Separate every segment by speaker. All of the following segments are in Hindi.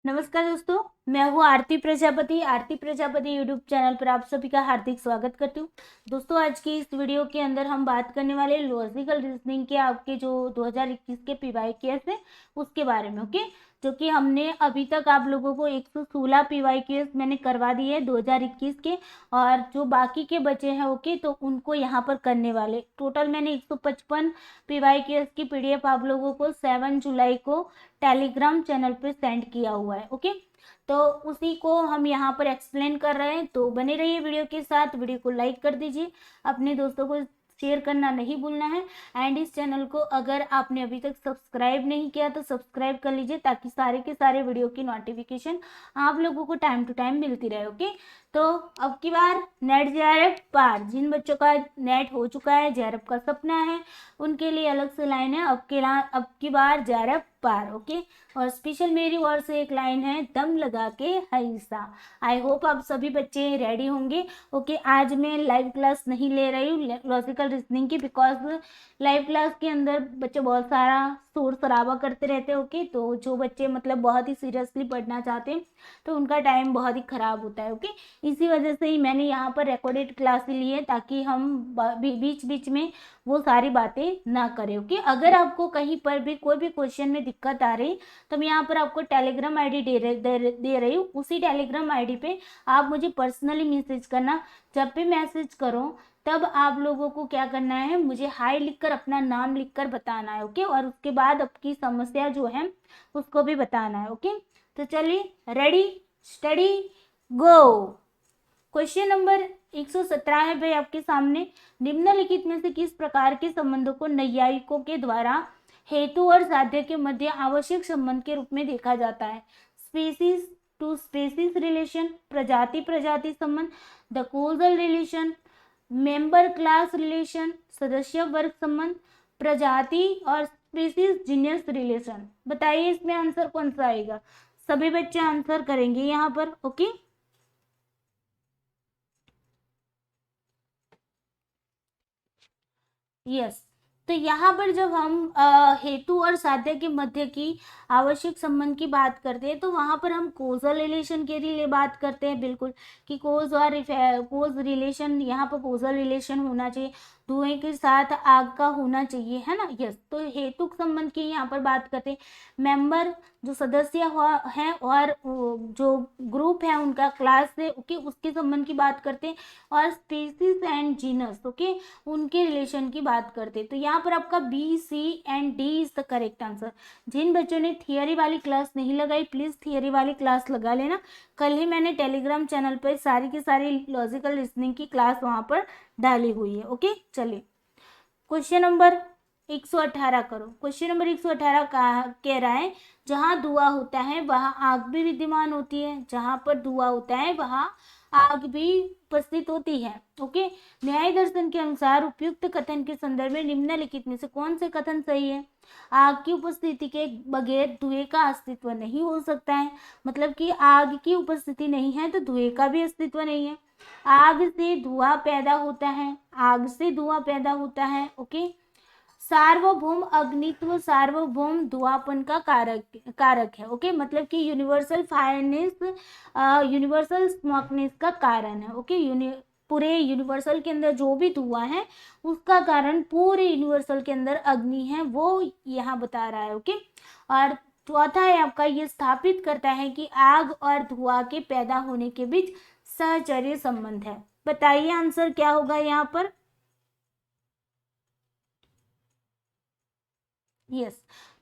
Speaker 1: नमस्कार दोस्तों, मैं हूँ आरती प्रजापति यूट्यूब चैनल पर आप सभी का हार्दिक स्वागत करती हूँ। दोस्तों, आज की इस वीडियो के अंदर हम बात करने वाले लॉजिकल रीजनिंग के आपके जो 2021 के पीवाईक्यूएस है उसके बारे में। ओके, जो कि हमने अभी तक आप लोगों को 116 पीवाईक्यूएस मैंने करवा दिए हैं 2021 के, और जो बाकी के बचे हैं ओके तो उनको यहाँ पर करने वाले टोटल मैंने 155 पीवाईक्यूएस की पीडीएफ आप लोगों को 7 जुलाई को टेलीग्राम चैनल पे सेंड किया हुआ है। ओके, तो उसी को हम यहाँ पर एक्सप्लेन कर रहे हैं, तो बने रहिए वीडियो के साथ। वीडियो को लाइक कर दीजिए, अपने दोस्तों को शेयर करना नहीं भूलना है। एंड इस चैनल को अगर आपने अभी तक सब्सक्राइब नहीं किया तो सब्सक्राइब कर लीजिए, ताकि सारे के सारे वीडियो की नोटिफिकेशन आप लोगों को टाइम टू टाइम मिलती रहे। ओके, तो अब की बार नेट जेआरएफ पार, जिन बच्चों का नेट हो चुका है, जेआरएफ का सपना है, उनके लिए अलग से लाइन है। अब की बार जेआरएफ पार। ओके, और स्पेशल मेरी ओर से एक लाइन है, दम लगा के हिस्सा। आई होप आप सभी बच्चे रेडी होंगे। ओके, आज मैं लाइव क्लास नहीं ले रही हूँ लॉजिकल रीजनिंग की, बिकॉज लाइव क्लास के अंदर बच्चे बहुत सारा शोर शराबा करते रहते हैं। ओके, तो जो बच्चे मतलब बहुत ही सीरियसली पढ़ना चाहते हैं तो उनका टाइम बहुत ही खराब होता है। ओके, इसी वजह से ही मैंने यहाँ पर रिकॉर्डेड क्लास ली है, ताकि हम बीच बीच में वो सारी बातें ना करें। ओके, अगर आपको कहीं पर भी कोई भी क्वेश्चन में दिक्कत आ रही तो मैं यहाँ पर आपको टेलीग्राम आईडी दे रही हूँ। उसी टेलीग्राम आईडी पे आप मुझे पर्सनली मैसेज करना। जब भी मैसेज करो तब आप लोगों को क्या करना है, मुझे हाई लिखकर अपना नाम लिखकर बताना है। ओके, और उसके बाद आपकी समस्या जो है उसको भी बताना है। ओके, तो चलिए, रेडी स्टडी गो। क्वेश्चन नंबर 117 है भाई आपके सामने। निम्नलिखित में से किस प्रकार के संबंधों को नैयायिकों के द्वारा हेतु और साध्य के मध्य आवश्यक संबंध के रूप में देखा जाता है? स्पीसीज टू स्पीसीज रिलेशन, प्रजाति प्रजाति संबंध, the causal relation, member class relation, सदस्य वर्ग संबंध, प्रजाति और स्पीसीज जीनियस रिलेशन। बताइए इसमें आंसर कौन सा आएगा? सभी बच्चे आंसर करेंगे यहाँ पर। ओके, यस, तो यहाँ पर जब हम हेतु और साध्य के मध्य की आवश्यक संबंध की बात करते हैं तो वहां पर हम कोजल रिलेशन के लिए बात करते हैं, बिल्कुल, कि कोज रिलेशन, यहाँ पर कोजल रिलेशन होना चाहिए, धुएं के साथ आग का होना चाहिए, है ना। यस, तो हेतुक संबंध की यहाँ पर बात करते हैं। मेंबर जो सदस्य हैं और जो ग्रुप है उनका क्लास से ओके उसके संबंध की बात करते हैं, और स्पीसीज एंड जीनस ओके उनके रिलेशन की बात करते हैं। तो यहाँ पर आपका B C and D is the correct answer. जिन बच्चों ने थियरी वाली क्लास नहीं लगाई प्लीज थियरी वाली क्लास लगा लेना। कल ही मैंने टेलीग्राम चैनल पर सारी की सारी लॉजिकल रीजनिंग की क्लास वहां पर डाली हुई है। ओके, चलिए क्वेश्चन नंबर 118 करो। क्वेश्चन नंबर 118 कह रहा है, जहां धुआं होता है वहां आग भी विद्यमान होती है। जहां पर धुआं होता है वहां आग भी उपस्थित होती है। ओके, न्याय दर्शन के अनुसार उपयुक्त कथन के संदर्भ में निम्नलिखित में से कौन से कथन सही है? आग की उपस्थिति के बगैर धुएं का अस्तित्व नहीं हो सकता है। मतलब कि आग की उपस्थिति नहीं है तो धुएं का भी अस्तित्व नहीं है। आग से धुआं पैदा होता है, आग से धुआं पैदा होता है। ओके, सार्वभौम अग्नित्व सार्वभौम धुआंपन का कारक है। ओके, मतलब कि यूनिवर्सल फायरनेस यूनिवर्सल स्मोकनेस का कारण है। ओके, पूरे यूनिवर्सल के अंदर जो भी धुआं है उसका कारण पूरे यूनिवर्सल के अंदर अग्नि है, वो यहाँ बता रहा है। ओके, और चौथा है आपका, ये स्थापित करता है कि आग और धुआं के पैदा होने के बीच सहचर्य संबंध है। बताइए आंसर क्या होगा यहाँ पर? यस,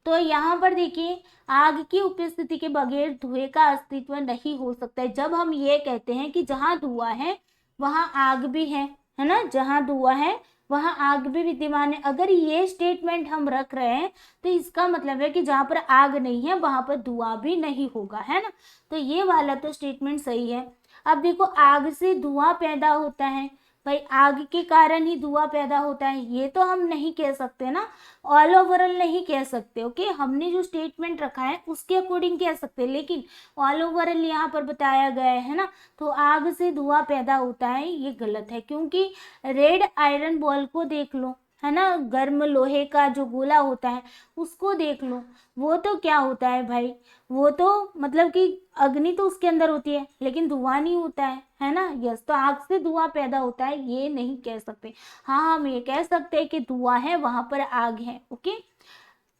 Speaker 1: तो यहाँ पर देखिए, आग की उपस्थिति के बगैर धुएं का अस्तित्व नहीं हो सकता है। जब हम ये कहते हैं कि जहां धुआं है वहां आग भी है ना, जहां धुआं है वहां आग भी विद्यमान है, अगर ये स्टेटमेंट हम रख रहे हैं तो इसका मतलब है कि जहां पर आग नहीं है वहां पर धुआं भी नहीं होगा, है ना। तो ये वाला तो स्टेटमेंट सही है। अब देखो, आग से धुआं पैदा होता है, भाई आग के कारण ही धुआं पैदा होता है, ये तो हम नहीं कह सकते ना, ऑल ओवरऑल नहीं कह सकते। ओके, हमने जो स्टेटमेंट रखा है उसके अकॉर्डिंग कह सकते हैं, लेकिन ऑल ओवरऑल यहाँ पर बताया गया है ना, तो आग से धुआं पैदा होता है ये गलत है। क्योंकि रेड आयरन बॉल को देख लो, है ना, गर्म लोहे का जो गोला होता है उसको देख लो, वो तो क्या होता है भाई, वो तो मतलब कि अग्नि तो उसके अंदर होती है लेकिन धुआं नहीं होता है ना। यस, तो आग से धुआं पैदा होता है ये नहीं कह सकते। हाँ, हम ये कह सकते हैं कि धुआं है, वहां पर आग है। ओके,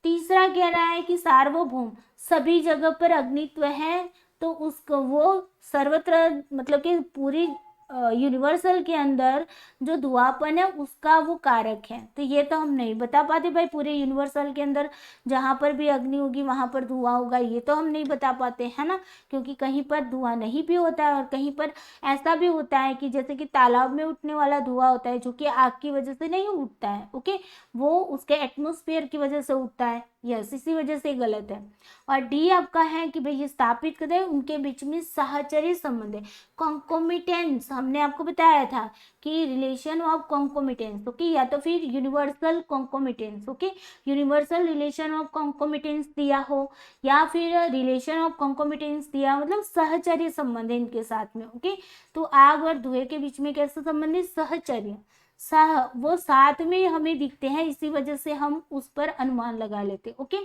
Speaker 1: तीसरा कह रहा है कि सार्वभौम, सभी जगह पर अग्नित्व है, तो उसको वो सर्वत्र मतलब कि पूरी यूनिवर्सल के अंदर जो धुआंपन है उसका वो कारक है। तो ये तो हम नहीं बता पाते भाई, पूरे यूनिवर्सल के अंदर जहाँ पर भी अग्नि होगी वहां पर धुआं होगा, ये तो हम नहीं बता पाते है ना, क्योंकि कहीं पर धुआं नहीं भी होता है और कहीं पर ऐसा भी होता है कि जैसे कि तालाब में उठने वाला धुआं होता है जो कि आग की वजह से नहीं उठता है। ओके, वो उसके एटमॉस्फेयर की वजह से उठता है। यस, इसी वजह से गलत है। और डी आपका है कि भाई ये स्थापित करें उनके बीच में साहचर्य संबंध है। कॉन्कोमिटेंस हमने आपको बताया था कि रिलेशन ऑफ कॉन्कोमिटेंस, ओके, या तो फिर universal concomitance, okay, universal relation of concomitance दिया हो या फिर रिलेशन ऑफ कॉन्कोमिटेंस दिया, मतलब सहचर्य संबंध है इनके साथ में। ओके, तो आग और धुएं के बीच में कैसे संबंध है, सहचर्य, सह, वो साथ में हमें दिखते हैं, इसी वजह से हम उस पर अनुमान लगा लेते। ओके,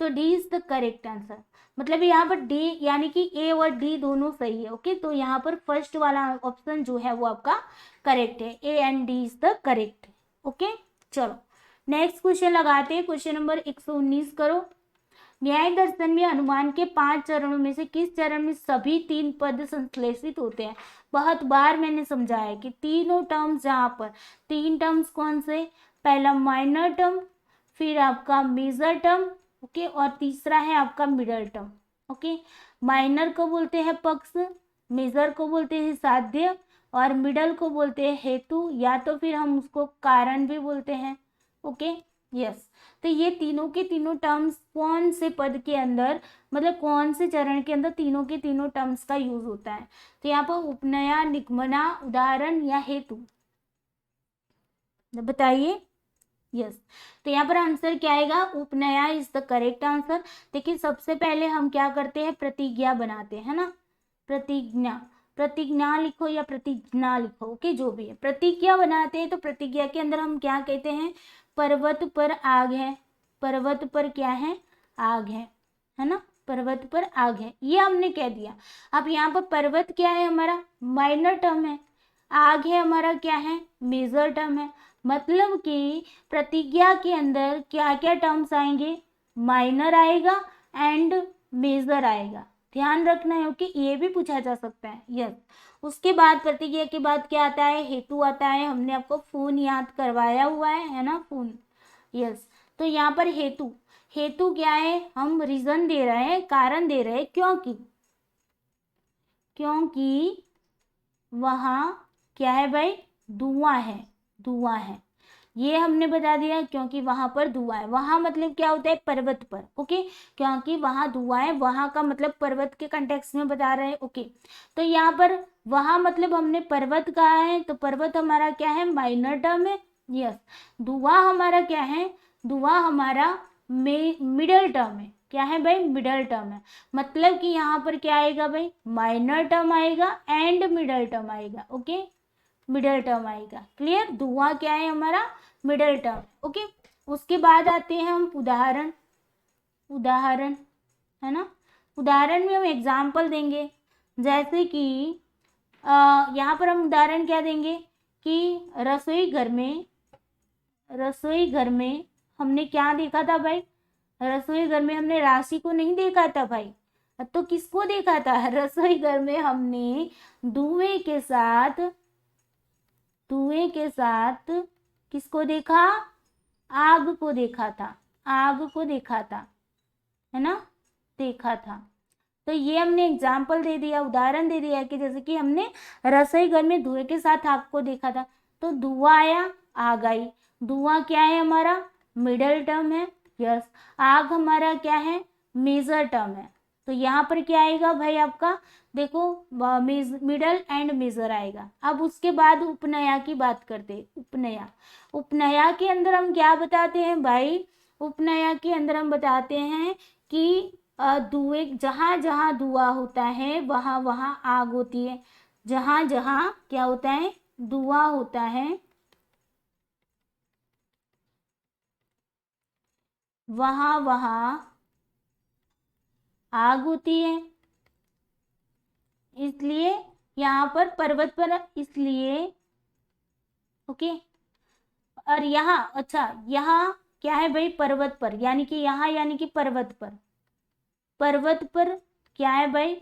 Speaker 1: तो D is the correct answer, मतलब यहाँ पर डी यानी कि ए और डी दोनों सही है। ओके, तो यहाँ पर फर्स्ट वाला ऑप्शन जो है वो आपका करेक्ट है, A and D is the correct. Okay, चलो नेक्स्ट क्वेश्चन लगाते हैं, क्वेश्चन नंबर 119 करो। न्याय दर्शन में अनुमान के 5 चरणों में से किस चरण में सभी 3 पद संश्लेषित होते हैं। बहुत बार मैंने समझाया कि तीनों टर्म्स, जहाँ पर 3 टर्म्स कौन से, पहला माइनर टर्म, फिर आपका मेजर टर्म, ओके, और तीसरा है आपका मिडल टर्म। ओके, माइनर को बोलते हैं पक्ष, मेजर को बोलते हैं साध्य, और मिडल को बोलते हैं हेतु, या तो फिर हम उसको कारण भी बोलते हैं। ओके, यस, तो ये तीनों के तीनों टर्म्स कौन से पद के अंदर, मतलब कौन से चरण के अंदर तीनों के तीनों टर्म्स का यूज होता है। तो यहाँ पर उपनया, निगमना, उदाहरण या हेतु, बताइए। यस, तो यहाँ पर आंसर क्या आएगा, उपनया इज द करेक्ट आंसर। देखिए सबसे पहले हम क्या करते हैं, प्रतिज्ञा बनाते हैं ना, प्रतिज्ञा, प्रतिज्ञा लिखो या प्रतिज्ञा लिखो, ओके, जो भी है, प्रतिज्ञा बनाते हैं। तो प्रतिज्ञा के अंदर हम क्या कहते हैं, पर्वत पर आग है, पर्वत पर क्या है, आग है ना, पर्वत पर आग है, ये हमने कह दिया। अब यहाँ पर पर्वत क्या है हमारा, माइनर टर्म है, आग है हमारा क्या है, मेजर टर्म है। मतलब कि प्रतिज्ञा के अंदर क्या क्या टर्म्स आएंगे, माइनर आएगा एंड मेजर आएगा, ध्यान रखना है। ओके, ये भी पूछा जा सकता है। यस, उसके बाद प्रतिज्ञा के बाद क्या आता है, हेतु आता है। हमने आपको फोन याद करवाया हुआ है ना, फोन। यस, तो यहाँ पर हेतु, हेतु क्या है, हम रीजन दे रहे हैं, कारण दे रहे हैं, क्योंकि क्योंकि वहां क्या है भाई, धुआं है, धुआं है, ये हमने बता दिया, क्योंकि वहां पर धुआं है। वहां मतलब क्या होता है, पर्वत पर। ओके, क्योंकि वहां धुआं है, वहां का मतलब पर्वत के कंटेक्स्ट में बता रहे हैं। ओके, तो यहाँ पर वहां मतलब हमने पर्वत कहा है, तो पर्वत हमारा क्या है, माइनर टर्म है। यस, धुआं हमारा क्या है, धुआं हमारा मिडल टर्म है। क्या है भाई, मिडल टर्म है। मतलब कि यहाँ पर क्या आएगा भाई, माइनर टर्म आएगा एंड मिडल टर्म आएगा। ओके, मिडल टर्म आएगा, क्लियर। धुआं क्या है हमारा, मिडल टर्म। ओके, उसके बाद आते हैं हम उदाहरण, उदाहरण है ना, उदाहरण में हम एग्जाम्पल देंगे। जैसे कि यहाँ पर हम उदाहरण क्या देंगे कि रसोई घर में, रसोई घर में हमने क्या देखा था भाई, रसोई घर में हमने राशि को नहीं देखा था भाई, तो किसको देखा था, रसोई घर में हमने धुएं के साथ, धुएं के साथ किसको देखा, आग को देखा था, आग को देखा था, है ना, देखा था। तो ये हमने एग्जाम्पल दे दिया, उदाहरण दे दिया कि जैसे कि हमने रसोई घर में धुएं के साथ आग को देखा था, तो धुआं आया, आग आई। धुआं क्या है हमारा, मिडल टर्म है। यस, आग हमारा क्या है, मेजर टर्म है। तो यहाँ पर क्या आएगा भाई आपका, देखो मिडल एंड मेजर आएगा। अब उसके बाद उपनया की बात करते हैं। उपनया, उपनया के अंदर हम क्या बताते हैं भाई, उपनया के अंदर हम बताते हैं कि धुएं, जहां जहां धुआं होता है वहां वहां आग होती है, जहां जहां क्या होता है, धुआं होता है वहां वहां आग होती है, इसलिए यहाँ पर पर्वत पर, इसलिए ओके। और यहाँ, अच्छा यहाँ क्या है भाई, पर्वत पर, यानी कि यहाँ यानी कि पर्वत पर, पर्वत पर क्या है भाई,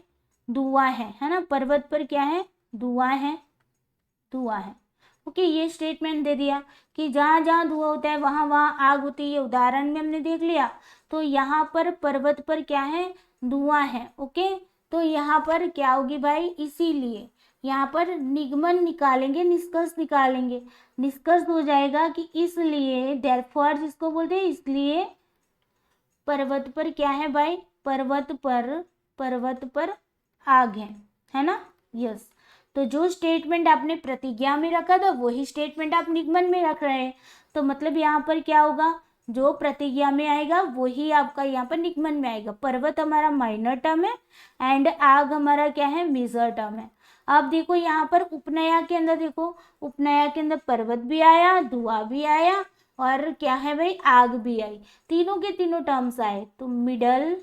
Speaker 1: धुआं है ना, पर्वत पर क्या है, धुआं है, धुआं है। ओके, ये स्टेटमेंट दे दिया कि जहां जहां धुआं होता है वहां वहां आग होती है, उदाहरण में हमने देख लिया। तो यहाँ पर पर्वत पर क्या है, धुआं है। ओके, तो यहाँ पर क्या होगी भाई, इसीलिए यहाँ पर निगमन निकालेंगे, निष्कर्ष निकालेंगे, निष्कर्ष हो जाएगा कि इसलिए, देयरफॉर जिसको बोलते हैं, इसलिए पर्वत पर क्या है भाई, पर्वत पर आग है ना। यस, तो जो स्टेटमेंट आपने प्रतिज्ञा में रखा था वही स्टेटमेंट आप निगमन में रख रहे हैं। तो मतलब यहाँ पर क्या होगा, जो प्रतिज्ञा में आएगा वही आपका यहाँ पर निगमन में आएगा। पर्वत हमारा माइनर टर्म है एंड आग हमारा क्या है, मेजर टर्म है। अब देखो यहाँ पर उपनया के अंदर, देखो उपनया के अंदर पर्वत भी आया, धुआं भी आया और क्या है भाई, आग भी आई, तीनों के तीनों टर्म्स आए। तो middle,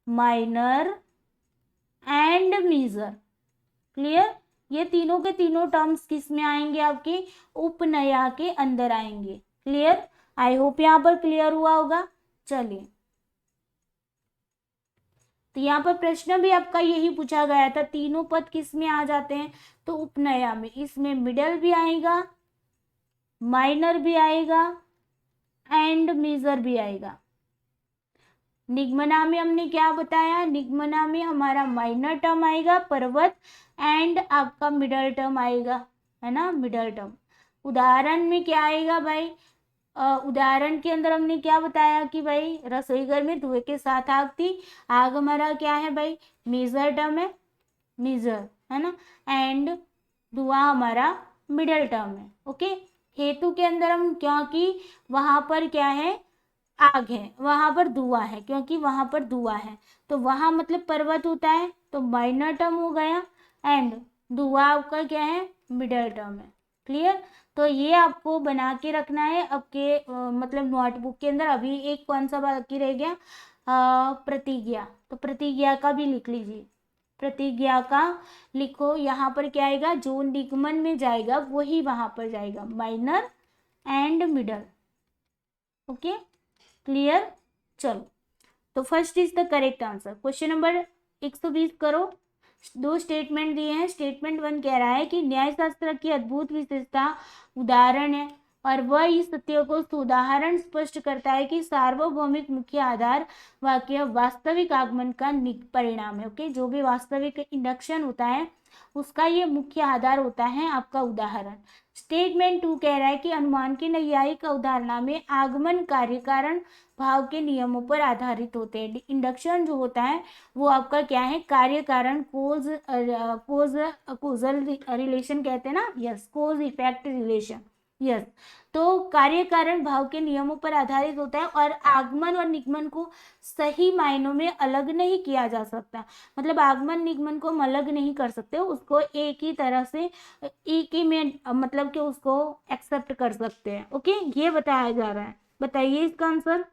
Speaker 1: minor and major, clear, ये तीनों के तीनों टर्म्स किस में आएंगे, आपके उपनया के अंदर आएंगे। क्लियर, आई होप यहाँ पर क्लियर हुआ होगा। चलिए, तो यहाँ पर प्रश्न भी आपका यही पूछा गया था, तीनों पद किस में आ जाते हैं, तो उपनया में। इसमें मिडल भी आएगा, माइनर भी आएगा एंड मेजर भी आएगा। निगमना में हमने क्या बताया, निगमना में हमारा माइनर टर्म आएगा पर्वत एंड आपका मिडल टर्म आएगा, है ना, मिडल टर्म। उदाहरण में क्या आएगा भाई, उदाहरण के अंदर हमने क्या बताया कि भाई रसोई घर में धुएं के साथ आग थी, आग हमारा क्या है भाई, मेजर टर्म है, मेजर, है ना, एंड धुआं हमारा मिडल टर्म है। ओके, हेतु के अंदर हम, क्योंकि वहां पर क्या है, आग है, वहां पर धुआं है, क्योंकि वहां पर धुआं है, तो वहां मतलब पर्वत होता है, तो माइनर टर्म हो गया एंड धुआं आपका क्या है, मिडल टर्म है। क्लियर, तो ये आपको बना के रखना है आपके मतलब नोटबुक के अंदर। अभी एक कौन सा बाकी रह गया, प्रतिज्ञा, तो प्रतिज्ञा का भी लिख लीजिए, प्रतिज्ञा का लिखो। यहाँ पर क्या आएगा, जो निगमन में जाएगा वही वहां पर जाएगा, minor and middle. Okay, clear, चलो, तो first is the correct answer. Question number 120 करो। दो स्टेटमेंट दिए हैं। स्टेटमेंट 1 कह रहा है कि न्यायशास्त्र की अद्भुत विशेषता उदाहरण है, और वह इस सत्य को उदाहरण स्पष्ट करता है कि सार्वभौमिक मुख्य आधार वाक्य वास्तविक आगमन का परिणाम है। ओके, जो भी वास्तविक इंडक्शन होता है उसका ये मुख्य आधार होता है आपका उदाहरण। स्टेटमेंट 2 कह रहा है कि अनुमान की नैयायिक अवधारणा में आगमन कार्य कारण भाव के नियमों पर आधारित होते हैं। इंडक्शन जो होता है वो आपका क्या है, कार्य कारण, कोजल रिलेशन कहते हैं ना, यस, कोज इफेक्ट रिलेशन, यस। तो कार्य कारण भाव के नियमों पर आधारित होता है, और आगमन और निगमन को सही मायनों में अलग नहीं किया जा सकता। मतलब आगमन निगमन को हम अलग नहीं कर सकते, उसको एक ही तरह से, एक ही में मतलब कि उसको एक्सेप्ट कर सकते हैं। ओके, ये बताया जा रहा है। बताइए इसका आंसर।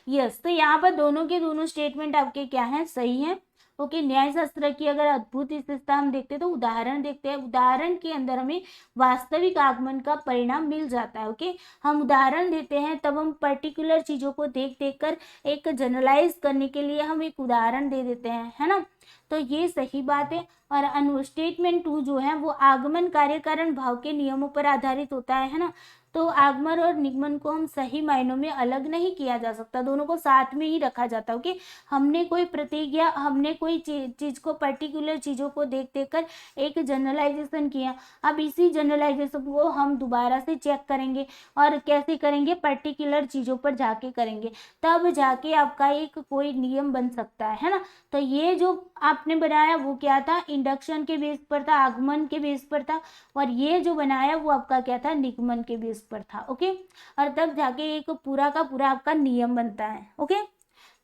Speaker 1: यस, तो यहाँ पर दोनों के दोनों स्टेटमेंट आपके क्या है, सही है। ओके, न्यायशास्त्र की अगर अद्भुत विशेषता हम देखते हैं तो उदाहरण देखते हैं। उदाहरण के अंदर हमें वास्तविक आगमन का परिणाम मिल जाता है। ओके, हम उदाहरण देते हैं तब हम पर्टिकुलर चीजों को देख देख कर एक जनरलाइज करने के लिए हम एक उदाहरण दे देते हैं, है ना। तो ये सही बात है। और स्टेटमेंट 2 जो है वो आगमन कार्य कारण भाव के नियमों पर आधारित होता है ना। तो आगमन और निगमन को हम सही मायनों में अलग नहीं किया जा सकता, दोनों को साथ में ही रखा जाता है। ओके, हमने कोई प्रतिज्ञा, हमने कोई चीज को, पर्टिकुलर चीजों को देख देख कर एक जनरलाइजेशन किया। अब इसी जनरलाइजेशन को हम दोबारा से चेक करेंगे, और कैसे करेंगे, पर्टिकुलर चीजों पर जाके करेंगे, तब जाके आपका एक कोई नियम बन सकता है ना। तो ये जो आपने बनाया वो क्या था, इंडक्शन के बेस पर था, आगमन के बेस पर था, और ये जो बनाया वो आपका क्या था, निगमन के बेस पर था। ओके, और तब जाके एक पूरा का पूरा आपका नियम बनता है। ओके,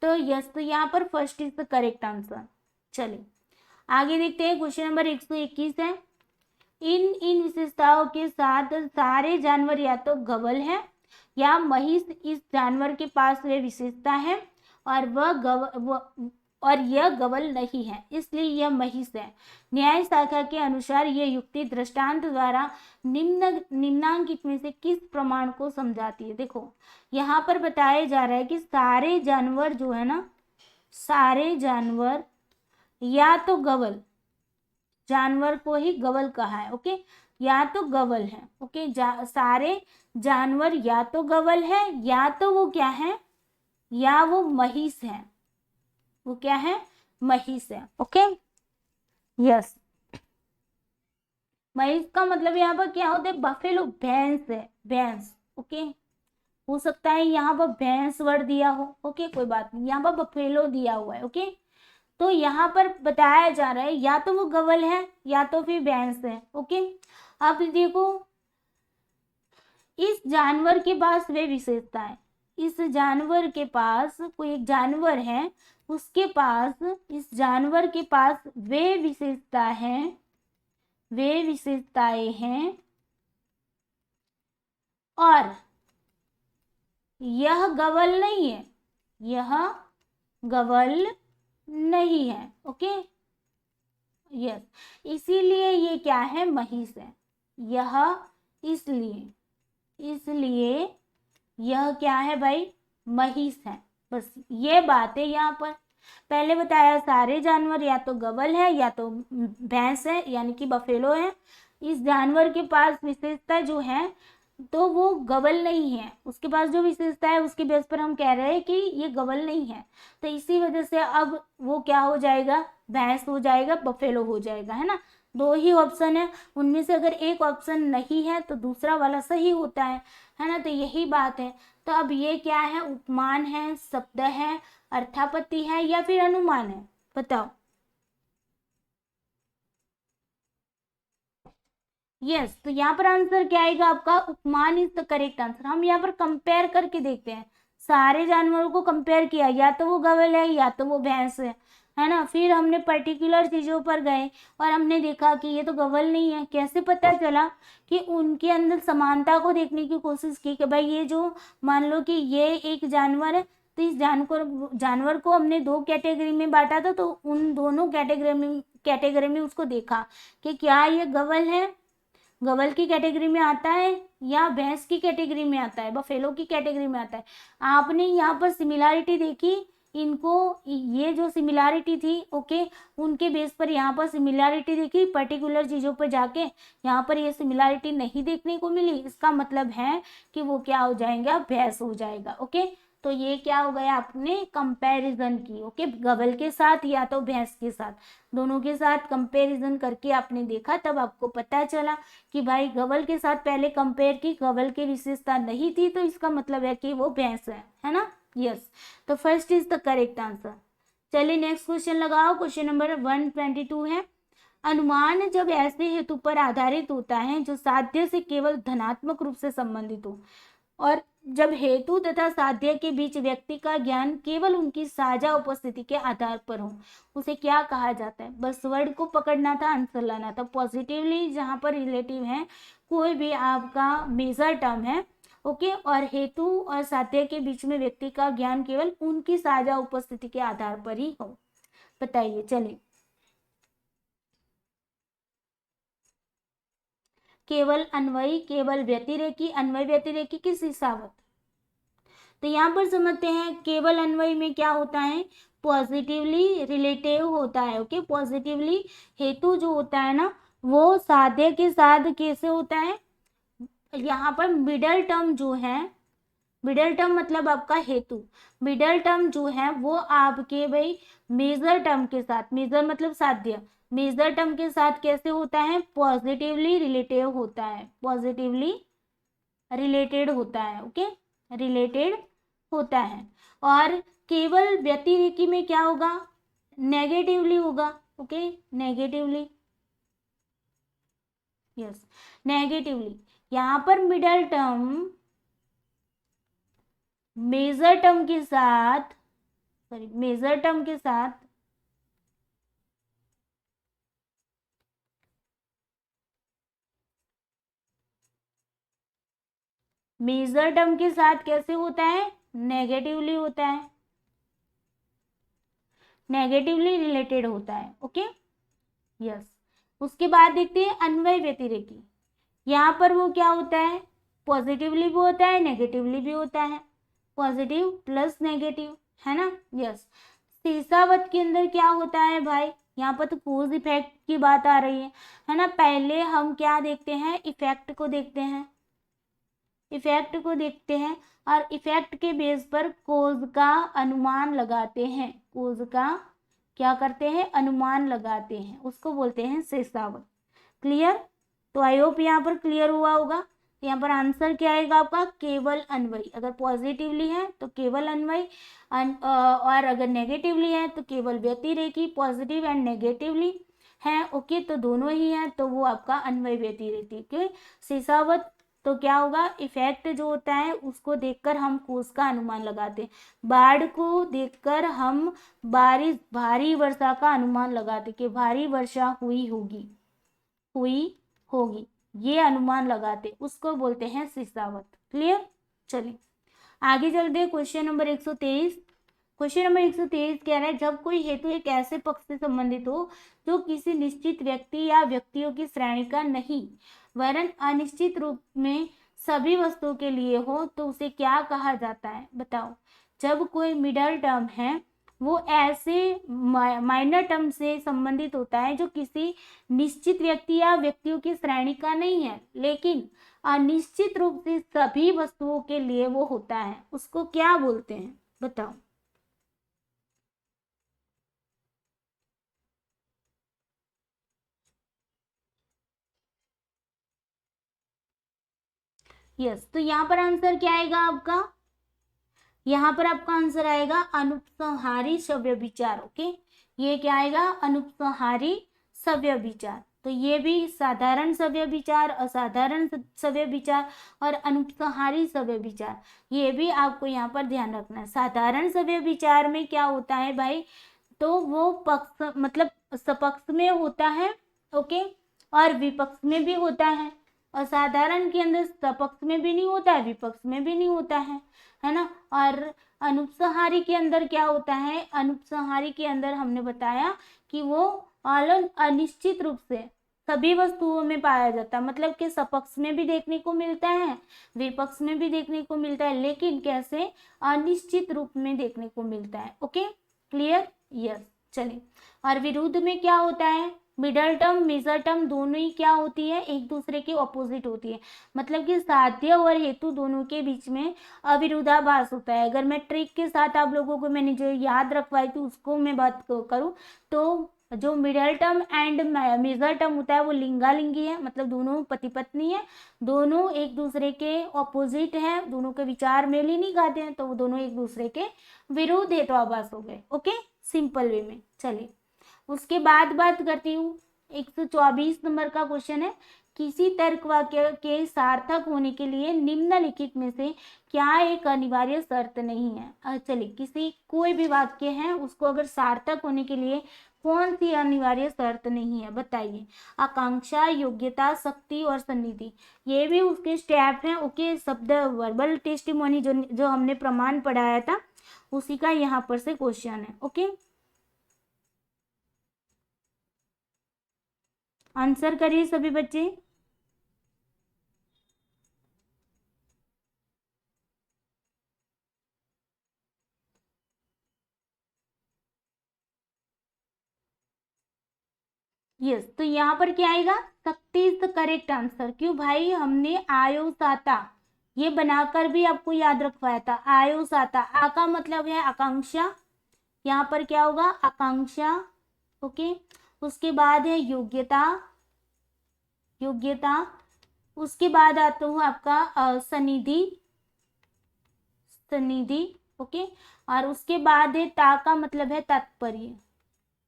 Speaker 1: तो यस, तो यहाँ पर first is the correct answer. चलिए आगे देखते हैं। क्वेश्चन नंबर 121 है, इन विशेषताओं के साथ सारे जानवर या तो गबल है या महिष इस जानवर के पास वे विशेषता है और और यह गवल नहीं है, इसलिए यह महिष है। न्याय शाखा के अनुसार यह युक्ति दृष्टांत द्वारा निम्नांकित में से किस प्रमाण को समझाती है? देखो यहाँ पर बताया जा रहा है कि सारे जानवर जो है ना, सारे जानवर या तो गवल, जानवर को ही गवल कहा है, ओके, या तो गवल है, ओके, सारे जानवर या तो गवल है या तो वो क्या है, या वो महिष है, वो क्या है, महिष है, ओके, यस। महिष का मतलब यहाँ पर क्या होता है, बफेलो, भैंस है, भैंस, ओके, हो सकता है यहाँ पर भैंस वर्ड दिया हो, ओके, कोई बात नहीं, यहाँ पर बफेलो दिया हुआ है, ओके। तो यहाँ पर बताया जा रहा है या तो वो गवल है या तो फिर भैंस है, ओके। अब देखो इस जानवर के पास वे विशेषता है, इस जानवर के पास कोई एक जानवर है, उसके पास, इस जानवर के पास वे विशेषता है, वे विशेषताएं हैं और यह गवल नहीं है, यह गवल नहीं है, ओके, यस, इसीलिए ये क्या है, महिष है, यह, इसलिए, इसलिए यह क्या है भाई, महिष है। बस ये बात है। यहाँ पर पहले बताया सारे जानवर या तो गवल है या तो भैंस है, यानी कि बफेलो है। इस जानवर के पास विशेषता जो है तो वो गवल नहीं है, उसके पास जो विशेषता है उसके बेस पर हम कह रहे हैं कि ये गवल नहीं है, तो इसी वजह से अब वो क्या हो जाएगा, भैंस हो जाएगा, बफेलो हो जाएगा, है ना। दो ही ऑप्शन है, उनमें से अगर एक ऑप्शन नहीं है तो दूसरा वाला सही होता है ना, तो यही बात है। तो अब ये क्या है, उपमान है, शब्द है, अर्थापत्ति है या फिर अनुमान है, बताओ। यस, तो यहाँ पर आंसर क्या आएगा आपका, उपमान इज द करेक्ट आंसर। हम यहाँ पर कंपेयर करके देखते हैं, सारे जानवरों को कंपेयर किया, या तो वो गवल है या तो वो भैंस है ना। फिर हमने पर्टिकुलर चीजों पर गए और हमने देखा कि ये तो गवल नहीं है। कैसे पता चला, कि उनके अंदर समानता को देखने की कोशिश की कि भाई ये जो, मान लो कि ये एक जानवर है, तो इस जानवर को हमने दो कैटेगरी में बांटा था, तो उन दोनों कैटेगरी में उसको देखा कि क्या ये गवल है, गवल की कैटेगरी में आता है या भैंस की कैटेगरी में आता है, बफेलो की कैटेगरी में आता है। आपने यहाँ पर सिमिलैरिटी देखी इनको, ये जो सिमिलैरिटी थी, ओके, उनके बेस पर यहाँ पर सिमिलैरिटी देखी, पर्टिकुलर चीजों पर जाके यहाँ पर ये सिमिलैरिटी नहीं देखने को मिली, इसका मतलब है कि वो क्या हो जाएगा, भैंस हो जाएगा, ओके। तो ये क्या हो गया, आपने कंपैरिजन की, ओके, गवल के साथ या तो भैंस के साथ, दोनों के साथ कंपैरिजन करके आपने देखा, तब आपको पता चला कि भाई गवल के साथ पहले कंपेयर की, गवल की विशेषता नहीं थी, तो इसका मतलब है कि वो भैंस है ना। यस, तो first is the correct answer. चलिए नेक्स्ट क्वेश्चन लगाओ। क्वेश्चन नंबर 122 है, अनुमान जब ऐसे हेतु पर आधारित होता है जो साध्य से केवल धनात्मक रूप से संबंधित हो, और जब हेतु तथा साध्य के बीच व्यक्ति का ज्ञान केवल उनकी साझा उपस्थिति के आधार पर हो, उसे क्या कहा जाता है। बस वर्ड को पकड़ना था, आंसर लाना था। पॉजिटिवली जहां पर रिलेटिव है, कोई भी आपका मेजर टर्म है, ओके, और हेतु और साध्य के बीच में व्यक्ति का ज्ञान केवल उनकी साझा उपस्थिति के आधार पर ही हो। बताइए, चलिए। केवल अन्वयी, केवल व्यतिरेकी, अन्वय व्यतिरेकी किस हिसाब। तो यहाँ पर समझते हैं, केवल अन्वयी में क्या होता है, पॉजिटिवली रिलेटिव होता है, ओके। पॉजिटिवली हेतु जो होता है ना, वो साध्य के साथ कैसे होता है, यहाँ पर मिडल टर्म जो है, मिडल टर्म मतलब आपका हेतु, मिडल टर्म जो है वो आपके भाई मेजर टर्म के साथ, मेजर मतलब साध्य, मेजर टर्म के साथ कैसे होता है, पॉजिटिवली रिलेटिव होता है, पॉजिटिवली रिलेटेड होता है, ओके, रिलेटेड होता है। और केवल व्यतिरेकी में क्या होगा, नेगेटिवली होगा, ओके, नेगेटिवली, यस, नेगेटिवली। यहाँ पर मिडल टर्म मेजर टर्म के साथ, सॉरी, मेजर टर्म के साथ मेजर टर्म के साथ कैसे होता है, नेगेटिवली होता है, नेगेटिवली रिलेटेड होता है। Okay yes. उसके बाद देखते हैं अन्वय व्यतिरेकी। यहाँ पर वो क्या होता है, पॉजिटिवली भी होता है नेगेटिवली भी होता है, पॉजिटिव प्लस नेगेटिव, है ना। यस। सीसावत के अंदर क्या होता है भाई, यहाँ पर तो कोज इफेक्ट की बात आ रही है ना। पहले हम क्या देखते हैं, इफेक्ट को देखते हैं, इफेक्ट को देखते हैं और इफेक्ट के बेस पर कोज का अनुमान लगाते हैं, कोज का क्या करते हैं, अनुमान लगाते हैं, उसको बोलते हैं शेषावत। क्लियर। तो आई होप यहाँ पर क्लियर हुआ होगा। यहाँ पर आंसर क्या आएगा आपका, केवल अन्वयी। अगर पॉजिटिवली है तो केवल अन्वयी, और अगर नेगेटिवली है तो केवल व्यतिरेकी। पॉजिटिव एंड नेगेटिवली है ओके, तो दोनों ही है तो वो आपका अन्वय व्यतिरेकी। क्यों शेषावत, तो क्या होगा, इफेक्ट जो होता है उसको देखकर हम कोस का अनुमान लगाते हैं। बाढ़ को देखकर हम बारिश, भारी वर्षा का अनुमान लगाते कि भारी वर्षा हुई होगी, हुई होगी, ये अनुमान लगाते, उसको बोलते हैं शेषावत। क्लियर। चलिए आगे चलते हैं। Question number 123। क्वेश्चन नंबर 123 कह रहा है, जब कोई हेतु एक ऐसे पक्ष से संबंधित हो जो किसी निश्चित व्यक्ति या व्यक्तियों की श्रेणी का नहीं वरन अनिश्चित रूप में सभी वस्तुओं के लिए हो, तो उसे क्या कहा जाता है, बताओ। जब कोई मिडल टर्म है वो ऐसे माइनर टर्म से संबंधित होता है जो किसी निश्चित व्यक्ति या व्यक्तियों की श्रेणी का नहीं है, लेकिन अनिश्चित रूप से सभी वस्तुओं के लिए वो होता है, उसको क्या बोलते हैं, बताओ। यस। तो यहाँ पर आंसर क्या आएगा आपका, यहाँ पर आपका आंसर आएगा अनुपसंहारी सव्य विचार। ओके, ये क्या आएगा, अनुपसंहारी सव्य विचार। तो ये भी साधारण सव्य विचार, असाधारण सव्य विचार और अनुपसंहारी सव्य विचार, ये भी आपको यहाँ पर ध्यान रखना है। साधारण सव्य विचार में क्या होता है भाई, तो वो पक्ष मतलब सपक्ष में होता है ओके, और विपक्ष में भी होता है। और साधारण के अंदर सपक्ष में भी नहीं होता है, विपक्ष में भी नहीं होता है ना। और अनुपसंहारी के अंदर क्या होता है, अनुपसंहारी के अंदर हमने बताया कि वो अनिश्चित रूप से सभी वस्तुओं में पाया जाता है, मतलब कि सपक्ष में भी देखने को मिलता है, विपक्ष में भी देखने को मिलता है, लेकिन कैसे, अनिश्चित रूप में देखने को मिलता है। Okay clear. यस। चलिए, और विरुद्ध में क्या होता है, मिडल टर्म मेजर टर्म दोनों ही क्या होती है, एक दूसरे के ऑपोजिट होती है, मतलब कि साध्य और हेतु दोनों के बीच में अविरोधाभास होता है। अगर मैं ट्रिक के साथ आप लोगों को मैंने जो याद रखवाई थी उसको मैं बात करूँ, तो जो middle term and major term होता है वो लिंगालिंगी है, मतलब दोनों पति पत्नी है, दोनों एक दूसरे के ऑपोजिट हैं, दोनों के विचार मेल ही नहीं खाते हैं, तो वो दोनों एक दूसरे के विरुद्ध हेतुआभास हो गए। ओके, सिंपल वे में। चलिए उसके बाद बात करती हूँ, 124 नंबर का क्वेश्चन है, किसी तर्क वाक्य के सार्थक होने के लिए निम्नलिखित में से क्या एक अनिवार्य शर्त नहीं है। चलिए, किसी कोई भी वाक्य है उसको अगर सार्थक होने के लिए कौन सी अनिवार्य शर्त नहीं है, बताइए। आकांक्षा, योग्यता, शक्ति और सन्निधि, ये भी उसके स्टेप हैं। ओके, शब्द वर्बल टेस्टिमोनी जो हमने प्रमाण पढ़ाया था उसी का यहाँ पर से क्वेश्चन है। ओके, आंसर करिए सभी बच्चे। यस, तो यहाँ पर क्या आएगा, शक्ति इज द करेक्ट आंसर। क्यों भाई, हमने आयोसाता ये बनाकर भी आपको याद रखवाया था। आयोसाता, आ का मतलब है आकांक्षा, यहाँ पर क्या होगा, आकांक्षा। ओके, उसके बाद है योग्यता, योग्यता, उसके बाद आता हूँ आपका सनिधि, सनिधि। ओके, और उसके बाद है ता का मतलब है तात्पर्य,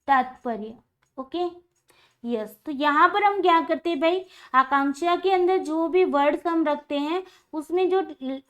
Speaker 1: तात्पर्य। ओके यस, तो यहाँ पर हम क्या करते हैं भाई, आकांक्षा के अंदर जो भी वर्ड्स हम रखते हैं उसमें जो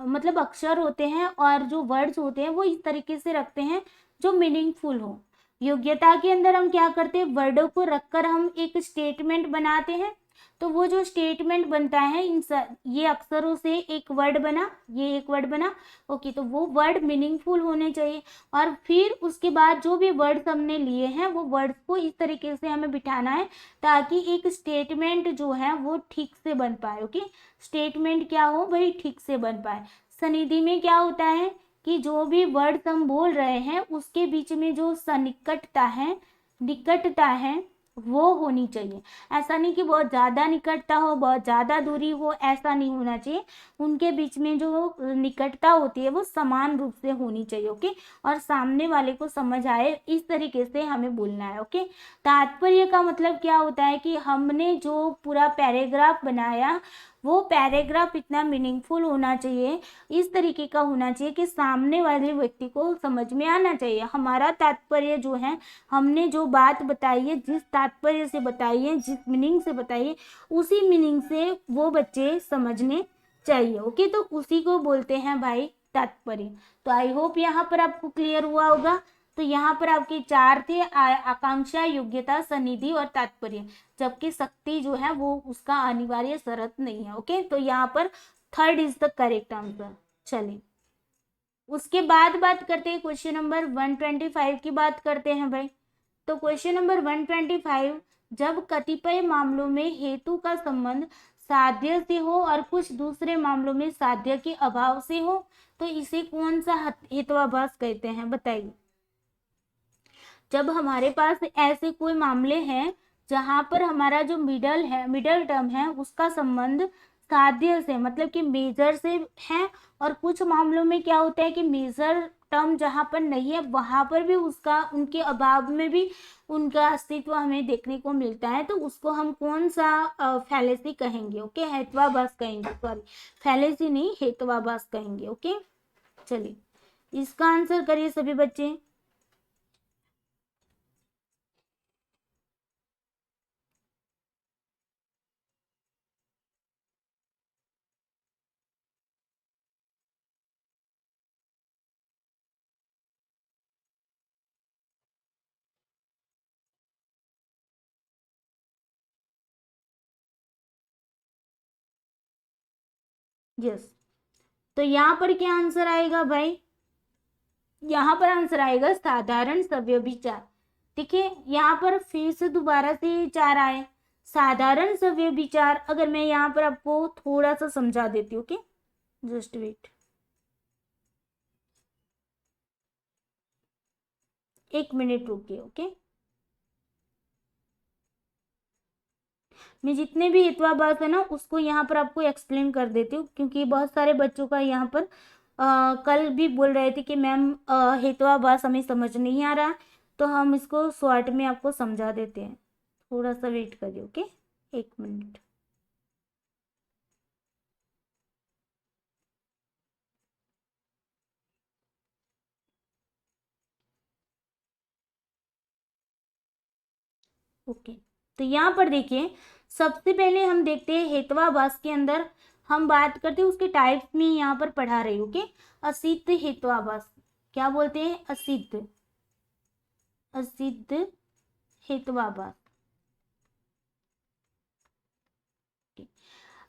Speaker 1: मतलब अक्षर होते हैं और जो वर्ड्स होते हैं वो इस तरीके से रखते हैं जो मीनिंगफुल हो। योग्यता के अंदर हम क्या करते हैं, वर्डों को रखकर हम एक स्टेटमेंट बनाते हैं, तो वो जो स्टेटमेंट बनता है ये अक्षरों से एक वर्ड बना, ये एक वर्ड बना, ओके। तो वो वर्ड मीनिंगफुल होने चाहिए, और फिर उसके बाद जो भी वर्ड्स हमने लिए हैं वो वर्ड्स को इस तरीके से हमें बिठाना है ताकि एक स्टेटमेंट जो है वो ठीक से बन पाए, ओके। स्टेटमेंट क्या हो भाई, ठीक से बन पाए। सनिधि में क्या होता है कि जो भी वर्ड्स हम बोल रहे हैं उसके बीच में जो सन्निकटता है, निकटता है, वो होनी चाहिए। ऐसा नहीं कि बहुत ज़्यादा निकटता हो, बहुत ज़्यादा दूरी हो, ऐसा नहीं होना चाहिए। उनके बीच में जो निकटता होती है वो समान रूप से होनी चाहिए, ओके। और सामने वाले को समझ आए इस तरीके से हमें बोलना है, ओके। तात्पर्य का मतलब क्या होता है कि हमने जो पूरा पैराग्राफ बनाया वो पैराग्राफ इतना मीनिंगफुल होना चाहिए, इस तरीके का होना चाहिए कि सामने वाले व्यक्ति को समझ में आना चाहिए। हमारा तात्पर्य जो है, हमने जो बात बताई है, जिस तात्पर्य से बताई है, जिस मीनिंग से बताई है, उसी मीनिंग से वो बच्चे समझने चाहिए, ओके। तो उसी को बोलते हैं भाई तात्पर्य। तो आई होप यहाँ पर आपको क्लियर हुआ होगा। तो यहाँ पर आपके 4 थे, आकांक्षा, योग्यता, सनिधि और तात्पर्य, जबकि शक्ति जो है वो उसका अनिवार्य शर्त नहीं है, ओके। तो यहाँ पर 3rd is the correct answer. चलिए उसके बाद बात करते हैं क्वेश्चन नंबर 125 की बात करते हैं भाई। तो क्वेश्चन नंबर 125, जब कतिपय मामलों में हेतु का संबंध साध्य से हो और कुछ दूसरे मामलों में साध्य के अभाव से हो तो इसे कौन सा हेत्वाभास कहते हैं, बताइए। जब हमारे पास ऐसे कोई मामले हैं जहां पर हमारा जो मिडल टर्म है उसका संबंध साध्य से मतलब कि मेजर से है, और कुछ मामलों में क्या होता है कि मेजर टर्म जहां पर नहीं है वहां पर भी उसका, उनके अभाव में भी उनका अस्तित्व हमें देखने को मिलता है, तो उसको हम कौन सा फैलेसी कहेंगे, ओके। हेत्वाभास कहेंगे, सॉरी फैलेसी नहीं, हेत्वाभास कहेंगे, ओके। चलिए इसका आंसर करिए सभी बच्चे। यस, तो यहाँ पर क्या आंसर आएगा भाई, यहाँ पर आंसर आएगा साधारण सव्यभिचार। देखिए यहाँ पर फिर से दोबारा से 4 आए। साधारण सव्यभिचार अगर मैं यहाँ पर आपको थोड़ा सा समझा देती हूँ, ओके, जस्ट वेट, एक मिनट रुकिए, ओके। मैं जितने भी हेत्वाभास है ना उसको यहाँ पर आपको एक्सप्लेन कर देती हूँ, क्योंकि बहुत सारे बच्चों का यहाँ पर कल भी बोल रहे थे कि मैम हेत्वाभास हमें समझ नहीं आ रहा, तो हम इसको शॉर्ट में आपको समझा देते हैं। थोड़ा सा वेट करिए, ओके, एक मिनट। ओके, तो यहाँ पर देखिए सबसे पहले हम देखते हैं हेत्वाभास के अंदर हम बात करते हैं उसके टाइप्स में, यहाँ पर पढ़ा रही हूँ, ओके। असिद्ध हेत्वाभास, क्या बोलते हैं, असिद्ध, असिद्ध हेत्वाभास।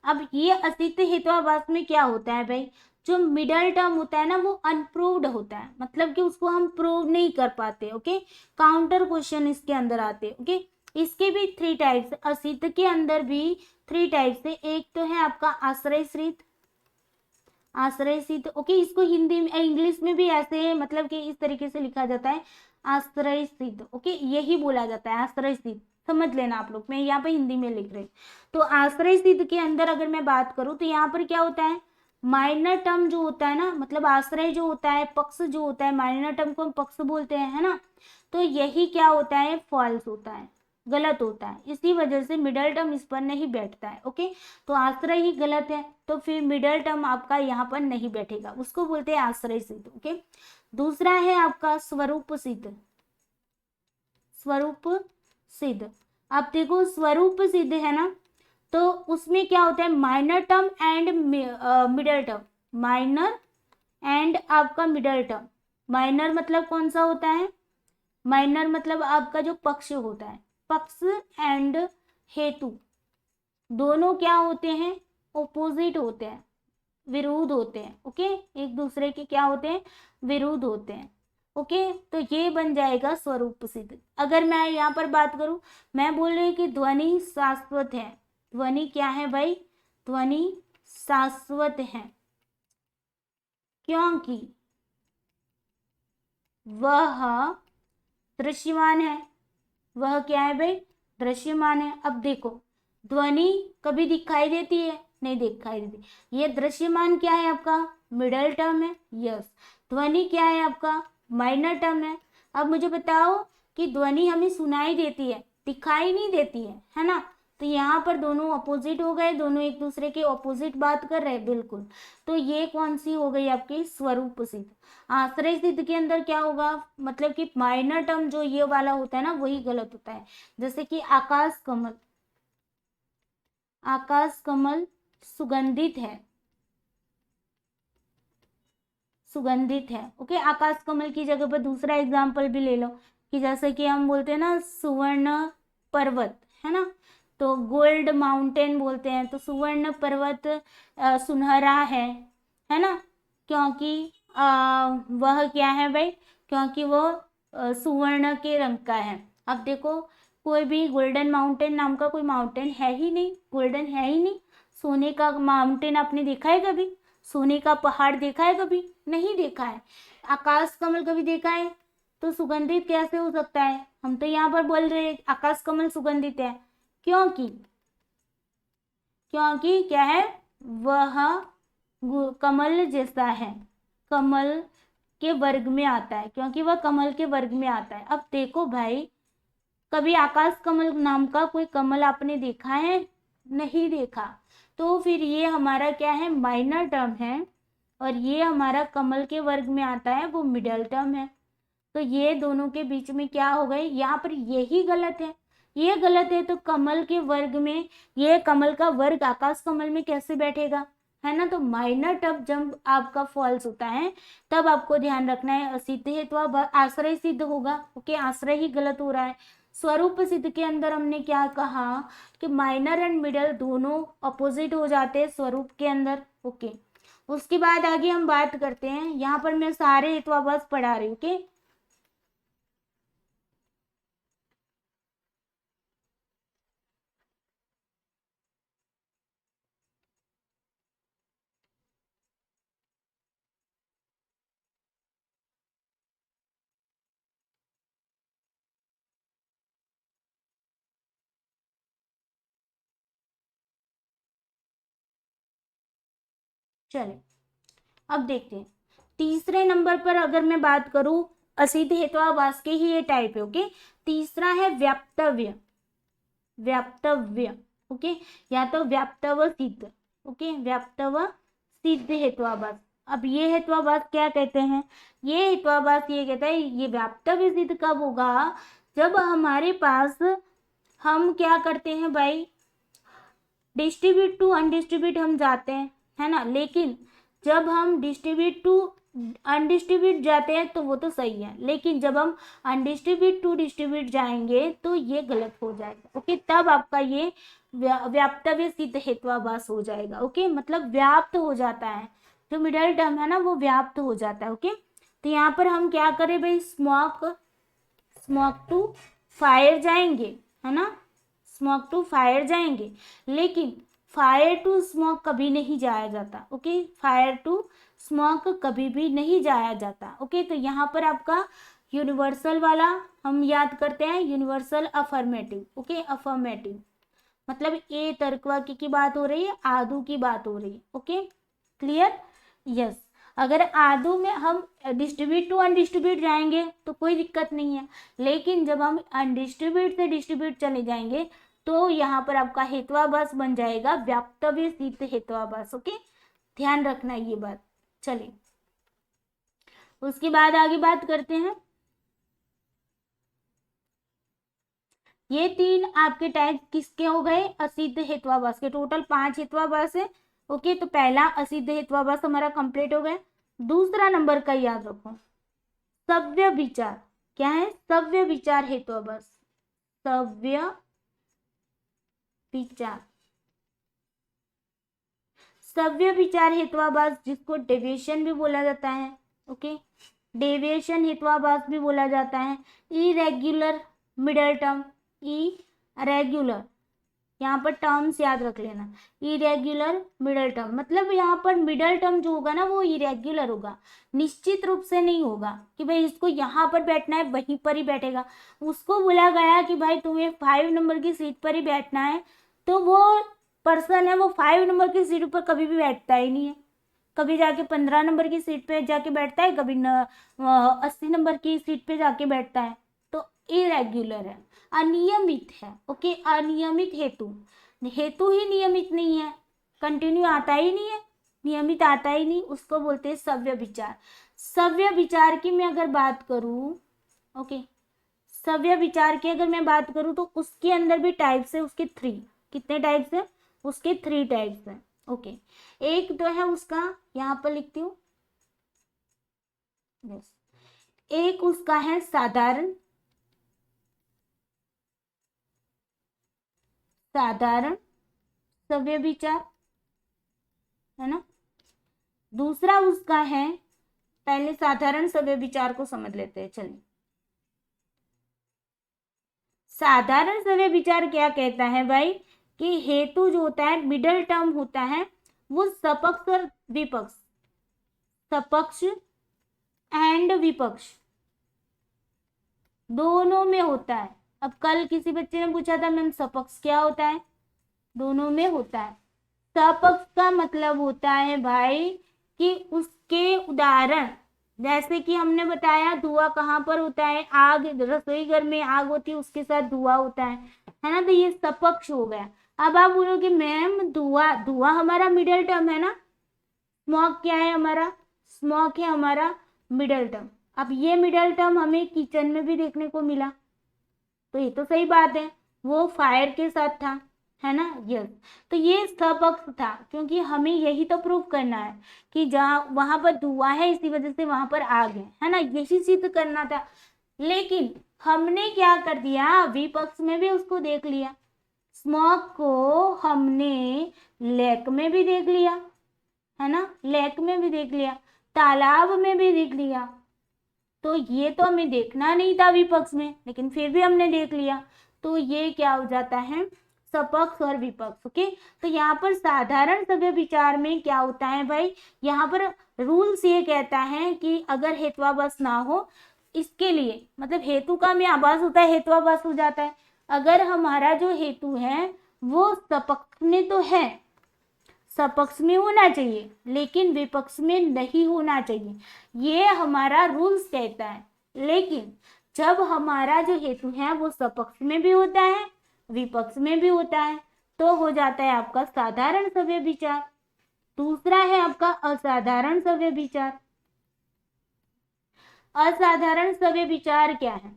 Speaker 1: अब ये असिद्ध हेत्वाभास में क्या होता है भाई, जो मिडल टर्म होता है ना वो अनप्रूव्ड होता है, मतलब कि उसको हम प्रूव नहीं कर पाते, ओके। काउंटर क्वेश्चन इसके अंदर आते, ओके। इसके भी 3 टाइप्स, असिद्ध के अंदर भी 3 टाइप्स है। एक तो है आपका आश्रयश्रित, आश्रयसिद्ध, ओके। इसको हिंदी में, इंग्लिश में भी ऐसे मतलब कि इस तरीके से लिखा जाता है, आश्रयसिद्ध, ओके, यही बोला जाता है आश्रयसिद्ध, समझ लेना आप लोग, मैं यहाँ पे हिंदी में लिख रही हूँ। तो आश्रयसिद्ध के अंदर अगर मैं बात करूँ तो यहाँ पर क्या होता है, माइनर टर्म जो होता है ना, मतलब आश्रय जो होता है, पक्ष जो होता है, माइनर टर्म को हम पक्ष बोलते हैं, है ना, तो यही क्या होता है, फॉल्स होता है, गलत होता है। इसी वजह से मिडल टर्म इस पर नहीं बैठता है, ओके। तो आश्रय ही गलत है तो फिर मिडल टर्म आपका यहाँ पर नहीं बैठेगा, उसको बोलते हैं आश्रय सिद्ध, ओके। दूसरा है आपका स्वरूप सिद्ध, स्वरूप सिद्ध। आप देखो स्वरूप सिद्ध है ना, तो उसमें क्या होता है, minor term and middle term, minor and आपका मिडल टर्म। माइनर मतलब कौन सा होता है, माइनर मतलब आपका जो पक्ष होता है, पक्ष एंड हेतु, दोनों क्या होते हैं, ओपोजिट होते हैं, विरुद्ध होते हैं। ओके, एक दूसरे के क्या होते हैं, विरुद्ध होते हैं। ओके, तो ये बन जाएगा स्वरूप सिद्ध। अगर मैं यहाँ पर बात करूं, मैं बोल रही हूँ कि ध्वनि शाश्वत है। ध्वनि क्या है भाई, ध्वनि शाश्वत है, क्योंकि वह दृश्यमान है। वह क्या है भाई, दृश्यमान है। अब देखो, ध्वनि कभी दिखाई देती है, नहीं दिखाई देती। ये दृश्यमान क्या है आपका, मिडल टर्म है। यस, ध्वनि क्या है आपका, माइनर टर्म है। अब मुझे बताओ कि ध्वनि हमें सुनाई देती है, दिखाई नहीं देती है ना। तो यहाँ पर दोनों अपोजिट हो गए, दोनों एक दूसरे के अपोजिट बात कर रहे हैं, बिल्कुल। तो ये कौन सी हो गई आपकी, स्वरूप सिद्ध। आश्रय सिद्ध के अंदर क्या होगा, मतलब कि माइनर टर्म जो ये वाला होता है ना, वही गलत होता है। जैसे कि आकाश कमल, आकाश कमल सुगंधित है, सुगंधित है। ओके, आकाश कमल की जगह पर दूसरा एग्जाम्पल भी ले लो, कि जैसे कि हम बोलते हैं ना सुवर्ण पर्वत, है ना, तो गोल्ड माउंटेन बोलते हैं, तो सुवर्ण पर्वत सुनहरा है ना, क्योंकि वह क्या है भाई, क्योंकि वह सुवर्ण के रंग का है। अब देखो, कोई भी गोल्डन माउंटेन नाम का कोई माउंटेन है ही नहीं, गोल्डन है ही नहीं। सोने का माउंटेन आपने देखा है कभी, सोने का पहाड़ देखा है कभी, नहीं देखा है। आकाश कमल कभी देखा है, तो सुगंधित कैसे हो सकता है। हम तो यहाँ पर बोल रहे हैं आकाश कमल सुगंधित है, क्योंकि क्योंकि क्या है, वह कमल जैसा है, कमल के वर्ग में आता है, क्योंकि वह कमल के वर्ग में आता है। अब देखो भाई, कभी आकाश कमल नाम का कोई कमल आपने देखा है, नहीं देखा। तो फिर ये हमारा क्या है, माइनर टर्म है, और ये हमारा कमल के वर्ग में आता है, वो मिडल टर्म है। तो ये दोनों के बीच में क्या हो गई, यहाँ पर यही गलत है, ये गलत है। तो कमल के वर्ग में, ये कमल का वर्ग आकाश कमल में कैसे बैठेगा, है ना। तो माइनर टर्म जब आपका फॉल्स होता है, तब आपको ध्यान रखना है असिद्ध है तो अब आश्रय सिद्ध होगा। ओके, आश्रय ही गलत हो रहा है। स्वरूप सिद्ध के अंदर हमने क्या कहा कि माइनर एंड मिडल दोनों अपोजिट हो जाते हैं स्वरूप के अंदर। ओके, उसके बाद आगे हम बात करते हैं, यहाँ पर मैं सारे हेतुआभास पढ़ा रही हूँ। ओके, चलिए अब देखते हैं। तीसरे नंबर पर अगर मैं बात करूं, असिद्ध हेतुआभास के ही ये टाइप है। ओके, तीसरा है व्याप्तव्य, व्याप्तव्य। ओके, या तो व्याप्तव सिद्ध। ओके, व्याप्तव सिद्ध हेतुआभास। अब ये हेतुआभास क्या कहते हैं, ये हेतुआभास ये कहता है, ये व्याप्तव्य सिद्ध कब होगा, जब हमारे पास, हम क्या करते हैं भाई, डिस्ट्रीब्यूट टू अनडिस्ट्रीब्यूट हम जाते हैं, है ना। लेकिन जब हम डिस्ट्रीब्यूट टू अनडिस्ट्रीब्यूट जाते हैं तो वो तो सही है, लेकिन जब हम अनडिस्ट्रीब्यूट टू डिस्ट्रीब्यूट जाएंगे तो ये गलत हो जाएगा। ओके, तब आपका ये व्याप्तव्य सिद्ध हेतुआभास हो जाएगा। ओके, मतलब व्याप्त हो जाता है, जो मिडल टर्म है ना वो व्याप्त हो जाता है। ओके, तो यहाँ पर हम क्या करें भाई, स्मोक, स्मोक टू फायर जाएंगे, है ना, स्मोक टू फायर जाएंगे, लेकिन फायर टू स्मोक कभी नहीं जाया जाता। ओके, फायर टू स्मोक कभी भी नहीं जाया जाता। ओके, तो यहाँ पर आपका यूनिवर्सल वाला हम याद करते हैं, यूनिवर्सल अफर्मेटिव। ओके, अफर्मेटिव मतलब ए तर्क वाक्य की बात हो रही है, आदू की बात हो रही है। Okay, clear. यस, अगर आदू में हम डिस्ट्रीब्यूट टू अनडिस्ट्रीब्यूट जाएंगे तो कोई दिक्कत नहीं है, लेकिन जब हम अनडिस्ट्रीब्यूट से डिस्ट्रीब्यूट चले जाएंगे तो यहाँ पर आपका हेतुआभास बन जाएगा व्याप्तव्य सिद्ध हेतुआभास। ओके, ध्यान रखना ये बात। चलिए उसके बाद आगे बात करते हैं। ये तीन आपके टाइप किसके हो गए, असिद्ध हेतुआभास के। टोटल 5 हेतुआभास है। ओके, तो पहला असिद्ध हेतुआभास हमारा कंप्लीट हो गया। दूसरा नंबर का याद रखो, सव्य विचार। क्या है, सव्य विचार हेतुआभास, सव्य विचार। सव्य विचार हेत्वाभास जिसको डेविएशन भी बोला जाता है, ओके, डेविएशन हेत्वाभास भी बोला जाता है। इरेग्युलर मिडल टर्म, इरेग्युलर, यहाँ पर टर्म्स याद रख लेना, इरेग्युलर मिडल टर्म, मतलब यहाँ पर मिडल टर्म जो होगा ना वो इरेग्युलर होगा, निश्चित रूप से नहीं होगा कि भाई इसको यहाँ पर बैठना है वहीं पर ही बैठेगा। उसको बोला गया कि भाई तुम्हें 5 नंबर की सीट पर ही बैठना है, तो वो पर्सन है वो 5 नंबर की सीट पर कभी भी बैठता ही नहीं है, कभी जाके 15 नंबर की सीट पे जाके बैठता है, कभी 80 नंबर की सीट पे जाके बैठता है, तो इरेग्युलर है, अनियमित है, ओके, अनियमित हेतु, हेतु ही नियमित नहीं है, कंटिन्यू आता ही नहीं है, नियमित आता ही नहीं, उसको बोलते हैं सव्य विचार। सव्य विचार की मैं अगर बात करूं, ओके, सव्य विचार की अगर मैं बात करूं तो उसके अंदर भी टाइप्स है, उसके 3, कितने टाइप्स है, उसके 3 टाइप्स है, ओके। एक तो है उसका, यहाँ पर लिखती हूँ, यस, एक उसका है साधारण, साधारण सव्य विचार, है ना। दूसरा उसका है, पहले साधारण सव्य विचार को समझ लेते हैं, चलिए। साधारण सव्य विचार क्या कहता है भाई कि हेतु जो होता है मिडल टर्म होता है वो सपक्ष और विपक्ष, सपक्ष एंड विपक्ष दोनों में होता है। अब कल किसी बच्चे ने पूछा था मैम सपक्ष क्या होता है, दोनों में होता है। सपक्ष का मतलब होता है भाई कि उसके उदाहरण, जैसे कि हमने बताया धुआं कहाँ पर होता है, आग, रसोई घर में आग होती है उसके साथ धुआं होता है ना, तो ये सपक्ष हो गया। अब आप बोलोगे मैम धुआं, धुआं हमारा मिडल टर्म है ना, स्मोक क्या है हमारा, स्मोक है हमारा मिडल टर्म। अब ये मिडल टर्म हमें किचन में भी देखने को मिला, तो ये तो सही बात है, वो फायर के साथ था, है ना, यस। तो ये सपक्ष था क्योंकि हमें यही तो प्रूव करना है कि जहाँ वहां पर धुआं है इसी वजह से वहां पर आग है ना, यही सिद्ध करना था। लेकिन हमने क्या कर दिया, विपक्ष में भी उसको देख लिया, स्मोक को हमने लेक में भी देख लिया, है ना, लेक में भी देख लिया, तालाब में भी देख लिया, तो ये तो हमें देखना नहीं था विपक्ष में, लेकिन फिर भी हमने देख लिया, तो ये क्या हो जाता है, सपक्ष और विपक्ष, ओके। तो यहाँ पर साधारण सव्य विचार में क्या होता है भाई, यहाँ पर रूल्स ये कहता है कि अगर हेत्वाभास ना हो, इसके लिए मतलब हेतु का में आभास होता है, हेत्वाभास हो जाता है। अगर हमारा जो हेतु है वो सपक्ष में तो है, सपक्ष में होना चाहिए लेकिन विपक्ष में नहीं होना चाहिए, ये हमारा रूल्स कहता है। लेकिन जब हमारा जो हेतु है वो सपक्ष में भी होता है विपक्ष में भी होता है, तो हो जाता है आपका साधारण सव्य विचार। दूसरा है आपका असाधारण सव्य विचार। असाधारण सव्य विचार क्या है,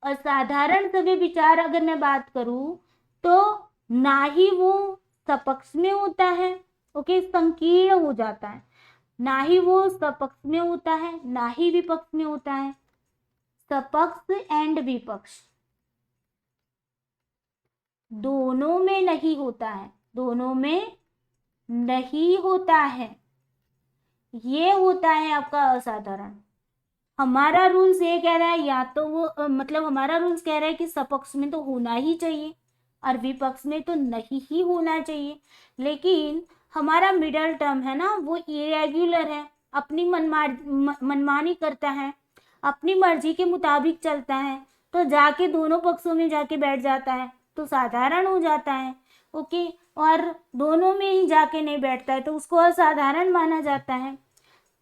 Speaker 1: असाधारण सव्य विचार अगर मैं बात करूं तो ना ही वो सपक्ष में होता है, ओके, संकीर्ण हो जाता है, ना ही वो सपक्ष में होता है ना ही विपक्ष में होता है, सपक्ष एंड विपक्ष दोनों में नहीं होता है, दोनों में नहीं होता है, ये होता है आपका असाधारण। हमारा रूल्स ये कह रहा है या तो वो मतलब हमारा रूल्स कह रहा है कि सपक्ष में तो होना ही चाहिए और विपक्ष में तो नहीं ही होना चाहिए, लेकिन हमारा मिडल टर्म है ना वो इरेग्युलर है, अपनी मनमानी करता है, अपनी मर्जी के मुताबिक चलता है, तो जाके दोनों पक्षों में जाके बैठ जाता है तो साधारण हो जाता है, ओके। और दोनों में ही जाके नहीं बैठता है तो उसको असाधारण माना जाता है।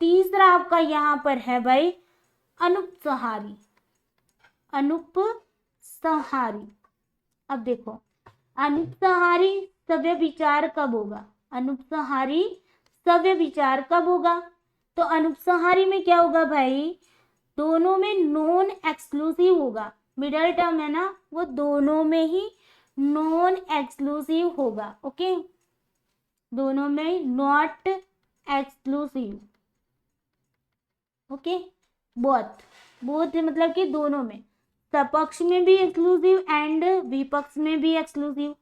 Speaker 1: तीसरा आपका यहाँ पर है भाई अनुपसंहारी, अनुपसंहारी। अब देखो अनुपसंहारी सव्य विचार कब होगा, अनुपसंहारी सव्य विचार कब होगा, तो अनुपसंहारी में क्या होगा भाई, दोनों में नॉन एक्सक्लूसिव होगा, मिडल टर्म है ना वो दोनों में ही नॉन एक्सक्लूसिव होगा, ओके, दोनों में not exclusive, okay, both, both मतलब कि दोनों में, सपक्ष में भी एक्सक्लूसिव एंड विपक्ष में भी एक्सक्लूसिव,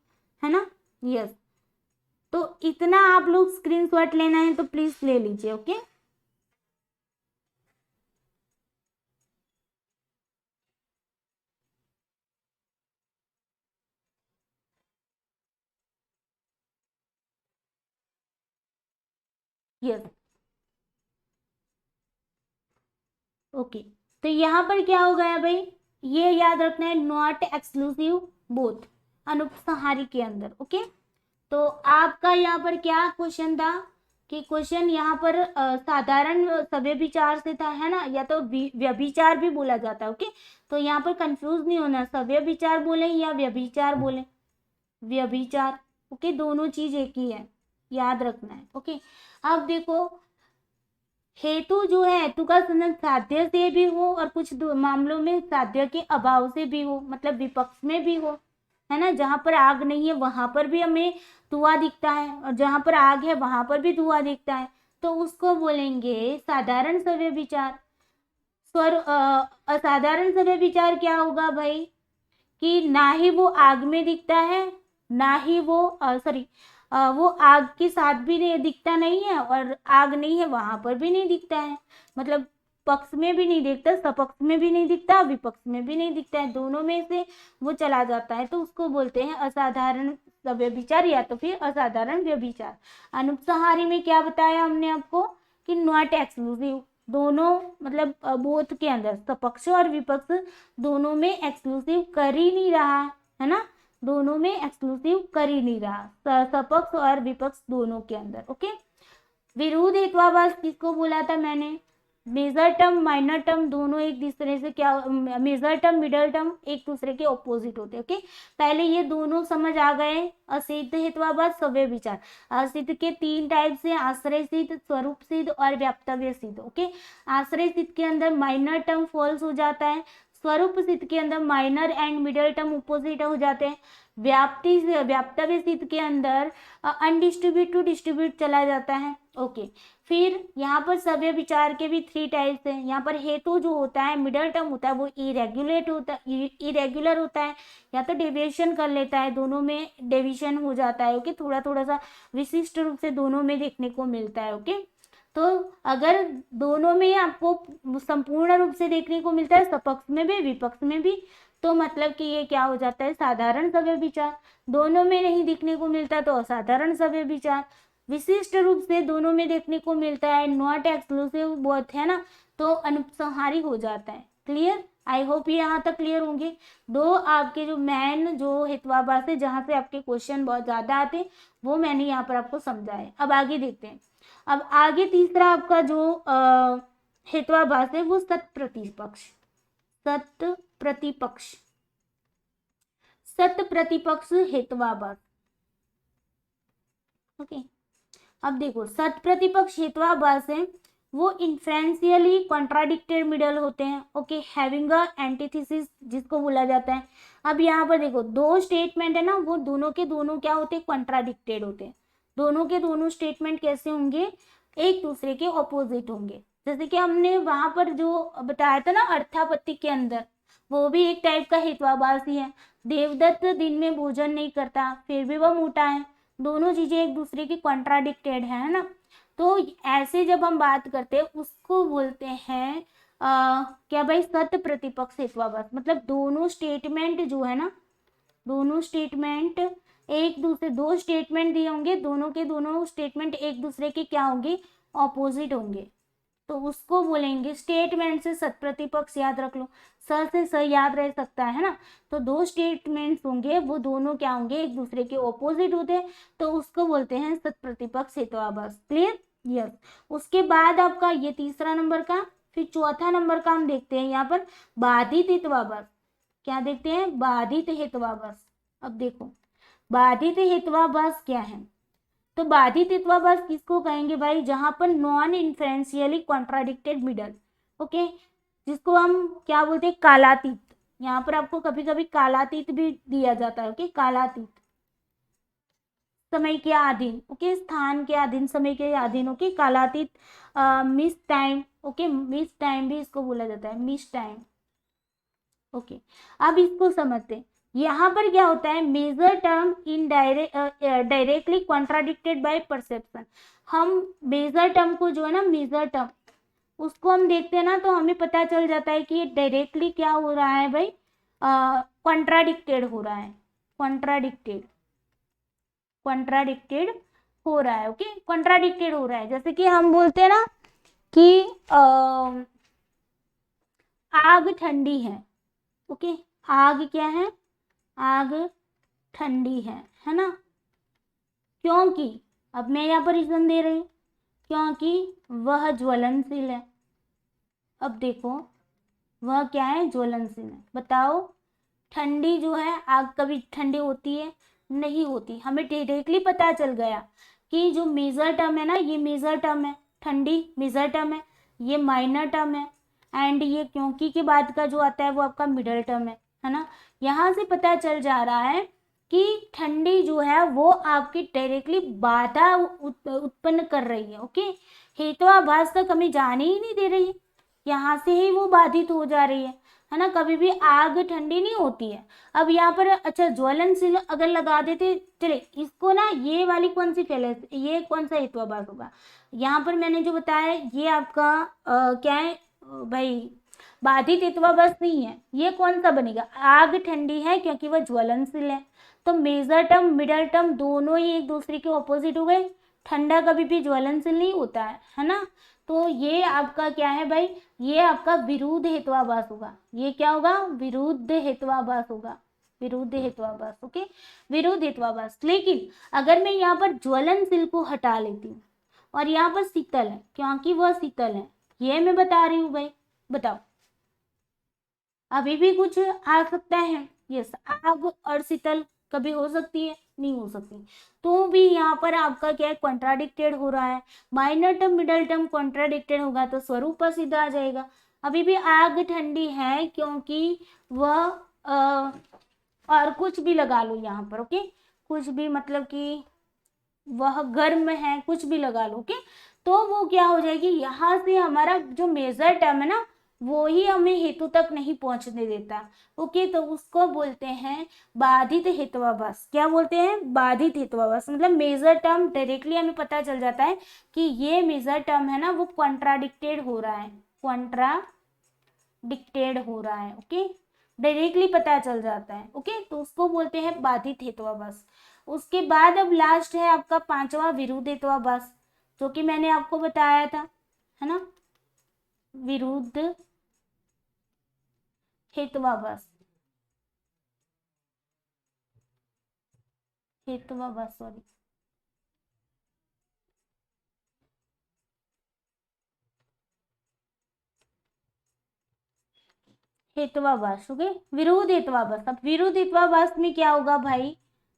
Speaker 1: है ना, यस। तो इतना आप लोग स्क्रीनशॉट लेना है तो प्लीज ले लीजिए। Okay, yes, okay. तो यहाँ पर क्या हो गया भाई, ये याद रखना है, नॉट एक्सक्लूसिव बोथ, अनुपसंहारी के अंदर। ओके, तो आपका यहाँ पर क्या क्वेश्चन था कि क्वेश्चन यहाँ पर साधारण सभ्य विचार से था, है ना, या तो व्यभिचार भी बोला जाता है। ओके, तो यहाँ पर कंफ्यूज नहीं होना, सभ्य विचार बोले या व्यभिचार बोले, व्यभिचार। ओके, दोनों चीज एक ही है, याद रखना है। ओके, अब देखो, हेतु जो है, हेतु का संबंध साध्य से भी हो और कुछ मामलों में साध्य के अभाव से भी हो, मतलब विपक्ष में भी हो, है ना। जहां पर आग नहीं है वहां पर भी हमें धुआं दिखता है, और जहां पर आग है वहां पर भी धुआं दिखता है, तो उसको बोलेंगे साधारण सव्य विचार। असाधारण सव्य विचार क्या होगा भाई, कि ना ही वो आग में दिखता है, ना ही वो सॉरी वो आग के साथ भी नहीं दिखता, नहीं है, और आग नहीं है वहां पर भी नहीं दिखता है, मतलब पक्ष में भी नहीं दिखता, सपक्ष में भी नहीं दिखता, विपक्ष में भी नहीं दिखता है, दोनों में से वो चला जाता है, तो उसको बोलते हैं असाधारण व्यभिचार या तो फिर असाधारण व्यभिचार। अनुपसंहारी में क्या बताया हमने आपको कि नॉट एक्सक्लूसिव, दोनों मतलब बोथ के अंदर सपक्ष और विपक्ष दोनों में एक्सक्लूसिव कर ही नहीं रहा, है ना, दोनों में एक्सक्लूसिव कर ही नहीं रहा, सपक्ष और विपक्ष दोनों के अंदर। ओके, विरोध हेत्वाभास किसको बोला था मैंने, मेजर टर्म माइनर टर्म दोनों एक दूसरे से क्या, मेजर टर्म मिडल टर्म एक दूसरे के ऑपोजिट होते हैं। ओके, पहले ये दोनों समझ आ गए, असिद्ध हेत्वाभास सव्य विचार। असिद्ध के तीन टाइप से, आश्रय सिद्ध, स्वरूप सिद्ध और व्याप्तव्य सिद्ध। ओके, आश्रय सिद्ध के अंदर माइनर टर्म फॉल्स हो जाता है, स्वरूप सिद्ध के अंदर minor and middle term opposite हो जाते हैं, व्याप्तव्य सिद्ध के अंदर अनडिस्ट्रीब्यूट टू डिस्ट्रीब्यूट चला जाता है। ओके, फिर यहाँ पर सव्य विचार के भी थ्री टाइप्स हैं। यहाँ पर हेतु जो होता है, मिडल टर्म होता है, वो इरेगुलर होता है, या तो डेविएशन कर लेता है, दोनों में डेविएशन हो जाता है। ओके, थोड़ा थोड़ा सा विशिष्ट रूप से दोनों में देखने को मिलता है। ओके, तो अगर दोनों में आपको संपूर्ण रूप से देखने को मिलता है, सपक्ष में भी विपक्ष में भी, तो मतलब कि ये क्या हो जाता है, साधारण सव्य विचार। दोनों में नहीं दिखने को मिलता तो असाधारण सव्य विचार। विशिष्ट रूप से दोनों में देखने को मिलता है, नॉट एक्सक्लूसिव बोथ, है ना, तो अनुपसंहारी हो जाता है। क्लियर, आई होप ये यहाँ तक क्लियर होंगे। दो आपके जो मेन जो हेत्वाभास है, जहाँ से आपके क्वेश्चन बहुत ज्यादा आते हैं, वो मैंने यहाँ पर आपको समझाया। अब आगे देखते हैं। अब आगे तीसरा आपका जो हेत्वाभास है वो सत प्रतिपक्ष, सत प्रतिपक्ष, सत प्रतिपक्ष हेत्वाभास। ओके, अब देखो, सत प्रतिपक्ष हेत्वाभास है वो इन्फ्रेंशियली कॉन्ट्राडिक्टेड मिडल होते हैं। ओके, हैविंग अ एंटीथेसिस जिसको बोला जाता है। अब यहाँ पर देखो, दो स्टेटमेंट है ना, वो दोनों के दोनों क्या होते हैं, कॉन्ट्राडिक्टेड होते हैं। दोनों के दोनों स्टेटमेंट कैसे होंगे, एक दूसरे के ऑपोजिट होंगे। जैसे कि हमने वहां पर जो बताया था ना अर्थापत्ति के अंदर, वो भी एक टाइप का हेत्वाभास ही है। देवदत्त दिन में भोजन नहीं करता फिर भी वह मोटा है, दोनों चीजें एक दूसरे की कॉन्ट्राडिक्टेड है ना। तो ऐसे जब हम बात करते हैं उसको बोलते हैं क्या भाई, सत प्रतिपक्ष हेत्वाभास। मतलब दोनों स्टेटमेंट जो है ना, दोनों स्टेटमेंट एक दूसरे, दो स्टेटमेंट दिए होंगे, दोनों के दोनों स्टेटमेंट एक दूसरे के क्या होंगे, ऑपोजिट होंगे, तो उसको बोलेंगे स्टेटमेंट से सत प्रतिपक्ष। याद रख लो, स से स याद रह सकता है ना, तो दो स्टेटमेंट्स होंगे वो दोनों क्या होंगे, एक दूसरे के ऑपोजिट होते हैं, तो उसको बोलते हैं सत प्रतिपक्ष हेत्वाभास। Clear, yes. उसके बाद आपका ये तीसरा नंबर का, फिर चौथा नंबर का हम देखते हैं यहाँ पर बाधित हेत्वाभास। क्या देखते हैं, बाधित हेत्वाभास। अब देखो, बाधित हेत्वाभास क्या है, तो बाधित हेत्वाभास किसको कहेंगे भाई, जहां पर नॉन इन्फ्रेंशियली कॉन्ट्राडिक्टेड मिडल। ओके, जिसको हम क्या बोलते हैं, कालातीत। यहाँ पर आपको कभी कभी कालातीत भी दिया जाता है। ओके, कालातीत, समय के अधीन, ओके, स्थान के अधीन, समय के अधीन। ओके, कालातीत, miss time. Okay, miss time भी इसको बोला जाता है, मिस टाइम। ओके, अब इसको समझते हैं। यहाँ पर क्या होता है, major term in directly contradicted by perception. हम मेजर टर्म को जो है ना, मेजर टर्म उसको हम देखते हैं ना, तो हमें पता चल जाता है कि ये डायरेक्टली क्या हो रहा है भाई, कॉन्ट्राडिक्टेड हो रहा है, कॉन्ट्राडिक्टेड हो रहा है। ओके, कॉन्ट्राडिक्टेड हो रहा है। जैसे कि हम बोलते हैं ना कि आग ठंडी है। ओके, आग क्या है, आग ठंडी है ना, क्योंकि अब मैं यहाँ पर रीजन दे रही हूँ, क्योंकि वह ज्वलनशील है। अब देखो वह क्या है, ज्वलनशील है। बताओ ठंडी जो है, आग कभी ठंडी होती है, नहीं होती। हमें डायरेक्टली पता चल गया कि जो मेजर टर्म है ना, ये मेजर टर्म है, ठंडी मेजर टर्म है, ये माइनर टर्म है, एंड ये क्योंकि के बाद का जो आता है वो आपका मिडल टर्म है ना। यहाँ से पता चल जा रहा है कि ठंडी जो है वो आपकी डायरेक्टली बाधा उत्पन्न कर रही है। ओके, हेत्वाभास तक हमें जाने ही नहीं दे रही है, यहाँ से ही वो बाधित हो जा रही है ना। कभी भी आग ठंडी नहीं होती है। अब यहाँ पर अच्छा ज्वलनशील अगर लगा देते, चले इसको ना, ये वाली कौन सी फैले, ये कौन सा हेत्वाभास होगा, यहाँ पर मैंने जो बताया ये आपका क्या है भाई, बाधित हेत्वाभास नहीं है। ये कौन सा बनेगा, आग ठंडी है क्योंकि वह ज्वलनशील है। तो मेजर टर्म मिडल टर्म दोनों ही एक दूसरे के ऑपोजिट हो गए। ठंडा कभी भी ज्वलनशील नहीं होता है ना। तो ये आपका क्या है भाई, ये आपका विरुद्ध हेत्वाभास होगा। ये क्या होगा, विरुद्ध हेत्वाभास होगा, विरुद्ध हेत्वाभास। ओके, विरुद्ध हेत्वाभास। लेकिन अगर मैं यहाँ पर ज्वलनशील को हटा लेती हूँ और यहाँ पर शीतल है, क्योंकि वह शीतल है, ये मैं बता रही हूँ भाई, बताओ अभी भी कुछ आ सकता है। यस, आग और शीतल कभी हो सकती है, नहीं हो सकती। तो भी यहाँ पर आपका क्या है, कॉन्ट्राडिक्टेड हो रहा है। Minor term middle term contradicted होगा तो स्वरूप सीधा आ जाएगा। अभी भी आग ठंडी है क्योंकि वह और कुछ भी लगा लो यहाँ पर। ओके, कुछ भी मतलब कि वह गर्म है, कुछ भी लगा लो। ओके, तो वो क्या हो जाएगी, यहाँ से हमारा जो मेजर टर्म है ना, वो ही हमें हेतु तक नहीं पहुंचने देता। ओके, तो उसको बोलते हैं बाधित हेत्वाभास। क्या बोलते हैं, बाधित हेत्वाभास। मतलब मेजर टर्म डायरेक्टली हमें पता चल जाता है कि ये मेजर टर्म है ना, वो कॉन्ट्राडिक्टेड हो रहा है, कॉन्ट्राडिक्टेड हो रहा है। ओके, डायरेक्टली पता चल जाता है। ओके, तो उसको बोलते हैं बाधित हेत्वाभास। उसके बाद अब लास्ट है आपका पांचवा, विरुद्ध हेत्वाभास, जो कि मैंने आपको बताया था, है ना, विरुद्ध हेत्वाभास, सॉरी, हेत्वाभास। ओके, विरुद्ध हेत्वाभास। अब विरुद्ध हेत्वाभास में क्या होगा भाई,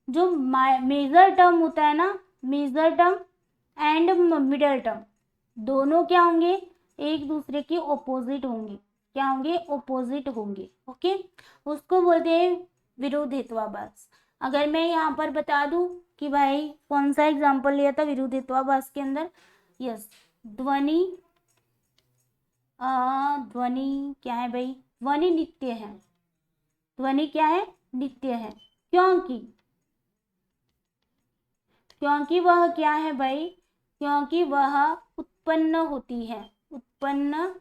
Speaker 1: जो मेजर टर्म होता है ना, major term and middle term दोनों क्या होंगे, एक दूसरे के ऑपोजिट होंगे। क्या होंगे, ऑपोजिट होंगे। ओके, उसको बोलते हैं विरुद्ध हेत्वाभास। अगर मैं यहाँ पर बता दूं कि भाई कौन सा एग्जांपल लिया था विरुद्ध हेत्वाभास के अंदर, यस, ध्वनि, ध्वनि क्या है भाई, ध्वनि नित्य है, ध्वनि क्या है, नित्य है। क्योंकि वह क्या है भाई, क्योंकि वह उत्पन्न होती है, उत्पन्न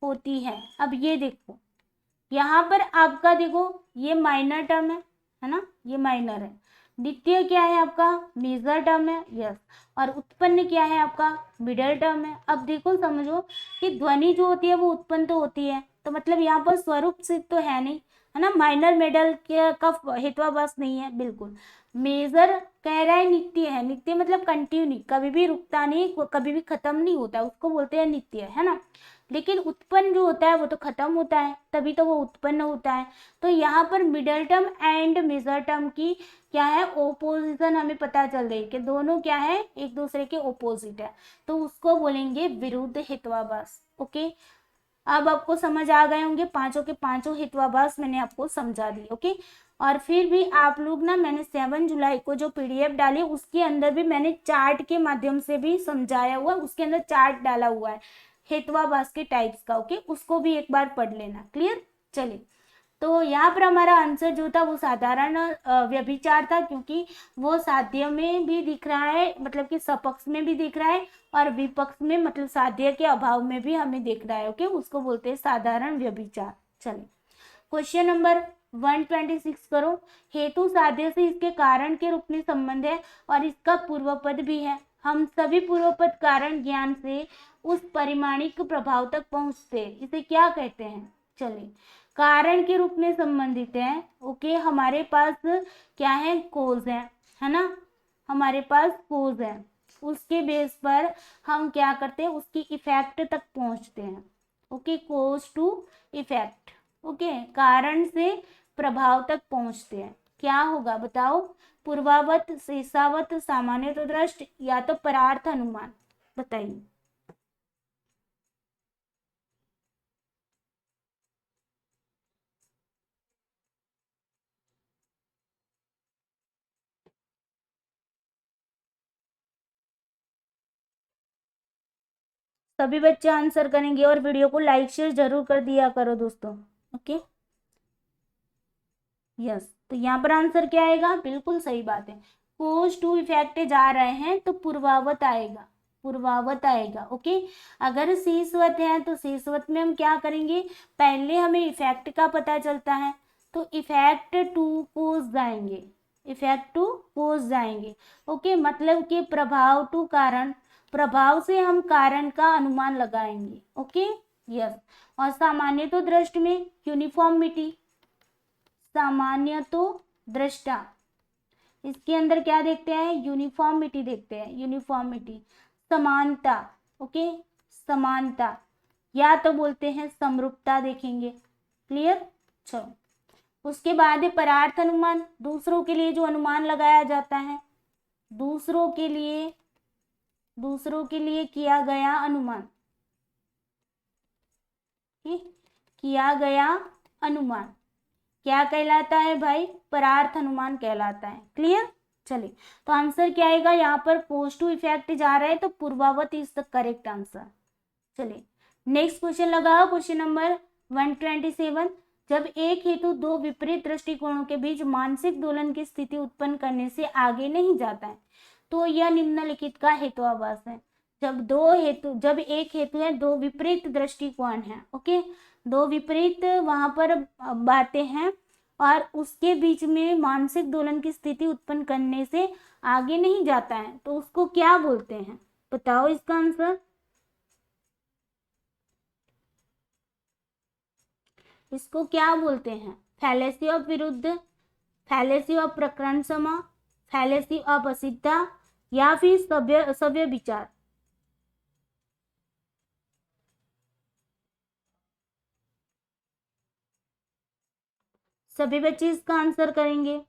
Speaker 1: होती है। अब ये देखो यहाँ पर आपका देखो, ये माइनर टर्म है ना, ये माइनर है। नित्य क्या है आपका, मेजर टर्म है, यस। और उत्पन्न क्या है आपका, मिडल टर्म है। अब देखो समझो कि ध्वनि जो होती है वो उत्पन्न तो होती है, तो मतलब यहाँ पर स्वरूप सिद्ध तो है नहीं, है ना, माइनर मिडल का हेत्वाभास नहीं है बिल्कुल। मेजर कह रहा है नित्य है, नित्य मतलब कंटिन्यू, कभी भी रुकता नहीं, कभी भी खत्म नहीं होता, उसको बोलते हैं नित्य, है ना। लेकिन उत्पन्न जो होता है वो तो खत्म होता है, तभी तो वो उत्पन्न होता है। तो यहाँ पर middle term and major term की क्या है, ओपोजिशन हमें पता चल रही है कि दोनों क्या है, एक दूसरे के ओपोजिट है, तो उसको बोलेंगे विरुद्ध हेत्वाभास। ओके, अब आपको समझ आ गए होंगे, पांचों के पांचों हेत्वाभास मैंने आपको समझा दी। ओके, और फिर भी आप लोग ना, मैंने 7 जुलाई को जो PDF डाली उसके अंदर भी मैंने चार्ट के माध्यम से भी समझाया हुआ, उसके अंदर चार्ट डाला हुआ है हेत्वाभास के टाइप्स का। ओके, उसको भी एक बार पढ़ लेना। क्लियर, चलिए तो यहाँ पर हमारा आंसर जो था वो साधारण व्यभिचार था, क्योंकि वो साध्य में भी दिख रहा है, मतलब कि सपक्ष में भी दिख रहा है और विपक्ष में, मतलब साध्य के अभाव में भी हमें दिख रहा है। ओके, उसको बोलते हैं साधारण व्यभिचार। चलिए क्वेश्चन नंबर 126 करो। हेतु साध्य से इसके कारण के रूप में संबंध है और इसका पूर्व पद भी है। हम सभी पूर्व पद कारण ज्ञान से उस परिमाणिक प्रभाव तक पहुंचते, इसे क्या कहते हैं? चलिए, कारण के रूप में संबंधित है। ओके, हमारे पास क्या है? कोज है ना, हमारे पास कोज है, उसके बेस पर हम क्या करते हैं? उसकी इफेक्ट तक पहुंचते हैं। Okay, cause to effect. Okay, कारण से प्रभाव तक पहुंचते हैं। क्या होगा बताओ? पूर्वावत, शेषावत, सामान्य तो दृष्ट, या तो परार्थ अनुमान? बताइए। सभी बच्चे आंसर करेंगे और वीडियो को लाइक शेयर जरूर कर दिया करो दोस्तों। ओके, यस, तो यहाँ पर आंसर क्या आएगा? बिल्कुल सही बात है, कोज टू इफेक्ट जा रहे हैं तो पूर्वावत आएगा, पूर्वावत आएगा। ओके, अगर शीर्षवत है तो शीर्षवत में हम क्या करेंगे? पहले हमें इफेक्ट का पता चलता है, तो इफेक्ट टू कोज जाएंगे, इफेक्ट टू कोज जाएंगे। ओके, मतलब कि प्रभाव टू कारण, प्रभाव से हम कारण का अनुमान लगाएंगे। ओके, यस, और सामान्य तो दृष्ट में यूनिफॉर्मिटी, सामान्य तो दृष्टा, इसके अंदर क्या देखते हैं? यूनिफॉर्मिटी देखते हैं, यूनिफॉर्मिटी। समानता, ओके, समानता, या तो बोलते हैं समरूपता देखेंगे। क्लियर? चलो, उसके बाद है परार्थ अनुमान, दूसरों के लिए जो अनुमान लगाया जाता है, दूसरों के लिए, दूसरों के लिए किया गया अनुमान, किया गया अनुमान क्या कहलाता है भाई? परार्थ अनुमान कहलाता है। क्लियर? चलिए, तो आंसर क्या आएगा यहाँ पर? पॉजिटिव इफेक्ट जा रहा है तो पूर्वावत इज द करेक्ट आंसर। चलिए नेक्स्ट क्वेश्चन लगाओ, क्वेश्चन नंबर 127। जब एक हेतु दो विपरीत दृष्टिकोणों के बीच मानसिक दोलन की स्थिति उत्पन्न करने से आगे नहीं जाता है तो यह निम्नलिखित का हेतुआभास है। जब एक हेतु है, दो विपरीत दृष्टिकोण है, ओके, दो विपरीत वहां पर बातें हैं और उसके बीच में मानसिक दोलन की स्थिति उत्पन्न करने से आगे नहीं जाता है तो उसको क्या बोलते हैं? बताओ इसका आंसर। इसको क्या बोलते हैं? फैलेसी ऑफ विरुद्ध, फैलेसी ऑफ प्रकरण समा, फैलेसी ऑफ असिद्धा, या फिर सव्य सव्य विचार? सभी बच्चे इसका आंसर करेंगे।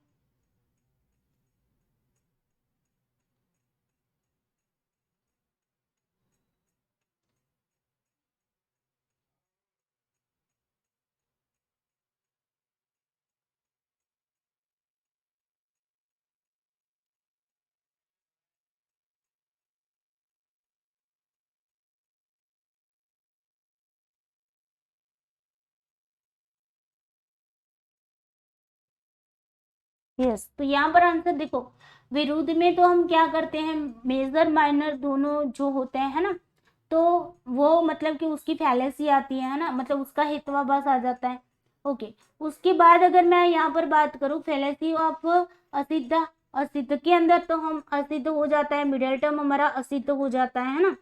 Speaker 1: यस, तो यहाँ पर आंसर देखो, विरुद्ध में तो हम क्या करते हैं? मेजर माइनर दोनों जो होते हैं, है ना, तो वो मतलब कि उसकी फैलेसी आती है ना, मतलब उसका हेतुआभास आ जाता है। ओके, उसके बाद अगर मैं यहाँ पर बात करूँ फैलेसी ऑफ असिद्ध, असिद्ध के अंदर तो हम असिद्ध हो जाता है, मिडिल टर्म हमारा असिद्ध हो जाता है ना।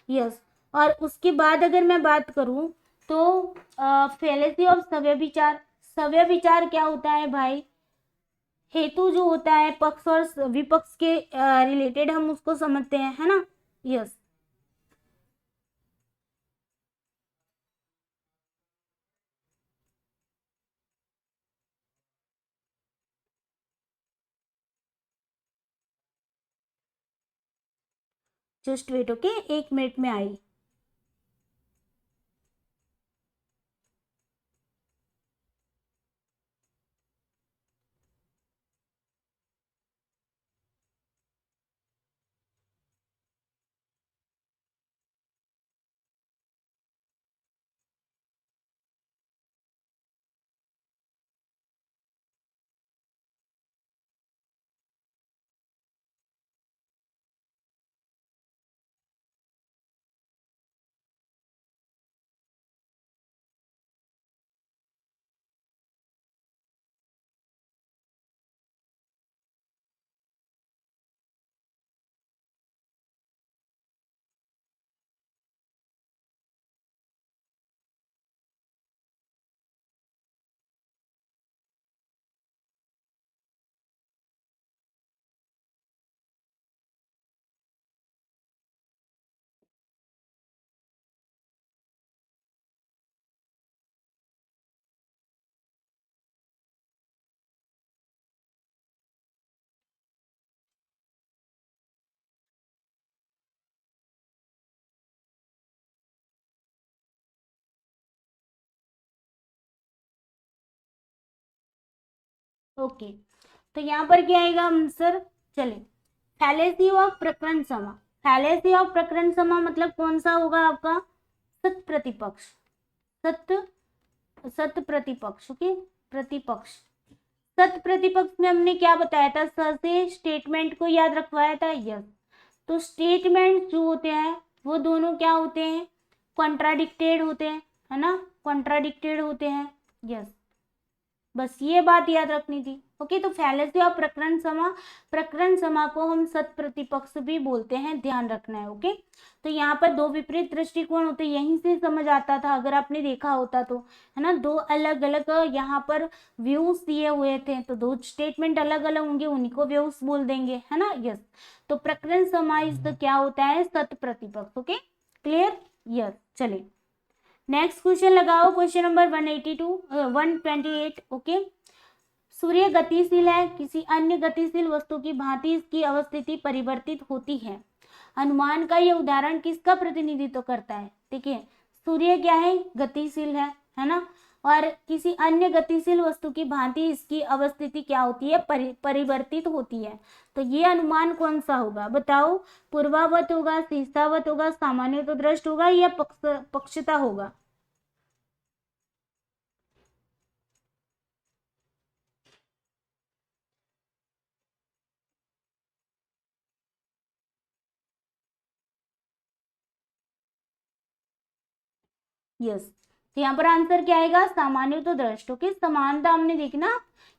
Speaker 1: यस, और उसके बाद अगर मैं बात करूँ तो फैलेसी ऑफ सव्य विचार, सव्य विचार क्या होता है भाई? हेतु जो होता है पक्ष और विपक्ष के रिलेटेड हम उसको समझते हैं, है ना। Yes, just wait, okay, 1 minute में आई। ओके, तो यहाँ पर क्या आएगा आंसर, चले फैलेसी ऑफ प्रकरण समा, फैलेसी ऑफ प्रकरण समा मतलब कौन सा होगा आपका, सत प्रतिपक्ष, सत सत प्रतिपक्ष, ओके, प्रतिपक्ष, सत प्रतिपक्ष में हमने क्या बताया था, स से स्टेटमेंट को याद रखवाया था, यस। तो स्टेटमेंट जो होते हैं वो दोनों क्या होते हैं, कॉन्ट्राडिक्टेड होते हैं, है ना, कॉन्ट्राडिक्टेड होते हैं, यस, बस ये बात याद रखनी थी। ओके, तो फैलेसी ऑफ प्रकरण समा, प्रकरण समा को हम सत प्रतिपक्ष भी बोलते हैं, ध्यान रखना है। ओके, तो यहाँ पर दो विपरीत दृष्टिकोण होते, यहीं से समझ आता था अगर आपने देखा होता तो, है ना, दो अलग अलग यहाँ पर व्यूज दिए हुए थे, तो दो स्टेटमेंट अलग अलग होंगे, उन्हीं को व्यूज बोल देंगे, है ना, यस। तो प्रकरण समा इस क्या होता है, सत प्रतिपक्ष। Okay, clear, yes. चलिए नेक्स्ट क्वेश्चन लगाओ, क्वेश्चन नंबर 128। ओके, सूर्य गतिशील है, किसी अन्य गतिशील वस्तु की भांति इसकी अवस्थिति परिवर्तित होती है, अनुमान का यह उदाहरण किसका प्रतिनिधित्व करता है। देखिए सूर्य क्या है, गतिशील है ना, और किसी अन्य गतिशील वस्तु की भांति इसकी अवस्थिति क्या होती है, परिवर्तित होती है। तो ये अनुमान कौन सा होगा बताओ, पूर्वावत होगा, शीर्षावत होगा, सामान्य दृष्ट होगा या पक्षता होगा। यस, तो यहाँ पर आंसर क्या आएगा, सामान्य तो दृष्ट। ओके, समानता हमने देखी ना,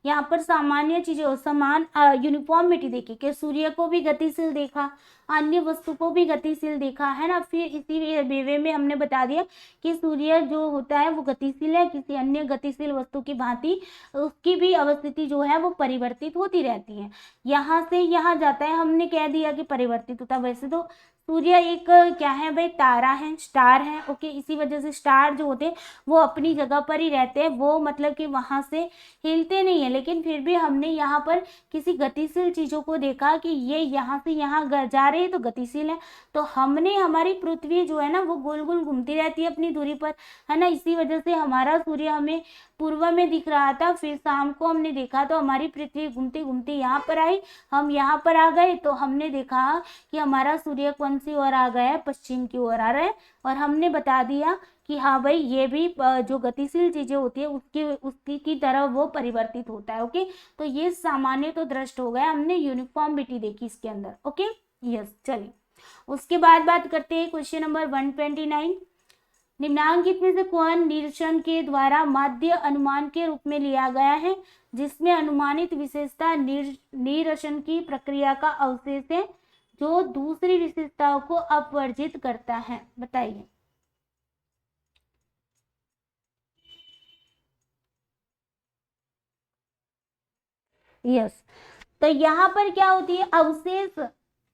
Speaker 1: यहाँ पर सामान्य चीजें, समान यूनिफॉर्मिटी देखी कि सूर्य को भी गतिशील देखा, अन्य वस्तु को भी गतिशील देखा, है ना। फिर इसी वे में हमने बता दिया कि सूर्य जो होता है वो गतिशील है, किसी अन्य गतिशील वस्तु की भांति उसकी भी अवस्थिति जो है वो परिवर्तित होती रहती है, यहाँ से यहाँ जाता है, हमने कह दिया कि परिवर्तित होता है। वैसे तो सूर्य एक क्या है भाई, तारा है, स्टार है। ओके, इसी वजह से स्टार जो होते हैं वो अपनी जगह पर ही रहते हैं, वो मतलब कि वहां से हिलते नहीं है, लेकिन फिर भी हमने यहाँ पर किसी गतिशील चीजों को देखा कि ये यहाँ से यहाँ जा रही है तो गतिशील है। तो हमने, हमारी पृथ्वी जो है ना वो गोल गोल घूमती रहती है अपनी दूरी पर, है ना, इसी वजह से हमारा सूर्य हमें पूर्व में दिख रहा था, फिर शाम को हमने देखा तो हमारी पृथ्वी घूमती घूमती यहाँ पर आई, हम यहाँ पर आ गए, तो हमने देखा कि हमारा सूर्य कौन सी ओर आ गया है, पश्चिम की ओर आ रहा है, और हमने बता दिया कि हाँ भाई ये भी जो गतिशील चीजें होती है उसकी की तरह वो परिवर्तित होता है। ओके, तो ये सामान्य तो दृष्ट हो गया, हमने यूनिफॉर्मिटी देखी इसके अंदर। ओके, यस, चलिए उसके बाद बात करते हैं क्वेश्चन नंबर 129। निम्नांकित में से कौन निरीक्षण के द्वारा माध्य अनुमान के रूप में लिया गया है, जिसमें अनुमानित विशेषता निरीक्षण की प्रक्रिया का अवशेष है जो दूसरी विशेषताओं को अपवर्जित करता है, बताइए। यस, तो यहाँ पर क्या होती है, अवशेष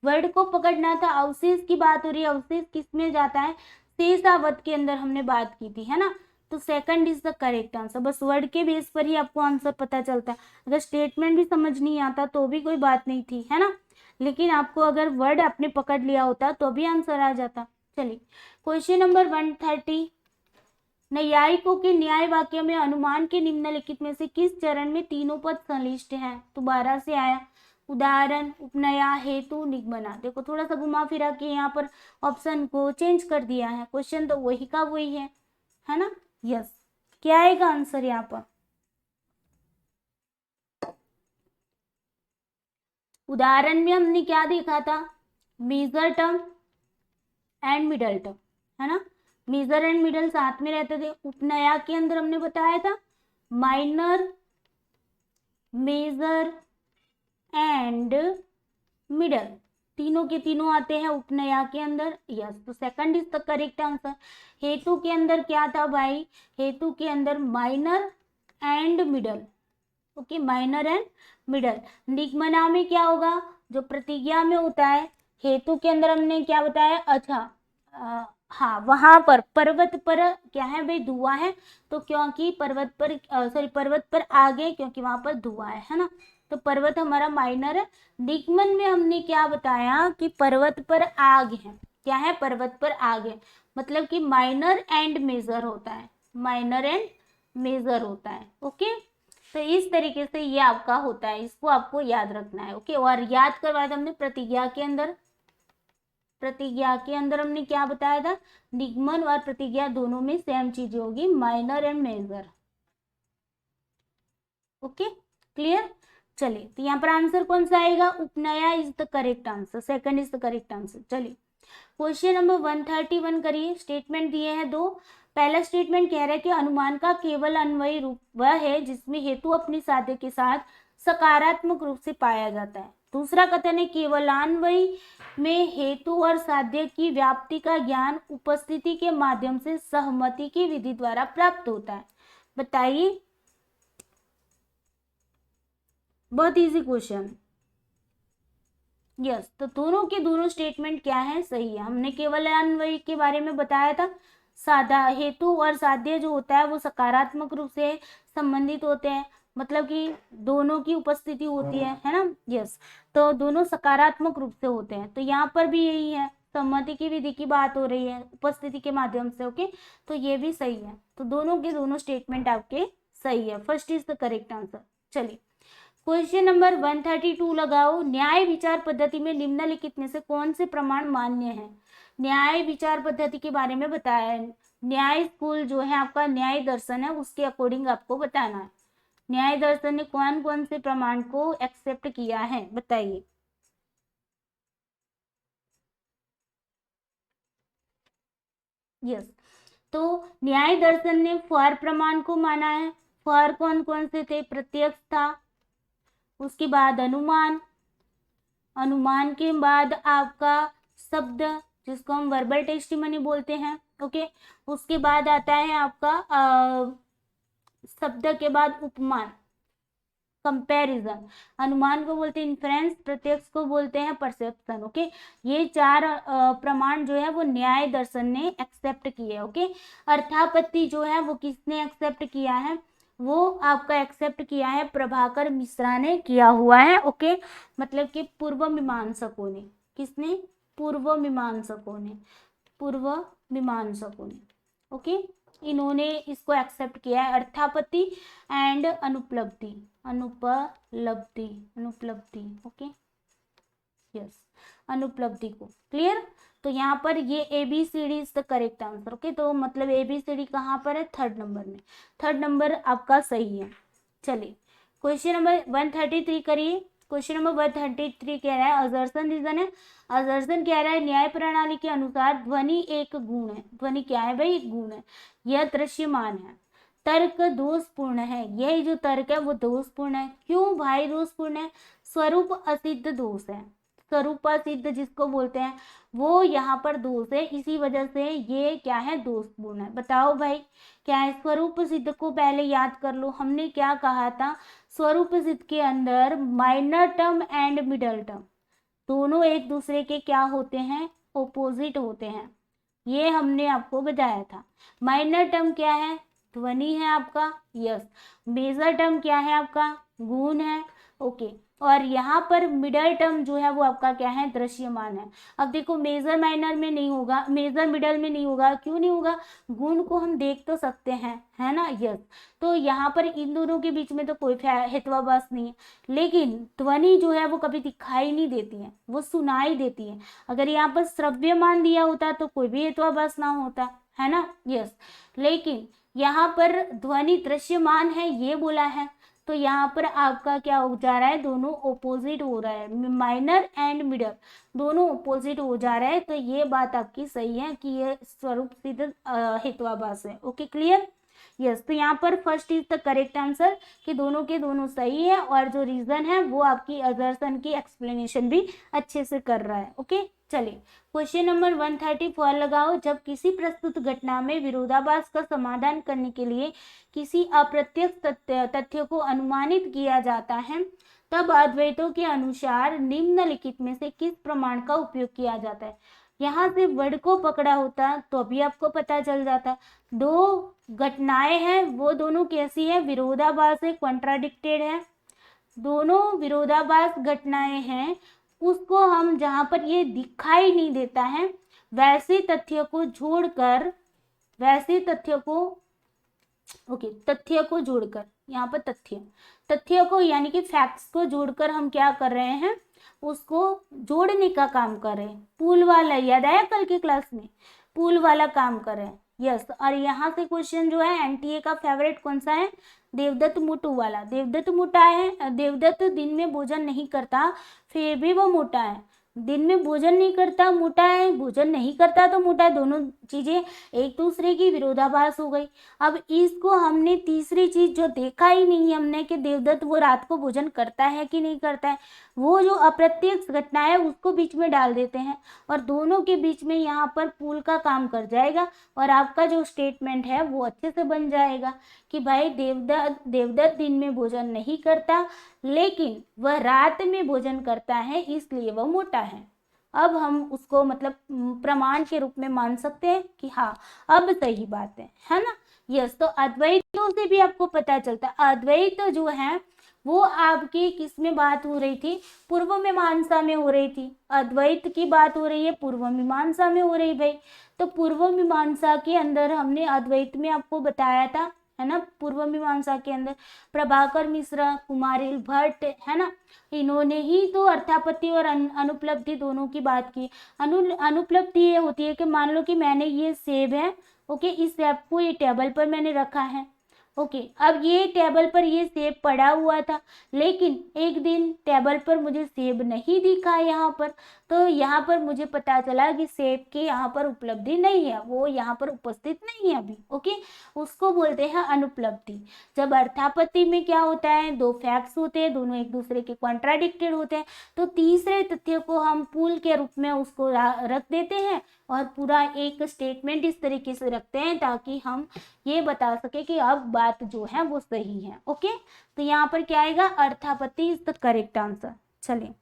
Speaker 1: वर्ड को पकड़ना था, अवशेष की बात हो रही है, अवशेष किस में जाता है, शेषावत के अंदर हमने बात की थी, है ना। तो second is the correct answer, बस वर्ड के बेस पर ही आपको आंसर पता चलता है, अगर स्टेटमेंट भी समझ नहीं आता तो भी कोई बात नहीं थी, है ना, लेकिन आपको अगर वर्ड आपने पकड़ लिया होता तो भी आंसर आ जाता। चलिए क्वेश्चन नंबर 130। न्यायिकों के न्याय वाक्य में अनुमान के निम्नलिखित में से किस चरण में तीनों पद संलिष्ट हैं, दोबारा से आया, उदाहरण, उपनया, हेतु, निगमना। देखो थोड़ा सा घुमा फिरा के यहाँ पर ऑप्शन को चेंज कर दिया है, क्वेश्चन तो वही का वही है ना। यस, क्या आएगा आंसर यहाँ पर, उदाहरण में हमने क्या देखा था, major term and middle term, है ना, मेजर एंड मिडल साथ में रहते थे। उपनया के अंदर हमने बताया था माइनर, मेजर एंड मिडल, तीनों के तीनों आते हैं उपनया के अंदर। यस, तो second is the correct answer. हेतु के अंदर क्या था भाई, हेतु के अंदर minor and middle. Okay, minor and middle. निगमना में क्या होगा, जो प्रतिज्ञा में होता है, हेतु के अंदर हमने क्या बताया, अच्छा हाँ वहां पर पर्वत पर क्या है भाई, धुआं है, तो क्योंकि पर्वत पर सॉरी पर्वत पर आगे, क्योंकि वहां पर धुआं है ना, तो पर्वत हमारा माइनर है। निगमन में हमने क्या बताया कि पर्वत पर आग है, क्या है, पर्वत पर आग है, मतलब कि माइनर एंड मेजर होता है, माइनर एंड मेजर होता है। ओके, तो इस तरीके से ये आपका होता है, इसको आपको याद रखना है। ओके, और याद करवाया था हमने प्रतिज्ञा के अंदर। प्रतिज्ञा के अंदर हमने क्या बताया था, निगमन और प्रतिज्ञा दोनों में सेम चीजें होगी, minor and major. Okay, clear. चलिए, तो यहाँ पर आंसर कौन सा आएगा, उपनया is the correct answer, second is the correct answer. चलिए, क्वेश्चन नंबर 131 करिए। स्टेटमेंट दिए हैं दो। पहला स्टेटमेंट कह रहा है कि अनुमान का केवल अन्वयी रूप वह है जिसमें हेतु अपनी साध्य के साथ सकारात्मक रूप से पाया जाता है। दूसरा कथन है केवलान्वयी में हेतु और साध्य की व्याप्ति का ज्ञान उपस्थिति के माध्यम से सहमति की विधि द्वारा प्राप्त होता है। बताइए, बहुत इजी क्वेश्चन। यस, तो दोनों के दोनों स्टेटमेंट क्या है, सही है। हमने केवल अन्वयी के बारे में बताया था, साधा हेतु और साध्य जो होता है वो सकारात्मक रूप से संबंधित होते हैं, मतलब कि दोनों की उपस्थिति होती है ना। यस, तो दोनों सकारात्मक रूप से होते हैं। तो यहाँ पर भी यही है, सम्मति की विधि की बात हो रही है उपस्थिति के माध्यम से। ओके, तो ये भी सही है। तो दोनों के दोनों स्टेटमेंट आपके सही है, first is the correct answer. चलिए, क्वेश्चन नंबर 132 लगाओ। न्याय विचार पद्धति में निम्नलिखित में से कौन से प्रमाण मान्य है। न्याय विचार पद्धति के बारे में बताया है। न्याय स्कूल जो है आपका न्याय दर्शन है, उसके अकॉर्डिंग आपको बताना है न्याय दर्शन ने कौन कौन से प्रमाण को एक्सेप्ट किया है, बताइए। यस, तो न्याय दर्शन ने फॉर प्रमाण को माना है। फॉर कौन कौन से थे, प्रत्यक्ष था, उसके बाद अनुमान, अनुमान के बाद आपका शब्द जिसको हम वर्बल टेस्टिमनी बोलते हैं। ओके, उसके बाद आता है आपका शब्द के बाद उपमान, कंपैरिजन। अनुमान को बोलते हैं इन्फ्रेंस, प्रत्यक्ष को बोलते हैं परसेप्शन। ओके, ये चार प्रमाण जो है वो न्याय दर्शन ने एक्सेप्ट किए। ओके, अर्थापत्ति जो है वो किसने एक्सेप्ट किया है, वो आपका एक्सेप्ट किया है प्रभाकर मिश्रा ने किया हुआ है। ओके, मतलब कि पूर्व मीमांसकों ने, किसने, पूर्व मीमांसकों ने, पूर्व मीमांसकों ने। ओके, इन्होंने इसको एक्सेप्ट किया है, अर्थापत्ति एंड अनुपलब्धि, अनुपलब्धि, अनुपलब्धि। ओके, यस, अनुपलब्धि को। क्लियर। तो यहाँ पर ये ABCD is the correct answer. Okay, तो मतलब ABCD कहाँ पर है, थर्ड नंबर में, थर्ड नंबर आपका सही है। चलिए, क्वेश्चन नंबर 133 करिए। क्वेश्चन नंबर 133 कह रहा है असर्शन रीजन है। असर्शन कह रहा है न्याय प्रणाली के अनुसार ध्वनि एक गुण है। ध्वनि क्या है भाई, एक गुण है, यह दृश्यमान है। तर्क दोषपूर्ण है, यही जो तर्क है वो दोषपूर्ण है। क्यों भाई दोषपूर्ण है, स्वरूप असिद्ध दोष है, स्वरूप सिद्ध जिसको बोलते हैं वो यहाँ पर दोष है, इसी वजह से ये क्या है, दोषपूर्ण है। बताओ भाई क्या है, स्वरूप सिद्ध को पहले याद कर लो। हमने क्या कहा था, स्वरूप सिद्ध के अंदर minor term and middle term दोनों एक दूसरे के क्या होते हैं, ओपोजिट होते हैं। ये हमने आपको बताया था। माइनर टर्म क्या है, ध्वनि है आपका, यस। मेजर टर्म क्या है आपका, गुण है। ओके, और यहाँ पर मिडल टर्म जो है वो आपका क्या है, दृश्यमान है। अब देखो मेजर माइनर में नहीं होगा, मेजर मिडल में नहीं होगा, क्यों नहीं होगा, गुण को हम देख तो सकते हैं, है ना। यस, तो यहाँ पर इन दोनों के बीच में तो कोई हेतवाभास नहीं है, लेकिन ध्वनि जो है वो कभी दिखाई नहीं देती है, वो सुनाई देती है। अगर यहाँ पर श्रव्यमान दिया होता तो कोई भी हेतवाभास ना होता, है ना। यस, लेकिन यहाँ पर ध्वनि दृश्यमान है ये बोला है, तो यहाँ पर आपका क्या हो जा रहा है, दोनों ओपोजिट हो रहा है, माइनर एंड मिडल दोनों ओपोजिट हो जा रहा है। तो ये बात आपकी सही है कि ये स्वरूप सिद्ध हेतवाभास है। Okay, clear. यस, तो यहाँ पर first is the correct answer कि दोनों के दोनों सही है, और जो रीजन है वो आपकी असर्शन की एक्सप्लेनेशन भी अच्छे से कर रहा है। ओके, चलिए क्वेश्चन नंबर 134 लगाओ। जब किसी प्रस्तुत घटना में विरोधाभास का समाधान करने के लिए किसी अप्रत्यक्ष तथ्य को अनुमानित किया जाता है, तब अद्वैतों के अनुसार निम्नलिखित में से किस प्रमाण का उपयोग किया जाता है। यहाँ से वर्ड को पकड़ा होता तो अभी आपको पता चल जाता। दो घटनाएं हैं, वो दोनों कैसी है, विरोधाभास है, कॉन्ट्राडिक्टेड है, दोनों विरोधाभास घटनाएं हैं। उसको हम जहां पर ये दिखाई नहीं देता है वैसे तथ्य को जोड़कर, वैसे तथ्य को, ओके, तथ्य को जोड़कर, यहाँ पर तथ्य को यानी कि फैक्ट्स को जोड़कर हम क्या कर रहे हैं, उसको जोड़ने का काम कर रहे हैं। पुल वाला याद आया कल की क्लास में, पुल वाला काम कर रहे हैं। यस, और यहाँ से क्वेश्चन जो है एनटीए का फेवरेट कौन सा है, देवदत्त मोटू वाला। देवदत्त मोटा है, देवदत्त दिन में भोजन नहीं करता फिर भी वो मोटा है। दिन में भोजन नहीं करता मोटा है, भोजन नहीं करता तो मोटा है, दोनों चीजें एक दूसरे की विरोधाभास हो गई। अब इसको हमने तीसरी चीज जो देखा ही नहीं हमने कि देवदत्त वो रात को भोजन करता है कि नहीं करता है, वो जो अप्रत्यक्ष घटना है उसको बीच में डाल देते हैं और दोनों के बीच में यहाँ पर पुल का काम कर जाएगा और आपका जो स्टेटमेंट है वो अच्छे से बन जाएगा कि भाई देवदत्त दिन में भोजन नहीं करता लेकिन वह रात में भोजन करता है इसलिए वह मोटा है। अब हम उसको मतलब प्रमाण के रूप में मान सकते हैं कि हाँ अब सही बात है ना। यस, तो अद्वैतों से भी आपको पता चलता है, अद्वैत जो है वो आपकी किस में बात हो रही थी, पूर्व मीमांसा में हो रही थी। अद्वैत की बात हो रही है पूर्व मीमांसा में हो रही भाई। तो पूर्व मीमांसा के अंदर हमने अद्वैत में आपको बताया था, है ना, पूर्व मीमांसा के अंदर प्रभाकर मिश्रा, कुमारिल भट्ट, है ना, इन्होंने ही तो अर्थापत्ति और अनुपलब्धि दोनों की बात की। अनुपलब्धि ये होती है कि मान लो कि मैंने ये सेब है, ओके, इस सेब को ये टेबल पर मैंने रखा है, ओके, अब ये टेबल पर ये सेब पड़ा हुआ था लेकिन एक दिन टेबल पर मुझे सेब नहीं दिखा यहाँ पर, तो यहाँ पर मुझे पता चला कि सेब की यहाँ पर उपलब्धि नहीं है, वो यहाँ पर उपस्थित नहीं है अभी, ओके, उसको बोलते हैं अनुपलब्धि। जब अर्थापत्ति में क्या होता है, दो फैक्ट्स होते हैं, दोनों एक दूसरे के कॉन्ट्राडिक्टेड होते हैं, तो तीसरे तथ्य को हम पुल के रूप में उसको रख देते हैं और पूरा एक स्टेटमेंट इस तरीके से रखते हैं ताकि हम ये बता सके कि अब बात जो है वो सही है, ओके। तो यहाँ पर क्या आएगा, अर्थापत्ति इज द करेक्ट आंसर। चलिए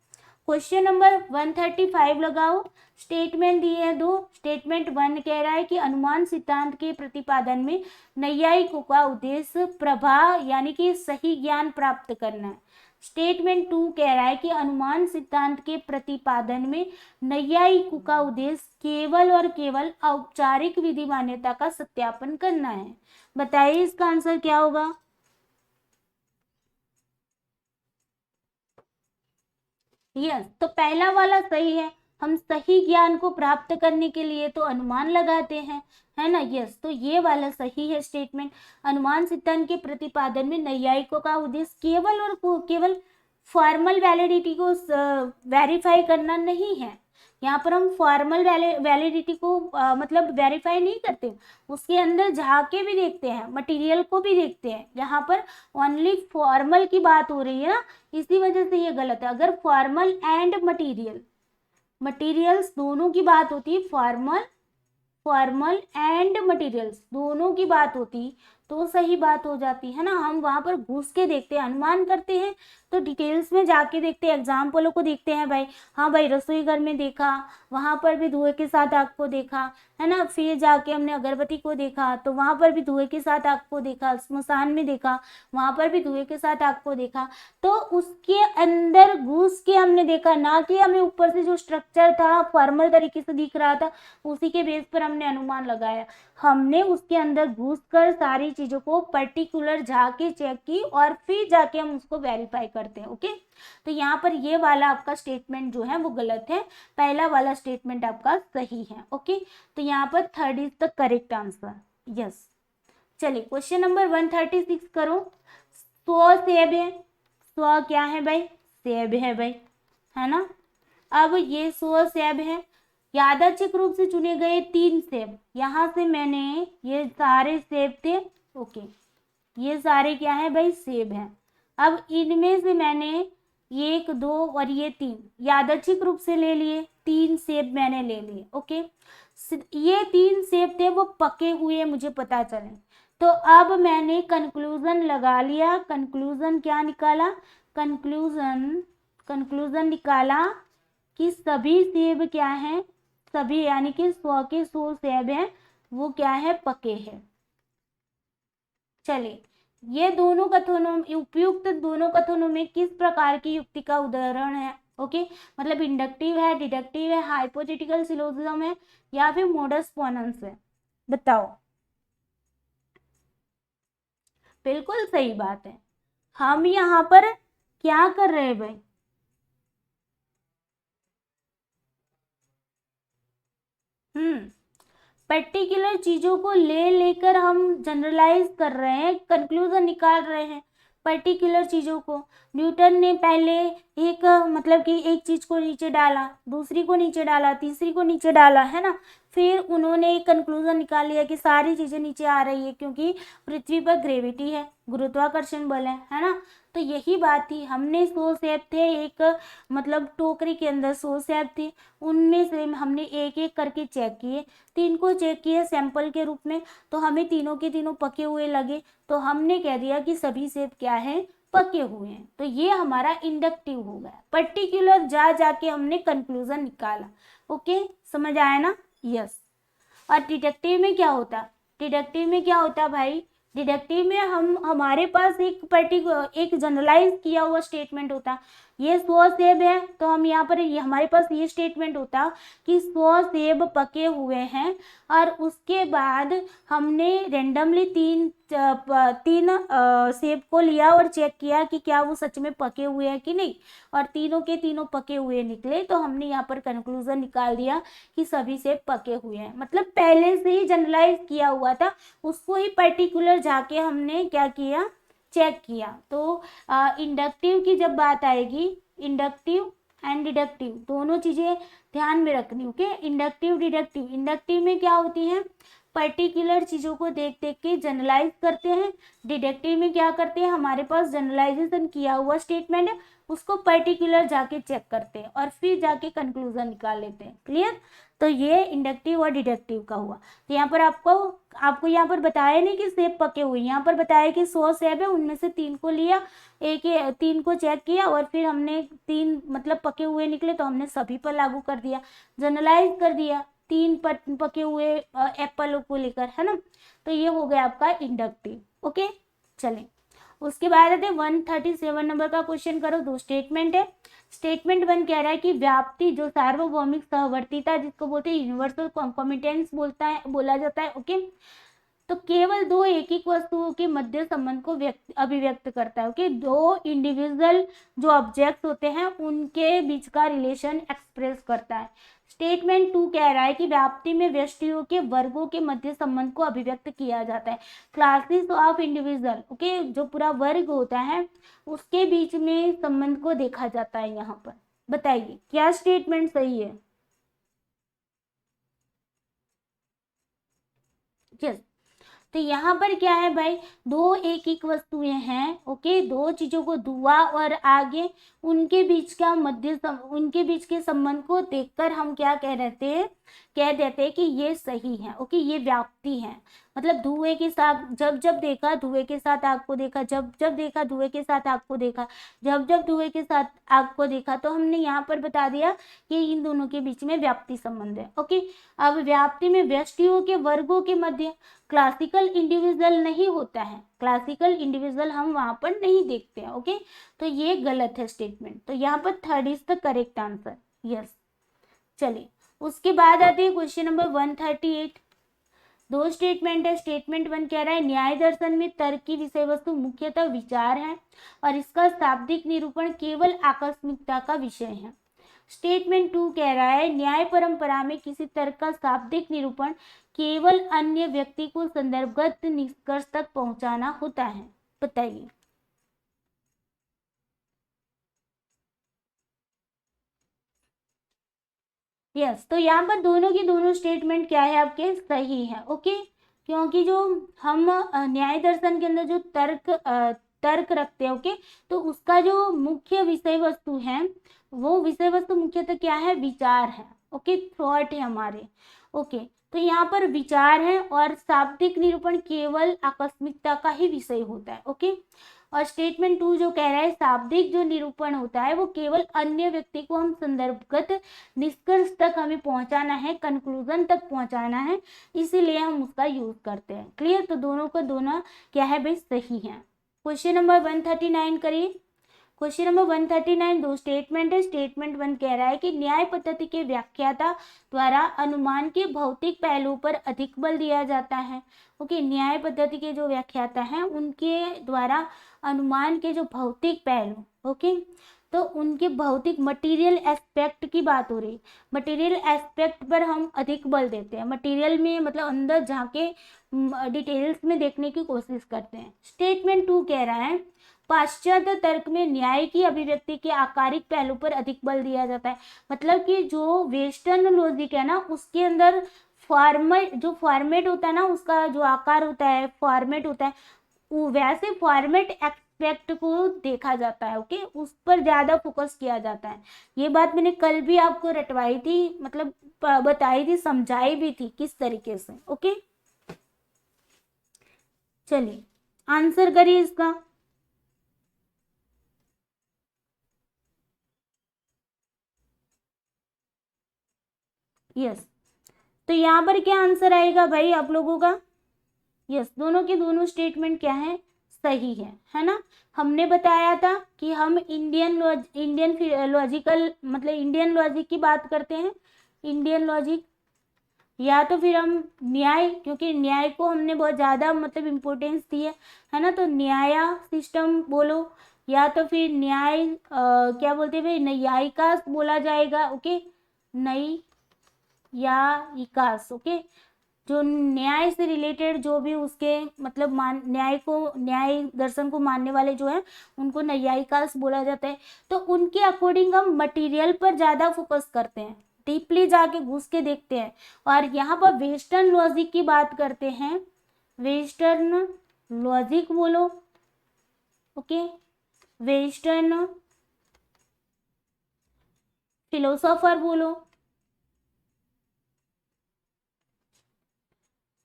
Speaker 1: क्वेश्चन नंबर 135 लगाओ। स्टेटमेंट दिए हैं दो। स्टेटमेंट 1 कह रहा है कि अनुमान सिद्धांत के प्रतिपादन में नैयायिकों का उद्देश्य प्रभा यानी कि सही ज्ञान प्राप्त करना है। स्टेटमेंट 2 कह रहा है कि अनुमान सिद्धांत के प्रतिपादन में नैयायिकों का उद्देश्य केवल और केवल औपचारिक विधि मान्यता का सत्यापन करना है। बताइए इसका आंसर क्या होगा। यस, तो पहला वाला सही है, हम सही ज्ञान को प्राप्त करने के लिए तो अनुमान लगाते हैं, है ना। यस, तो ये वाला सही है स्टेटमेंट। अनुमान सिद्धांत के प्रतिपादन में नैयायिकों का उद्देश्य केवल और केवल फॉर्मल वैलिडिटी को वेरीफाई करना नहीं है। यहाँ पर हम फॉर्मल वैलिडिटी को मतलब वेरीफाई नहीं करते, उसके अंदर झाके भी देखते हैं, मटेरियल को भी देखते हैं। यहाँ पर ओनली फॉर्मल की बात हो रही है ना, इसी वजह से ये गलत है। अगर फॉर्मल एंड मटीरियल्स दोनों की बात होती है, फॉर्मल एंड मटेरियल्स दोनों की बात होती तो सही बात हो जाती है ना। हम वहां पर घुस के देखते हैं, अनुमान करते हैं तो डिटेल्स में जाके देखते हैं, एग्जाम्पलों को देखते हैं भाई। हाँ भाई, रसोई घर में देखा, वहां पर भी धुएं के साथ आग को देखा, है ना, फिर जाके हमने अगरबत्ती को देखा तो वहां पर भी धुएं के साथ आग को देखा, स्मशान में देखा वहां पर भी धुएं के साथ आग को देखा। तो उसके अंदर घुस के हमने देखा, ना कि हमें ऊपर से जो स्ट्रक्चर था फॉर्मल तरीके से दिख रहा था उसी के बेस पर हमने अनुमान लगाया। हमने उसके अंदर घुसकर सारी चीजों को पर्टिकुलर जाके चेक की और फिर जाके हम उसको वेरीफाई करते हैं, ओके। तो यहाँ पर ये वाला आपका स्टेटमेंट जो है वो गलत है, पहला वाला स्टेटमेंट आपका सही है, ओके। तो यहाँ पर 3rd is the correct answer. Yes, चलिए क्वेश्चन नंबर 136 करो। 100 सेब है, 100 क्या है भाई, सेब है भाई, है ना। अब ये 100 सेब है, यादृच्छिक रूप से चुने गए 3 सेब, यहाँ से मैंने ये सारे सेब थे, ओके, ये सारे क्या है भाई, सेब हैं। अब इनमें से मैंने 1 2 और ये 3 यादृच्छिक रूप से ले लिए, 3 सेब मैंने ले लिए, ओके। ये 3 सेब थे वो पके हुए मुझे पता चले, तो अब मैंने कंक्लूजन लगा लिया। कंक्लूजन क्या निकाला, कंक्लूजन निकाला कि सभी सेब क्या है, सभी यानी कि 100 के 100 सेब हैं वो क्या है, पके हैं। चलिए, ये दोनों कथनों उपयुक्त दोनों कथनों में किस प्रकार की युक्ति का उदाहरण है, ओके, मतलब इंडक्टिव है, डिडक्टिव है, हाइपोथेटिकल सिलोजिज्म है या फिर मोडस पोनेंस है, बताओ। बिल्कुल सही बात है। हम यहाँ पर क्या कर रहे हैं भाई, पर्टिकुलर चीजों को ले लेकर हम जनरलाइज कर रहे हैं, कंक्लूजन निकाल रहे हैं पर्टिकुलर चीजों को। न्यूटन ने पहले एक मतलब कि एक चीज को नीचे डाला, दूसरी को नीचे डाला, तीसरी को नीचे डाला, है ना, फिर उन्होंने एक कंक्लूजन निकाल लिया कि सारी चीजें नीचे आ रही है क्योंकि पृथ्वी पर ग्रेविटी है, गुरुत्वाकर्षण बल है ना। तो यही बात थी, हमने 100 सेब थे एक मतलब टोकरी के अंदर 100 सेब थे, उनमें से हमने एक एक करके चेक किए, 3 को चेक किए सैंपल के रूप में, तो हमें तीनों के तीनों पके हुए लगे, तो हमने कह दिया कि सभी सेब क्या है, पके हुए हैं। तो ये हमारा इंडक्टिव हो गया, पर्टिकुलर जा जाके हमने कंक्लूजन निकाला। ओके, समझ आया ना? यस। और डिडक्टिव में क्या होता, डिडक्टिव में क्या होता भाई, डिडक्टिव में हम हमारे पास एक पर्टिकुलर एक जनरलाइज किया हुआ स्टेटमेंट होता। ये 100 सेब है तो हम यहाँ पर ये हमारे पास ये स्टेटमेंट होता कि 100 सेब पके हुए हैं, और उसके बाद हमने रेंडमली तीन सेब को लिया और चेक किया कि क्या वो सच में पके हुए हैं कि नहीं, और तीनों के तीनों पके हुए निकले, तो हमने यहाँ पर कंक्लूजन निकाल दिया कि सभी सेब पके हुए हैं। मतलब पहले से ही जनरलाइज किया हुआ था, उसको ही पर्टिकुलर जाके हमने क्या किया, चेक किया। तो इंडक्टिव की जब बात आएगी, इंडक्टिव एंड डिडक्टिव दोनों चीजें ध्यान में रखनी। ओके, इंडक्टिव डिडक्टिव, इंडक्टिव में क्या होती है, पर्टिकुलर चीजों को देख देख के जनरलाइज करते हैं। डिडक्टिव में क्या करते हैं, हमारे पास जनरलाइजेशन किया हुआ स्टेटमेंट है, उसको पर्टिकुलर जाके चेक करते हैं और फिर जाके कंक्लूजन निकाल लेते हैं। क्लियर? तो ये इंडक्टिव और डिडक्टिव का हुआ। तो यहाँ पर आपको यहाँ पर बताया नहीं कि सेब पके हुए, यहाँ पर बताया कि 100 सेब है, उनमें से 3 को लिया, 3 को चेक किया, और फिर हमने 3 मतलब पके हुए निकले तो हमने सभी पर लागू कर दिया, जनरलाइज कर दिया 3 पके हुए एप्पल को लेकर, है ना। तो ये हो गया आपका इंडक्टिव। ओके, चलें उसके बाद आते 137 नंबर का क्वेश्चन करो। 2 स्टेटमेंट है। स्टेटमेंट 1 कह रहा है कि व्याप्ति जो सार्वभौमिक सहवर्तीता जिसको बोलते हैं यूनिवर्सल कॉम्पिटेंस बोला जाता है। ओके, तो केवल 2 एक वस्तुओं के मध्य संबंध को अभिव्यक्त करता है। ओके, 2 इंडिविजुअल जो ऑब्जेक्ट्स होते हैं उनके बीच का रिलेशन एक्सप्रेस करता है। स्टेटमेंट 2 कह रहा है कि व्याप्ति में व्यष्टियों के वर्गों के मध्य संबंध को अभिव्यक्त किया जाता है। क्लासेस ऑफ इंडिविजुअल, ओके, जो पूरा वर्ग होता है उसके बीच में संबंध को देखा जाता है। यहाँ पर बताइए क्या स्टेटमेंट सही है? यस। तो यहाँ पर क्या है भाई, 2 एक वस्तुएं हैं। ओके, 2 चीजों को धुआं और आगे उनके बीच का उनके बीच के संबंध को देखकर हम क्या कह देते हैं कि ये सही है। ओके, ये व्याप्ति है। मतलब धुएं के साथ जब जब देखा धुएं के साथ आग को देखा, जब जब देखा धुएं के साथ आग को देखा, जब जब धुएं के साथ आग को देखा, तो हमने यहाँ पर बता दिया कि इन दोनों के बीच में व्याप्ति संबंध है। ओके, अब व्याप्ति में व्यष्टियों के वर्गों के मध्य क्लासिकल इंडिविजुअल नहीं होता है, क्लासिकल इंडिविजुअल हम वहां पर नहीं देखते हैं। ओके, तो ये गलत है स्टेटमेंट। तो यहाँ पर 3rd is the correct answer. Yes, चलिए उसके बाद आते हैं क्वेश्चन नंबर 138। 2 स्टेटमेंट है। स्टेटमेंट 1 कह रहा है न्याय दर्शन में तर्क की विषय वस्तु मुख्यतः विचार है और इसका शाब्दिक निरूपण केवल आकस्मिकता का विषय है। स्टेटमेंट 2 कह रहा है न्याय परंपरा में किसी तर्क का शाब्दिक निरूपण केवल अन्य व्यक्ति को संदर्भगत निष्कर्ष तक पहुंचाना होता है। बताइए। यस, तो यहाँ पर दोनों की दोनों स्टेटमेंट क्या है आपके, सही है। ओके, क्योंकि जो हम न्याय दर्शन के अंदर जो तर्क रखते हैं, ओके, तो उसका जो मुख्य विषय वस्तु है वो विषय वस्तु मुख्यतः क्या है, विचार है। ओके, थॉट है हमारे। ओके, तो यहाँ पर विचार है और शाब्दिक निरूपण केवल आकस्मिकता का ही विषय होता है। ओके, और स्टेटमेंट 2 जो कह रहा है शाब्दिक जो निरूपण होता है वो केवल अन्य व्यक्ति को हम संदर्भगत निष्कर्ष तक हमें पहुंचाना है, कंक्लूजन तक पहुंचाना है, इसीलिए हम उसका यूज करते हैं। क्लियर? तो दोनों का दोनों क्या है भाई, सही है। क्वेश्चन नंबर 139 करिए। क्वेश्चन नंबर 139 दो स्टेटमेंट है। स्टेटमेंट 1 कह रहा है कि न्याय पद्धति के व्याख्याता द्वारा अनुमान के भौतिक पहलू पर अधिक बल दिया जाता है। ओके, न्याय पद्धति के जो व्याख्याता हैं उनके द्वारा अनुमान के जो भौतिक पहलू, ओके, तो उनके भौतिक मटेरियल एस्पेक्ट की बात हो रही। मटेरियल एस्पेक्ट पर हम अधिक बल देते हैं, मटेरियल में मतलब अंदर झांके डिटेल्स में देखने की कोशिश करते हैं। स्टेटमेंट 2 कह रहा है पाश्चात्य तर्क में न्याय की अभिव्यक्ति के आकारिक पहलू पर अधिक बल दिया जाता है। मतलब कि जो वेस्टर्न लॉजिक है ना, उसके अंदर जो फॉर्मेट होता है ना, उसका जो आकार होता है, फॉर्मेट होता है, वो वैसे फॉर्मेट एस्पेक्ट को देखा जाता है। ओके, उस पर ज्यादा फोकस किया जाता है। ये बात मैंने कल भी आपको रटवाई थी, मतलब बताई थी, समझाई भी थी किस तरीके से। ओके, चलिए आंसर करिए इसका। यस, तो यहाँ पर क्या आंसर आएगा भाई आप लोगों का? यस, दोनों के दोनों स्टेटमेंट क्या है? सही है ना। हमने बताया था कि हम इंडियन लॉजिकल मतलब इंडियन लॉजिक की बात करते हैं, इंडियन लॉजिक, या तो फिर हम न्याय, क्योंकि न्याय को हमने बहुत ज़्यादा मतलब इम्पोर्टेंस दी है ना, तो न्याय सिस्टम बोलो, या तो फिर न्याय क्या बोलते हैं भाई, न्यायिका बोला जाएगा। ओके, नई या विकास। ओके, जो न्याय से रिलेटेड जो भी उसके मतलब न्याय दर्शन को मानने वाले जो है उनको न्यायिकास बोला जाता है। तो उनके अकॉर्डिंग हम मटेरियल पर ज़्यादा फोकस करते हैं, डीपली जाके घुस के देखते हैं। और यहाँ पर वेस्टर्न लॉजिक की बात करते हैं, वेस्टर्न लॉजिक बोलो। ओके, वेस्टर्न फिलोसोफर बोलो।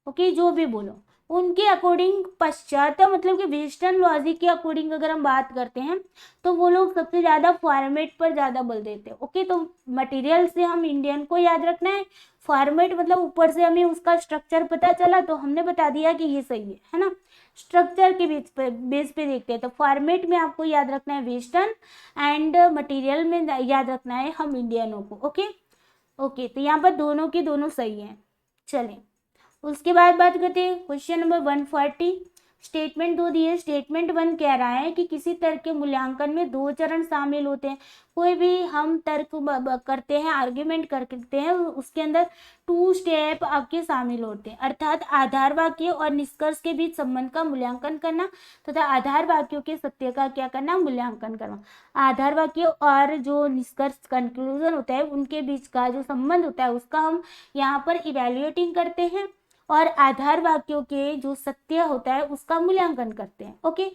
Speaker 1: ओके, जो भी बोलो, उनके अकॉर्डिंग पश्चात्य मतलब कि वेस्टर्न लॉजिक के अकॉर्डिंग अगर हम बात करते हैं तो वो लोग सबसे ज्यादा फॉर्मेट पर ज्यादा बल देते हैं। ओके, तो मटेरियल से हम इंडियन को याद रखना है, फॉर्मेट मतलब ऊपर से हमें उसका स्ट्रक्चर पता चला तो हमने बता दिया कि ये सही है ना। स्ट्रक्चर के बेस पे देखते हैं, तो फॉर्मेट में आपको याद रखना है वेस्टर्न, एंड मटीरियल में याद रखना है हम इंडियनों को। ओके ओके, तो यहाँ पर दोनों के दोनों सही हैं। चलें, उसके बाद बात करते हैं क्वेश्चन नंबर 140। स्टेटमेंट 2 दिए। स्टेटमेंट 1 कह रहा है कि किसी तर्क के मूल्यांकन में 2 चरण शामिल होते हैं। कोई भी हम तर्क करते हैं, आर्ग्यूमेंट करते हैं, उसके अंदर 2 स्टेप आपके शामिल होते हैं, अर्थात आधार वाक्य और निष्कर्ष के बीच संबंध का मूल्यांकन करना तथा आधार वाक्यों के सत्य का क्या करना, मूल्यांकन करना। आधार वाक्य और जो निष्कर्ष कंक्लूजन होता है उनके बीच का जो संबंध होता है उसका हम यहाँ पर इवेल्युएटिंग करते हैं, और आधार वाक्यों के जो सत्य होता है उसका मूल्यांकन करते हैं। ओके,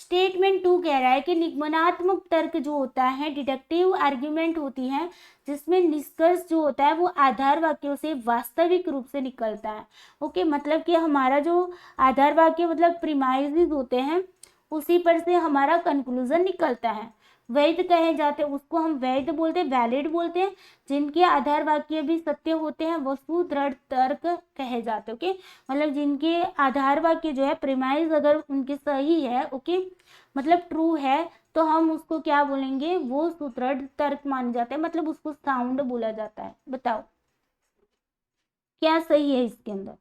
Speaker 1: स्टेटमेंट 2 कह रहा है कि निगमनात्मक तर्क जो होता है डिडक्टिव आर्ग्यूमेंट होती है, जिसमें निष्कर्ष जो होता है वो आधार वाक्यों से वास्तविक रूप से निकलता है। ओके, मतलब कि हमारा जो आधार वाक्य मतलब प्रीमाइसेस होते हैं उसी पर से हमारा कंक्लूजन निकलता है। वैध कहे जाते हैं, उसको हम वैध बोलते हैं, वैलिड बोलते हैं, जिनके आधार वाक्य भी सत्य होते हैं वस्तु दृढ़ तर्क कहे जाते हैं। ओके, मतलब जिनके आधार वाक्य जो है प्रीमाइज अगर उनके सही है, ओके, मतलब ट्रू है, तो हम उसको क्या बोलेंगे, वो सुदृढ़ तर्क माने जाते हैं, मतलब उसको साउंड बोला जाता है। बताओ क्या सही है इसके अंदर?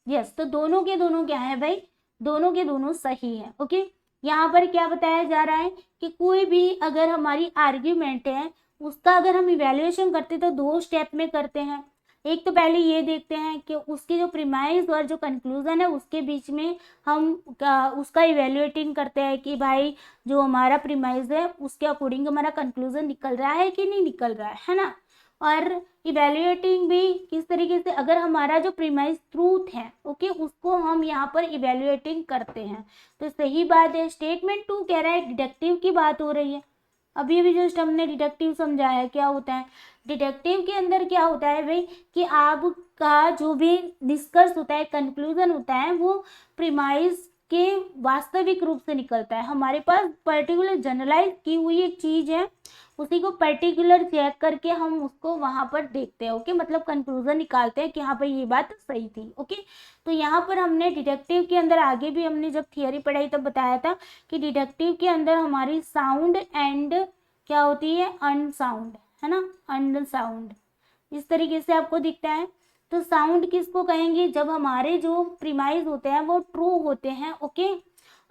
Speaker 1: यस, तो दोनों के दोनों क्या है भाई, दोनों के दोनों सही है। ओके, यहाँ पर क्या बताया जा रहा है कि कोई भी अगर हमारी आर्ग्यूमेंट है उसका अगर हम इवैल्यूएशन करते तो 2 स्टेप में करते हैं। एक तो पहले ये देखते हैं कि उसकी जो प्रीमाइज और जो कंक्लूजन है उसके बीच में हम उसका इवैल्यूएटिंग करते हैं कि भाई जो हमारा प्रीमाइज है उसके अकॉर्डिंग हमारा कंक्लूजन निकल रहा है कि नहीं निकल रहा है ना। और इवेल्युएटिंग भी किस तरीके से, अगर हमारा जो प्रीमाइज ट्रूथ है, ओके, उसको हम यहाँ पर इवेल्युएटिंग करते हैं, तो सही बात है। स्टेटमेंट 2 कह रहा है डिडक्टिव की बात हो रही है। अभी अभी जस्ट हमने डिडक्टिव समझाया क्या होता है। डिडक्टिव के अंदर क्या होता है भाई कि आपका जो भी निष्कर्ष होता है, कंक्लूजन होता है, वो प्रीमाइज के वास्तविक रूप से निकलता है। हमारे पास पर्टिकुलर जनरलाइज की हुई एक चीज है, उसी को पर्टिकुलर चेक करके हम उसको वहां पर देखते हैं। ओके, मतलब कंक्लूजन निकालते हैं कि हाँ भाई ये बात सही थी। ओके, तो यहाँ पर हमने डिडक्टिव के अंदर आगे भी हमने जब थियरी पढ़ाई तब बताया था कि डिडक्टिव के अंदर हमारी साउंड एंड क्या होती है, अनसाउंड, है ना, अनसाउंड, इस तरीके से आपको दिखता है। तो साउंड किसको कहेंगे, जब हमारे जो प्रीमाइज होते हैं वो ट्रू होते हैं। ओके,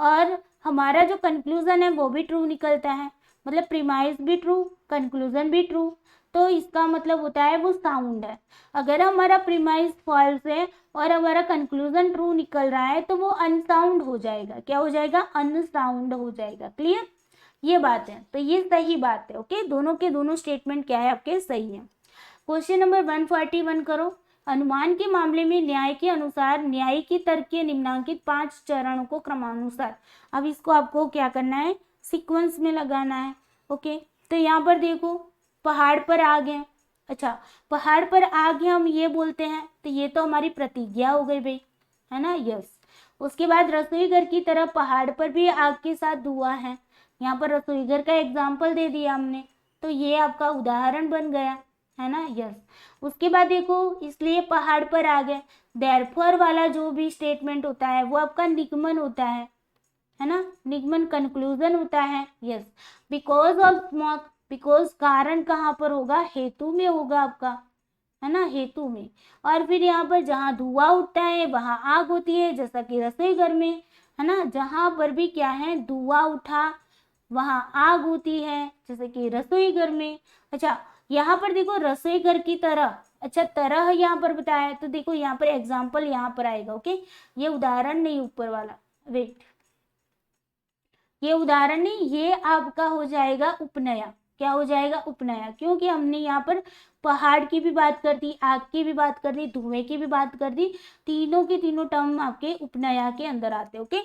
Speaker 1: और हमारा जो कंक्लूजन है वो भी ट्रू निकलता है, मतलब प्रीमाइज भी ट्रू, कंक्लूजन भी ट्रू, तो इसका मतलब होता है वो साउंड है। अगर हमारा प्रीमाइज फॉल्स है और हमारा कंक्लूजन ट्रू निकल रहा है तो वो अनसाउंड हो जाएगा। क्या हो जाएगा, अनसाउंड हो जाएगा। क्लियर, ये बात है, तो ये सही बात है। ओके, दोनों के दोनों स्टेटमेंट क्या है आपके, सही है। क्वेश्चन नंबर 141 करो। अनुमान के मामले में न्याय के अनुसार न्यायिक तर्क के निम्नांकित 5 चरणों को क्रमानुसार, अब इसको आपको क्या करना है, सीक्वेंस में लगाना है। ओके, तो यहाँ पर देखो पहाड़ पर आग है। अच्छा, पहाड़ पर आग है हम ये बोलते हैं, तो ये तो हमारी प्रतिज्ञा हो गई भाई, है ना, यस। उसके बाद रसोई घर की तरफ पहाड़ पर भी आग के साथ धुआं है, यहाँ पर रसोई घर का एग्जाम्पल दे दिया हमने, तो ये आपका उदाहरण बन गया, है ना, यस। उसके बाद देखो इसलिए पहाड़ पर आ गए, देयरफॉर वाला जो भी स्टेटमेंट होता है वो आपका निगमन होता है ना, निगमन कंक्लूजन होता है, yes. Because of smoke, because कारण कहाँ पर होगा, हेतु में होगा आपका, है ना, हेतु में। और फिर यहाँ पर जहाँ धुआं उठता है वहां आग होती है, जैसा कि रसोई घर में, है ना, जहां पर भी क्या है, धुआं उठा वहां आग होती है, जैसे कि रसोई घर में। अच्छा, यहाँ पर देखो रसोई घर की तरह, अच्छा तरह यहाँ पर बताया है, तो देखो यहाँ पर एग्जाम्पल यहाँ पर आएगा। ओके, ये उदाहरण नहीं ऊपर वाला, वेट, ये उदाहरण नहीं, ये आपका हो जाएगा उपनया। क्या हो जाएगा, उपनया, क्योंकि हमने यहाँ पर पहाड़ की भी बात कर दी, आग की भी बात कर दी, धुएं की भी बात कर दी, तीनों के तीनों टर्म आपके उपनया के अंदर आते। ओके,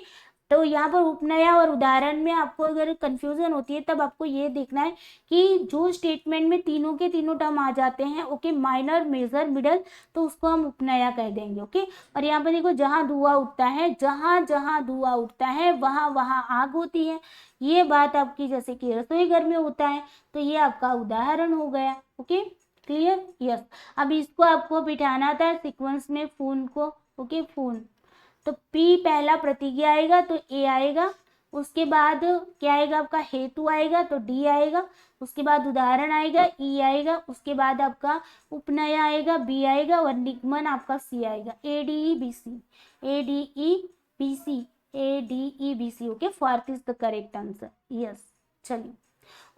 Speaker 1: तो यहाँ पर उपनया और उदाहरण में आपको अगर कंफ्यूजन होती है तब आपको ये देखना है कि जो स्टेटमेंट में तीनों के तीनों टर्म आ जाते हैं, ओके, माइनर, मेजर, मिडल, तो उसको हम उपनया कह देंगे। ओके, और यहाँ पर देखो जहाँ धुआं उठता है, जहाँ जहाँ धुआं उठता है वहां वहां आग होती है, ये बात आपकी जैसे कि रसोई घर में होता है, तो ये आपका उदाहरण हो गया। Okay, clear, yes. अब इसको आपको बिठाना था सीक्वेंस में, फोन को। ओके, फोन, तो पी पहला प्रतिज्ञा आएगा तो ए आएगा, उसके बाद क्या आएगा आपका, हेतु आएगा तो डी आएगा, उसके बाद उदाहरण आएगा ई आएगा, उसके बाद आपका उपनय आएगा बी आएगा, और निगमन आपका सी आएगा, A D E B C, A D E B C, A D E B C. Okay, fourth is the correct answer, yes. चलिए,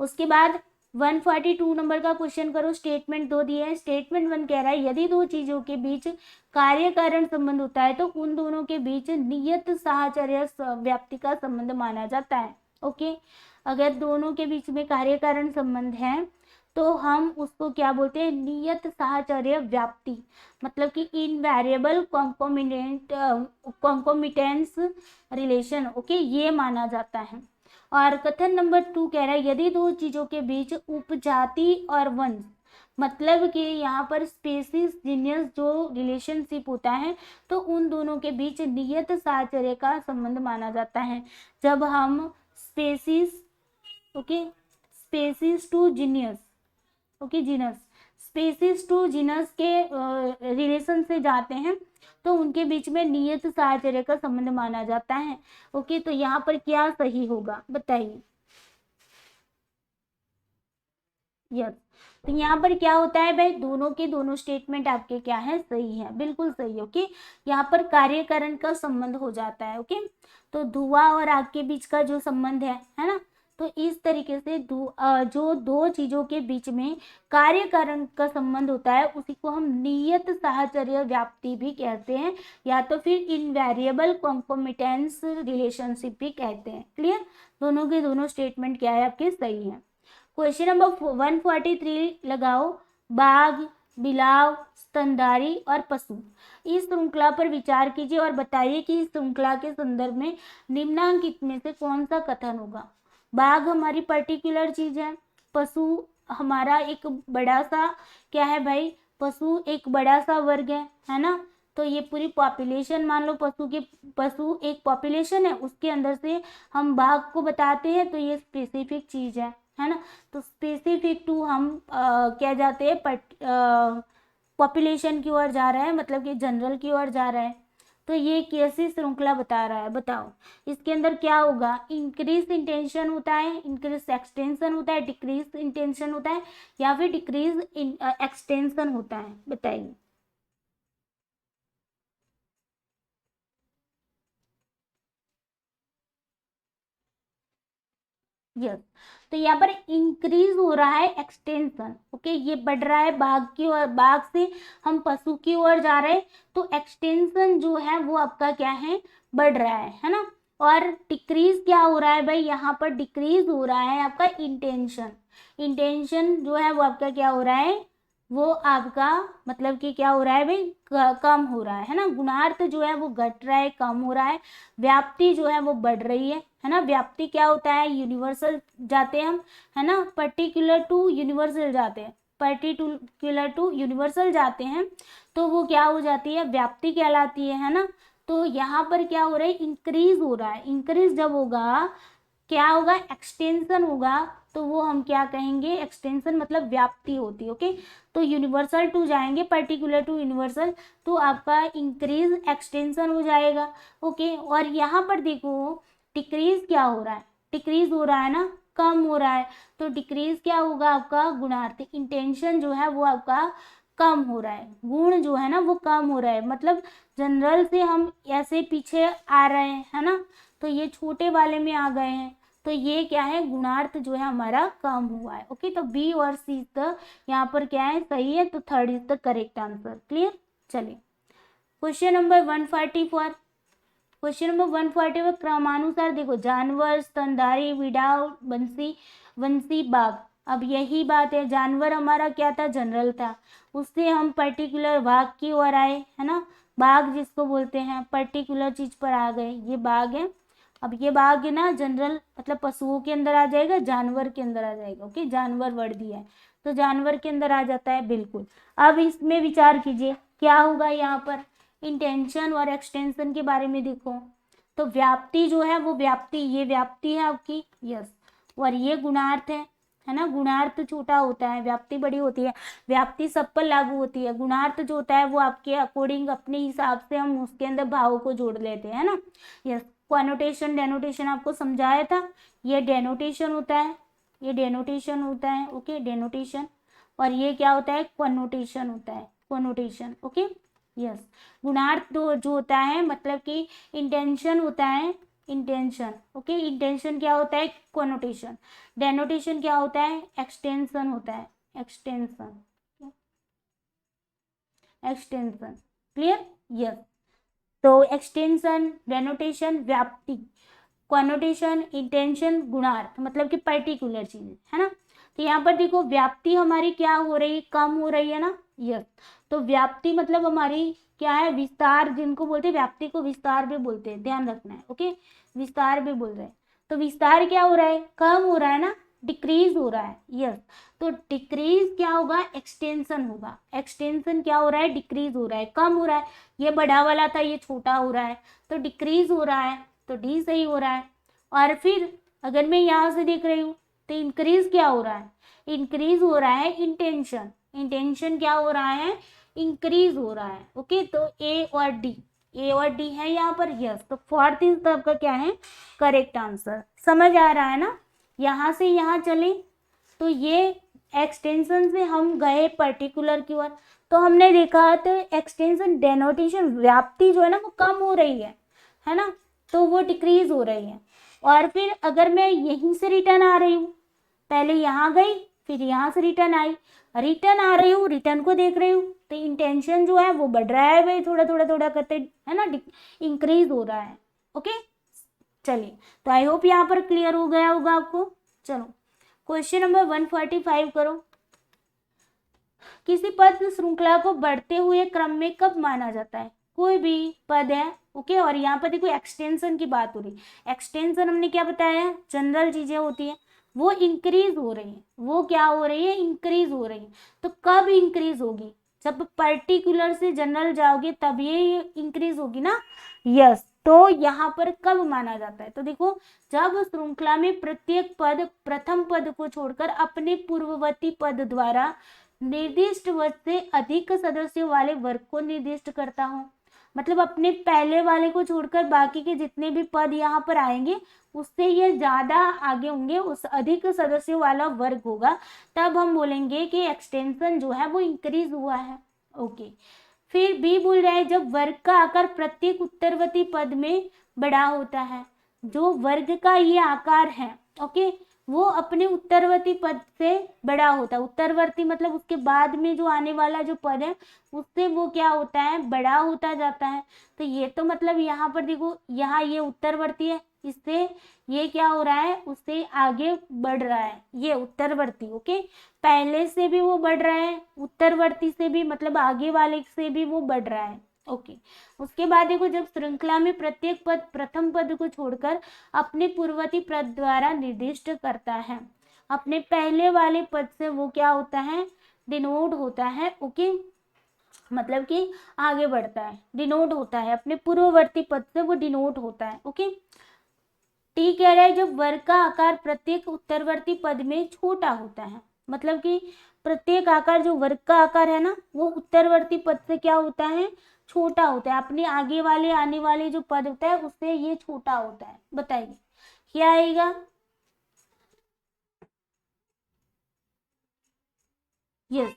Speaker 1: उसके बाद 142 नंबर का क्वेश्चन करो। स्टेटमेंट 2 दिए हैं। स्टेटमेंट 1 कह रहा है यदि दो चीजों के बीच कार्य कारण संबंध होता है तो उन दोनों के बीच नियत साहचर्य व्याप्ति का संबंध माना जाता है। ओके, अगर दोनों के बीच में कार्य कारण संबंध है तो हम उसको क्या बोलते हैं, नियत साहचर्य व्याप्ति, मतलब कि इनवेरिएबल कॉन्कोमिटेंस रिलेशन। ओके, ये माना जाता है। और कथन नंबर 2 कह रहा है यदि दो चीजों के बीच उपजाति और वंश, मतलब कि यहाँ पर स्पेसीज जीनियस जो रिलेशनशिप होता है तो उन दोनों के बीच नियत साहचर्य का संबंध माना जाता है। जब हम species, okay, species to genius, okay, genus, species to genus के रिलेशन से जाते हैं तो उनके बीच में नियत साहचर्य का संबंध माना जाता है। ओके, तो यहाँ पर क्या सही होगा बताइए, यस। तो यहाँ पर क्या होता है भाई, दोनों के दोनों स्टेटमेंट आपके क्या है, सही है, बिल्कुल सही। ओके, यहाँ पर कार्यकरण का संबंध हो जाता है। ओके, तो धुआं और आग के बीच का जो संबंध है ना, तो इस तरीके से जो दो चीजों के बीच में कार्य कारण का संबंध होता है उसी को हम नियत साहचर्य व्याप्ति भी कहते हैं, या तो फिर इनवेरिएबल कॉन्कोमिटेंस रिलेशनशिप भी कहते हैं। क्लियर, दोनों के दोनों स्टेटमेंट क्या है आपके, सही है। क्वेश्चन नंबर 143 लगाओ। बाघ, बिलाव, स्तनधारी और पशु, इस श्रृंखला पर विचार कीजिए और बताइए कि इस श्रृंखला के संदर्भ में निम्नांकित में से कौन सा कथन होगा। बाघ हमारी पर्टिकुलर चीज है, पशु हमारा एक बड़ा सा क्या है भाई, पशु एक बड़ा सा वर्ग है ना, तो ये पूरी पॉपुलेशन मान लो पशु एक पॉपुलेशन है, उसके अंदर से हम बाघ को बताते हैं, तो ये स्पेसिफिक चीज है ना। तो स्पेसिफिक टू हम क्या जाते हैं, पॉपुलेशन की ओर जा रहा है, मतलब कि जनरल की ओर जा रहा है। तो ये कैसी श्रृंखला बता रहा है, बताओ इसके अंदर क्या होगा। इंक्रीज इंटेंशन होता है, इंक्रीज एक्सटेंशन होता है, डिक्रीज इंटेंशन होता है, या फिर डिक्रीज एक्सटेंशन होता है, बताइए। यस, तो यहाँ पर इंक्रीज हो रहा है एक्सटेंशन। ओके, ये बढ़ रहा है बाघ की ओर, बाघ से हम पशु की ओर जा रहे हैं, तो एक्सटेंशन जो है वो आपका क्या है, बढ़ रहा है ना। और डिक्रीज क्या हो रहा है भाई, यहाँ पर डिक्रीज हो रहा है आपका इंटेंशन। इंटेंशन जो है वो आपका क्या हो रहा है, वो आपका मतलब कि क्या हो रहा है भाई, कम हो रहा है ना। गुणार्थ जो है वो घट रहा है, कम हो रहा है। व्याप्ति जो है वो बढ़ रही है ना। व्याप्ति क्या होता है, यूनिवर्सल जाते हैं हम, है ना, पर्टिकुलर टू यूनिवर्सल जाते हैं, पर्टिकुलर टू यूनिवर्सल जाते हैं, तो वो क्या हो जाती है, व्याप्ति कहलाती है ना। तो यहाँ पर क्या हो रहा है, इंक्रीज हो रहा है। इंक्रीज जब होगा क्या होगा, एक्सटेंशन होगा, तो वो हम क्या कहेंगे, एक्सटेंशन मतलब व्याप्ति होती है। ओके, तो यूनिवर्सल टू जाएंगे, पर्टिकुलर टू यूनिवर्सल, तो आपका इंक्रीज एक्सटेंशन हो जाएगा। ओके, और यहाँ पर देखो डिक्रीज क्या हो रहा है, डिक्रीज हो रहा है ना, कम हो रहा है। तो डिक्रीज क्या होगा आपका, गुणार्थ इंटेंशन जो है वो आपका कम हो रहा है, गुण जो है ना वो कम हो रहा है, मतलब जनरल से हम ऐसे पीछे आ रहे हैं, है ना। तो ये छोटे वाले में आ गए हैं, तो ये क्या है, गुणार्थ जो है हमारा कम हुआ है। ओके, तो बी और सी द यहाँ पर क्या है, सही है, तो third is the correct answer. Clear. चलिए क्वेश्चन नंबर 144। क्वेश्चन नंबर 144 क्रमानुसार देखो, जानवर, स्तनधारी, विडाऊ, बंसी, वंशी, बाघ। अब यही बात है, जानवर हमारा क्या था, जनरल था, उससे हम पर्टिकुलर बाघ की ओर आए, है ना। बाघ जिसको बोलते हैं, पर्टिकुलर चीज पर आ गए, ये बाघ है। अब ये बाघ है ना, जनरल मतलब पशुओं के अंदर आ जाएगा, जानवर के अंदर आ जाएगा। ओके, जानवर वर्ड दिया है तो जानवर के अंदर आ जाता है, बिल्कुल। अब इसमें विचार कीजिए क्या होगा यहाँ पर, इंटेंशन और एक्सटेंशन के बारे में देखो। तो व्याप्ति जो है वो व्याप्ति, ये व्याप्ति है आपकी, यस, और ये गुणार्थ है ना। गुणार्थ छोटा होता है, व्याप्ति बड़ी होती है। व्याप्ति सब पर लागू होती है, गुणार्थ जो होता है वो आपके अकॉर्डिंग, अपने हिसाब से हम उसके अंदर भाव को जोड़ लेते हैं ना। यस, कॉनोटेशन डेनोटेशन आपको समझाया था, ये डेनोटेशन होता है, ये डेनोटेशन होता है। ओके, डेनोटेशन, और ये क्या होता है, कॉनोटेशन होता है, कॉनोटेशन। ओके, यस, गुणार्थ जो होता है मतलब कि इंटेंशन होता है, इंटेंशन। ओके, इंटेंशन क्या होता है, कॉनोटेशन। डेनोटेशन क्या होता है, एक्सटेंशन होता है, एक्सटेंशन, एक्सटेंशन। Clear, yes. तो एक्सटेंशन, डेनोटेशन, व्याप्ति, कॉनोटेशन, इंटेंशन, गुणार्थ, मतलब कि पर्टिकुलर चीज, है ना। तो यहाँ पर देखो व्याप्ति हमारी क्या हो रही है, कम हो रही है ना। यस, तो व्याप्ति मतलब हमारी क्या है, विस्तार, जिनको बोलते हैं व्याप्ति को विस्तार भी बोलते हैं, ध्यान रखना है। ओके, विस्तार भी बोल रहे हैं, तो विस्तार क्या हो रहा है, कम हो रहा है ना, डिक्रीज हो रहा है। यस, तो डिक्रीज क्या होगा, एक्सटेंशन होगा। एक्सटेंशन क्या हो रहा है, डिक्रीज हो रहा है, कम हो रहा है। ये बड़ा वाला था, ये छोटा हो रहा है, तो डिक्रीज हो रहा है, तो डी सही हो रहा है। और फिर अगर मैं यहाँ से देख रही हूँ, तो इंक्रीज क्या हो रहा है, इंक्रीज हो रहा है इंटेंशन। इंटेंशन क्या हो रहा है, इंक्रीज हो रहा है। ओके, तो ए और डी, ए और डी है यहाँ पर, यस। तो फोर्थ इज आपका क्या है, करेक्ट आंसर। समझ आ रहा है ना। यहाँ से यहाँ चले तो ये एक्सटेंशन से हम गए पर्टिकुलर की ओर, तो हमने देखा तो एक्सटेंशन डेनोटेशन व्याप्ति जो है ना वो कम हो रही है ना, तो वो डिक्रीज हो रही है। और फिर अगर मैं यहीं से रिटर्न आ रही हूँ, पहले यहाँ गई फिर यहाँ से रिटर्न आई, रिटर्न आ रही हूँ, रिटर्न को देख रही हूँ, तो इंटेंशन जो है वो बढ़ रहा है भाई, थोड़ा थोड़ा थोड़ा करते, है ना, इंक्रीज हो रहा है। ओके, चलिए, तो आई होप यहाँ पर क्लियर हो गया होगा आपको। चलो क्वेश्चन नंबर 145 करो। किसी पद श्रृंखला को बढ़ते हुए क्रम में कब माना जाता है, कोई भी पद है। ओके, और यहाँ पर देखो एक्सटेंशन की बात हो रही, एक्सटेंशन हमने क्या बताया, जनरल चीजें होती है, वो इंक्रीज हो रही है, वो क्या हो रही है, इंक्रीज हो रही है। तो कब इंक्रीज होगी, जब पर्टिकुलर से जनरल जाओगे तब ये इंक्रीज होगी ना। यस, तो यहाँ पर कब माना जाता है, तो देखो जब श्रृंखला में प्रत्येक पद प्रथम पद को छोड़कर अपने पूर्ववर्ती पद द्वारा निर्दिष्ट वर्ग से अधिक सदस्यों वाले वर्ग को निर्दिष्ट करता हूँ। मतलब अपने पहले वाले को छोड़कर बाकी के जितने भी पद यहाँ पर आएंगे उससे ये ज्यादा आगे होंगे, उस अधिक सदस्यों वाला वर्ग होगा, तब हम बोलेंगे कि एक्सटेंशन जो है वो इंक्रीज हुआ है। ओके, फिर बी बोल रहा है जब वर्ग का आकार प्रत्येक उत्तरवर्ती पद में बड़ा होता है। जो वर्ग का ये आकार है, ओके, वो अपने उत्तरवर्ती पद से बड़ा होता है। उत्तरवर्ती मतलब उसके बाद में जो आने वाला जो पद है उससे वो क्या होता है, बड़ा होता जाता है। तो ये तो मतलब यहाँ पर देखो, यहाँ ये उत्तरवर्ती है, इससे ये क्या हो रहा है, उससे आगे बढ़ रहा है, ये उत्तरवर्ती। ओके, पहले से भी वो बढ़ रहा है, उत्तरवर्ती से भी मतलब आगे वाले से भी वो बढ़ रहा है। ओके, उसके बाद देखो जब श्रृंखला में प्रत्येक पद प्रथम पद को छोड़कर अपने पूर्ववर्ती पद द्वारा निर्दिष्ट करता है, अपने पहले वाले पद से वो क्या होता है, डिनोट होता है। ओके, मतलब कि आगे बढ़ता है, डिनोट होता है, अपने पूर्ववर्ती पद से वो डिनोट होता है। ओके, टी कह रहा है जब वर्ग का आकार प्रत्येक उत्तरवर्ती पद में छोटा होता है, मतलब कि प्रत्येक आकार जो वर्ग का आकार है ना वो उत्तरवर्ती पद से क्या होता है, छोटा होता है। अपने आगे वाले आने वाले जो पद होता है उससे ये छोटा होता है। बताइए क्या आएगा। यस,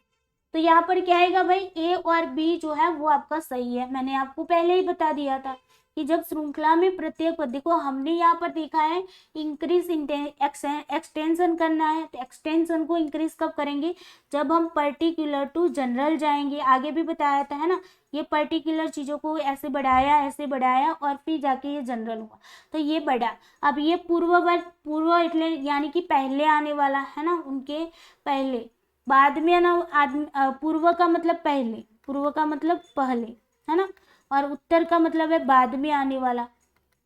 Speaker 1: तो यहाँ पर क्या आएगा भाई, ए और बी जो है वो आपका सही है। मैंने आपको पहले ही बता दिया था कि जब श्रृंखला में प्रत्येक पद, देखो हमने यहाँ पर देखा है इंक्रीज एक्सटेंशन करना है, तो एक्सटेंशन को इंक्रीज कब करेंगे, जब हम पर्टिकुलर टू जनरल जाएंगे। आगे भी बताया था है ना, ये पर्टिकुलर चीजों को ऐसे बढ़ाया और फिर जाके ये जनरल हुआ, तो ये बढ़ा। अब ये पूर्व यानी कि पहले आने वाला है ना, उनके पहले, बाद में ना पूर्व का मतलब पहले, पूर्व का मतलब पहले है ना, और उत्तर का मतलब है बाद में आने वाला,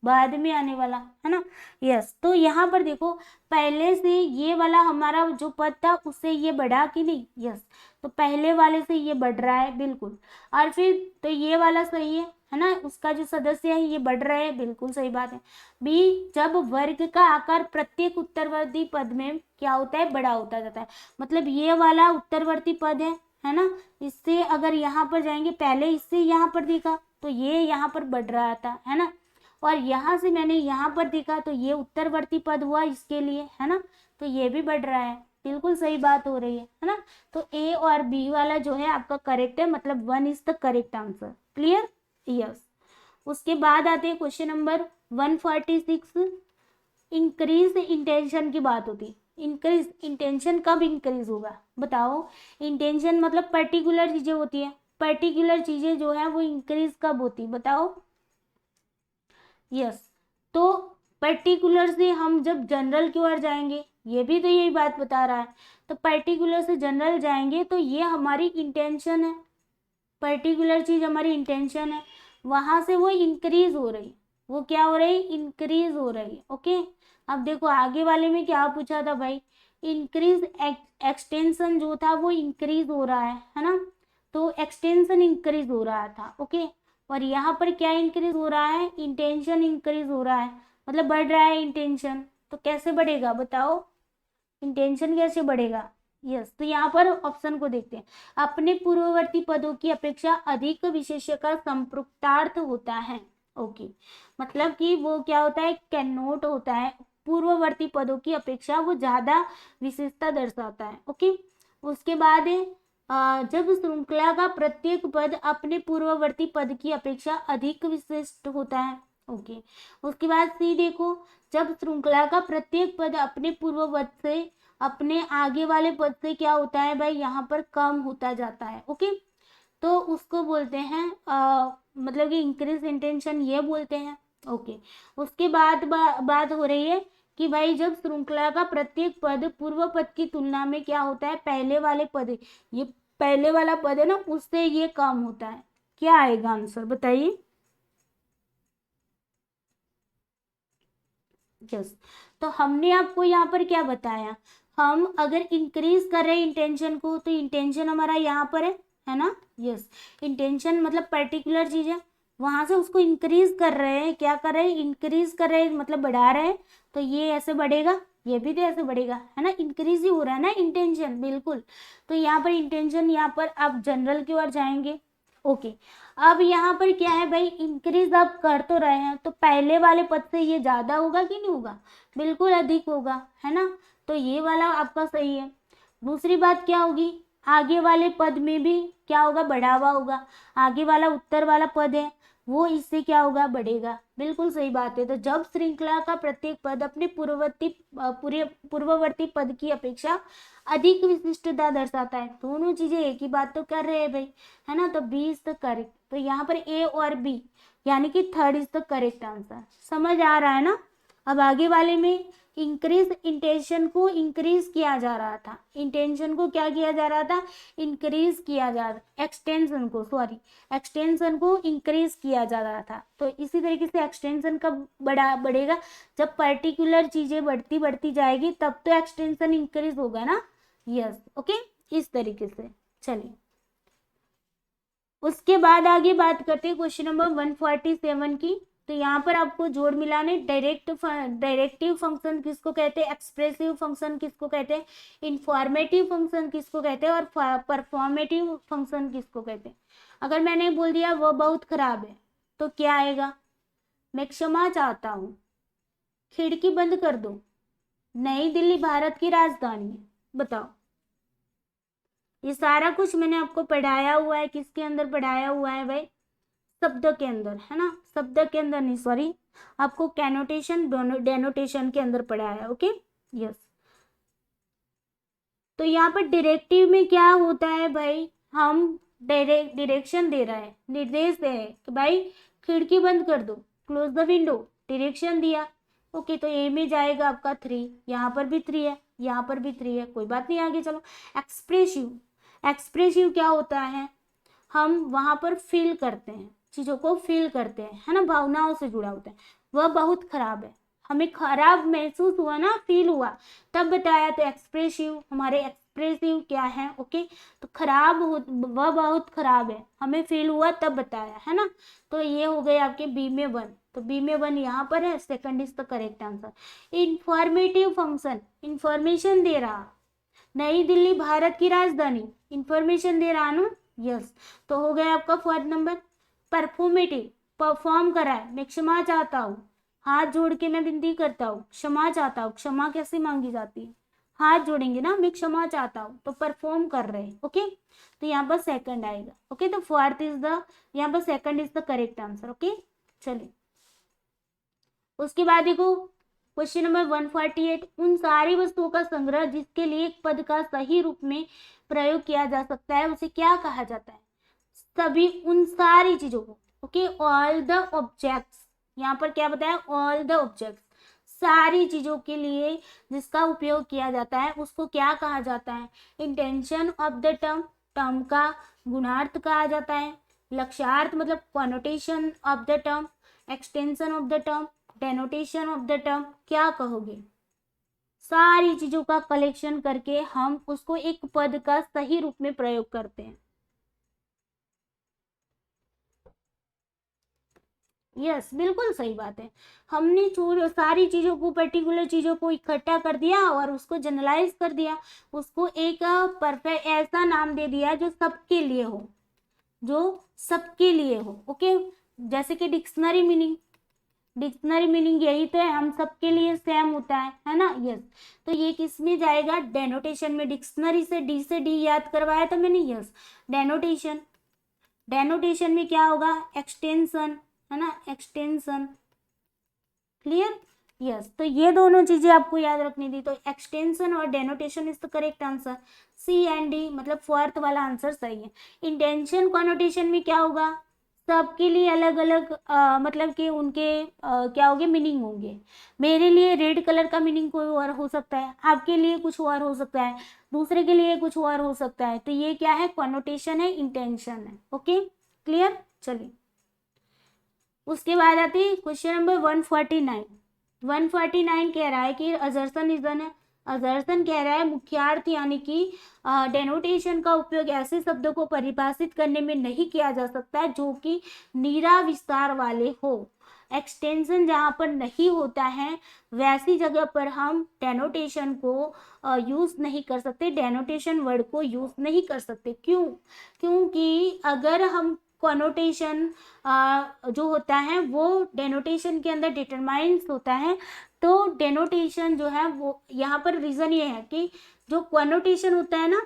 Speaker 1: बाद में आने वाला है ना। यस, तो यहाँ पर देखो पहले से ये वाला हमारा जो पद था उससे ये बढ़ा कि नहीं, यस, तो पहले वाले से ये बढ़ रहा है बिल्कुल। और फिर तो ये वाला सही है ना, उसका जो सदस्य है ये बढ़ रहा है, बिल्कुल सही बात है। बी जब वर्ग का आकार प्रत्येक उत्तरवर्ती पद में क्या होता है, बड़ा होता जाता है, मतलब ये वाला उत्तरवर्ती पद है ना, इससे अगर यहाँ पर जाएंगे, पहले इससे यहाँ पर देखा तो ये यहाँ पर बढ़ रहा था है ना, और यहाँ से मैंने यहाँ पर देखा तो ये उत्तरवर्ती पद हुआ इसके लिए है ना, तो ये भी बढ़ रहा है, बिल्कुल सही बात हो रही है ना। तो ए और बी वाला जो है आपका करेक्ट है, मतलब 1 is the correct answer. Clear. Yes, उसके बाद आते हैं क्वेश्चन नंबर 146। इंक्रीज इंटेंशन की बात होती है। इंक्रीज इंटेंशन कब इंक्रीज होगा बताओ। इंटेंशन मतलब पर्टिकुलर चीजें होती है, पर्टिकुलर चीजें जो है वो इंक्रीज कब होती बताओ। यस, तो पर्टिकुलर से हम जब जनरल की ओर जाएंगे, ये भी तो यही बात बता रहा है, तो पर्टिकुलर से जनरल जाएंगे तो ये हमारी इंटेंशन है, पर्टिकुलर चीज हमारी इंटेंशन है, वहां से वो इंक्रीज हो रही, वो क्या हो रही, इंक्रीज हो रही। ओके, अब देखो आगे वाले में क्या पूछा था भाई, इंक्रीज एक्सटेंशन जो था वो इंक्रीज हो रहा है ना, तो एक्सटेंशन इंक्रीज हो रहा था। ओके, और यहाँ पर क्या इंक्रीज हो रहा है, इंटेंशन इंक्रीज हो रहा है, मतलब बढ़ रहा है इंटेंशन। तो कैसे बढ़ेगा बताओ, इंटेंशन कैसे बढ़ेगा। यस, तो यहाँ पर ऑप्शन को देखते हैं, अपने पूर्ववर्ती पदों की अपेक्षा अधिक विशेष्य का संपृक्तार्थ होता है। ओके, मतलब कि वो क्या होता है, कैन नोट होता है, पूर्ववर्ती पदों की अपेक्षा वो ज्यादा विशेषता दर्शाता है। ओके, उसके बाद जब श्रृंखला का प्रत्येक पद अपने पूर्ववर्ती पद की अपेक्षा अधिक विशिष्ट होता है। ओके, उसके बाद सी देखो, जब श्रृंखला का प्रत्येक पद अपने पूर्ववर्त से अपने आगे वाले पद से क्या होता है भाई, यहाँ पर कम होता जाता है। ओके, तो उसको बोलते हैं मतलब कि इंक्रीज इंटेंशन ये बोलते हैं। ओके, उसके बाद बात हो रही है कि भाई जब श्रृंखला का प्रत्येक पद पूर्व पद की तुलना में क्या होता है, पहले वाले पद, ये पहले वाला पद है ना उससे ये कम होता है। क्या आएगा आंसर बताइए। यस, तो हमने आपको यहाँ पर क्या बताया, हम अगर इंक्रीज कर रहे हैं इंटेंशन को तो इंटेंशन हमारा यहाँ पर है, है ना। यस, इंटेंशन मतलब पर्टिकुलर चीज है, वहां से उसको इंक्रीज कर रहे हैं, क्या कर रहे हैं, इंक्रीज कर रहे हैं मतलब बढ़ा रहे हैं, तो ये ऐसे बढ़ेगा, ये भी तो ऐसे बढ़ेगा, है ना, इंक्रीज ही हो रहा है ना इंटेंशन, बिल्कुल। तो यहाँ पर इंटेंशन, यहाँ पर आप जनरल की ओर जाएंगे। ओके, अब यहाँ पर क्या है भाई, इंक्रीज आप कर तो रहे हैं, तो पहले वाले पद से ये ज्यादा होगा कि नहीं होगा, बिल्कुल अधिक होगा, है ना, तो ये वाला आपका सही है। दूसरी बात क्या होगी, आगे वाले पद में भी क्या होगा, बढ़ावा होगा, आगे वाला उत्तर वाला पद है वो इससे क्या होगा, बढ़ेगा, बिल्कुल सही बात है। तो जब श्रृंखला का प्रत्येक पद अपने पूर्ववर्ती पद की अपेक्षा अधिक विशिष्टता दर्शाता है, दोनों चीजें एक ही बात तो कर रहे हैं भाई, है ना, तो बी इज द करेक्ट। तो यहाँ पर ए और बी यानी कि third is the correct answer, समझ आ रहा है ना। अब आगे वाले में इंक्रीज, इंटेंशन को इंक्रीज किया जा रहा था, इंटेंशन को क्या किया जा रहा था, इंक्रीज किया जा रहा, एक्सटेंशन को, सॉरी, एक्सटेंशन को इंक्रीज किया जा रहा था। तो इसी तरीके से एक्सटेंशन कब बढ़ेगा, जब पर्टिकुलर चीजें बढ़ती बढ़ती जाएगी तब तो एक्सटेंशन इंक्रीज होगा ना। यस, ओके, इस तरीके से। चलिए उसके बाद आगे बात करते हैं क्वेश्चन नंबर 147 की। तो यहाँ पर आपको जोड़ मिलाने, डायरेक्टिव फंक्शन किसको कहते हैं, एक्सप्रेसिव फंक्शन किसको कहते हैं, इंफॉर्मेटिव फंक्शन किसको कहते हैं, और परफॉर्मेटिव फंक्शन किसको कहते हैं। अगर मैंने बोल दिया वह बहुत खराब है तो क्या आएगा, मैं क्षमा चाहता हूँ, खिड़की बंद कर दो, नई दिल्ली भारत की राजधानी है, बताओ। ये सारा कुछ मैंने आपको पढ़ाया हुआ है, किसके अंदर पढ़ाया हुआ है भाई, शब्द के अंदर, है ना, शब्द के अंदर नहीं, सॉरी, आपको कैनोटेशन डेनोटेशन के अंदर पढ़ाया है। Okay, yes. तो यहाँ पर डायरेक्टिव में क्या होता है भाई, हम डायरेक्शन दे रहा है, निर्देश दे रहे हैं कि भाई खिड़की बंद कर दो, क्लोज द विंडो, डायरेक्शन दिया। ओके, तो ए में जाएगा आपका 3, यहाँ पर भी 3 है, यहाँ पर भी 3 है, कोई बात नहीं, आगे चलो। एक्सप्रेसिव, एक्सप्रेसिव क्या होता है, हम वहां पर फील करते हैं, चीजों को फील करते हैं, है ना, भावनाओं से जुड़ा होता है। वह बहुत खराब है, हमें खराब महसूस हुआ ना, फील हुआ, तब बताया, तो एक्सप्रेसिव, हमारे एक्सप्रेसिव क्या है, ओके, तो खराब हो, वह बहुत खराब है, हमें फील हुआ तब बताया, है ना। तो ये हो गए आपके बी में 1, तो बी में 1 यहाँ पर है, second is the correct answer. Informative function, information दे रहा, नई दिल्ली भारत की राजधानी, इंफॉर्मेशन दे रहा ना, यस, तो हो गया आपका फोर्थ नंबर। परफॉर्मेटिव, परफॉर्म करा है, मैं क्षमा चाहता हूँ, हाथ जोड़ के मैं विनती करता हूँ, क्षमा चाहता हूँ, क्षमा कैसे मांगी जाती है, हाथ जोड़ेंगे ना, मैं क्षमा चाहता हूँ, तो परफॉर्म कर रहे हैं। ओके, तो यहाँ पर सेकंड आएगा। ओके, तो फोर्थ इज द, यहाँ पर second is the correct answer. Okay, चलिए उसके बाद देखो क्वेश्चन नंबर 148, उन सारी वस्तुओं का संग्रह जिसके लिए एक पद का सही रूप में प्रयोग किया जा सकता है उसे क्या कहा जाता है, सभी उन सारी चीजों को। ओके, ऑल द ऑब्जेक्ट्स, यहाँ पर क्या बताया, ऑल द ऑब्जेक्ट्स, सारी चीजों के लिए जिसका उपयोग किया जाता है उसको क्या कहा जाता है, intention of the term, term का गुणार्थ कहा जाता है, लक्ष्यार्थ मतलब connotation of the term, extension of the term, denotation of the term, क्या कहोगे। सारी चीजों का कलेक्शन करके हम उसको एक पद का सही रूप में प्रयोग करते हैं। यस, बिल्कुल सही बात है, हमने सारी चीजों को, पर्टिकुलर चीजों को इकट्ठा कर दिया और उसको जनरलाइज कर दिया, उसको एक परफेक्ट ऐसा नाम दे दिया जो सबके लिए हो, जो सबके लिए हो। ओके, जैसे कि डिक्शनरी मीनिंग, डिक्शनरी मीनिंग यही तो है, हम सबके लिए सेम होता है ना। यस, तो ये किस में जाएगा, डेनोटेशन में। डिक्शनरी से डी याद करवाया था मैंने, यस, डेनोटेशन, डेनोटेशन में क्या होगा, एक्सटेंशन, है ना, एक्सटेंशन, क्लियर। यस, तो ये दोनों चीजें आपको याद रखनी थी, तो एक्सटेंशन और denotation is the correct answer, C and D, मतलब फोर्थ वाला आंसर सही है। इंटेंशन कॉनोटेशन में क्या होगा, सबके लिए अलग अलग मतलब कि उनके क्या होंगे, मीनिंग होंगे। मेरे लिए रेड कलर का मीनिंग कोई और हो सकता है, आपके लिए कुछ और हो सकता है, दूसरे के लिए कुछ और हो सकता है, तो ये क्या है, कॉनोटेशन है, इंटेंशन है। Okay, clear. चलिए उसके बाद आती है क्वेश्चन नंबर 149। 149 कह रहा है कि असर्शन इज एन असर्शन कह रहा है मुख्यार्थ यानी कि डेनोटेशन का उपयोग ऐसे शब्दों को परिभाषित करने में नहीं किया जा सकता जो कि नीरा विस्तार वाले हो। एक्सटेंशन जहाँ पर नहीं होता है वैसी जगह पर हम डेनोटेशन को यूज नहीं कर सकते, डेनोटेशन वर्ड को यूज नहीं कर सकते। क्यों? क्योंकि अगर हम कॉनोटेशन जो होता है वो डेनोटेशन के अंदर डिटरमाइंस होता है, तो डेनोटेशन जो है वो यहाँ पर रीजन ये है कि जो कॉनोटेशन होता है ना,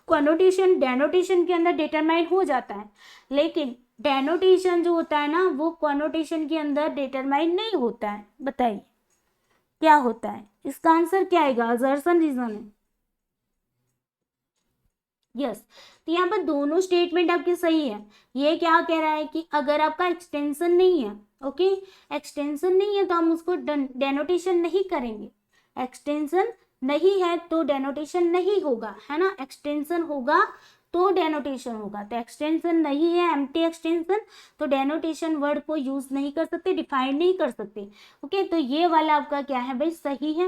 Speaker 1: कॉनोटेशन डेनोटेशन के अंदर डिटरमाइन हो जाता है, लेकिन डेनोटेशन जो होता है ना वो कॉनोटेशन के अंदर डिटरमाइन नहीं होता है। बताइए क्या होता है? इसका आंसर क्या आएगा? असर्शन रीजन है। यस, तो यहाँ पर दोनों स्टेटमेंट आपके सही है। ये क्या कह रहा है कि अगर आपका एक्सटेंशन नहीं है, ओके, एक्सटेंशन नहीं है तो हम उसको डेनोटेशन नहीं करेंगे। एक्सटेंशन नहीं है तो डेनोटेशन नहीं होगा, है ना। एक्सटेंशन होगा तो डेनोटेशन होगा, तो एक्सटेंशन नहीं है, एम्प्टी एक्सटेंशन, तो डेनोटेशन वर्ड को यूज नहीं कर सकते, डिफाइन नहीं कर सकते। ओके, तो ये वाला आपका क्या है भाई? सही है,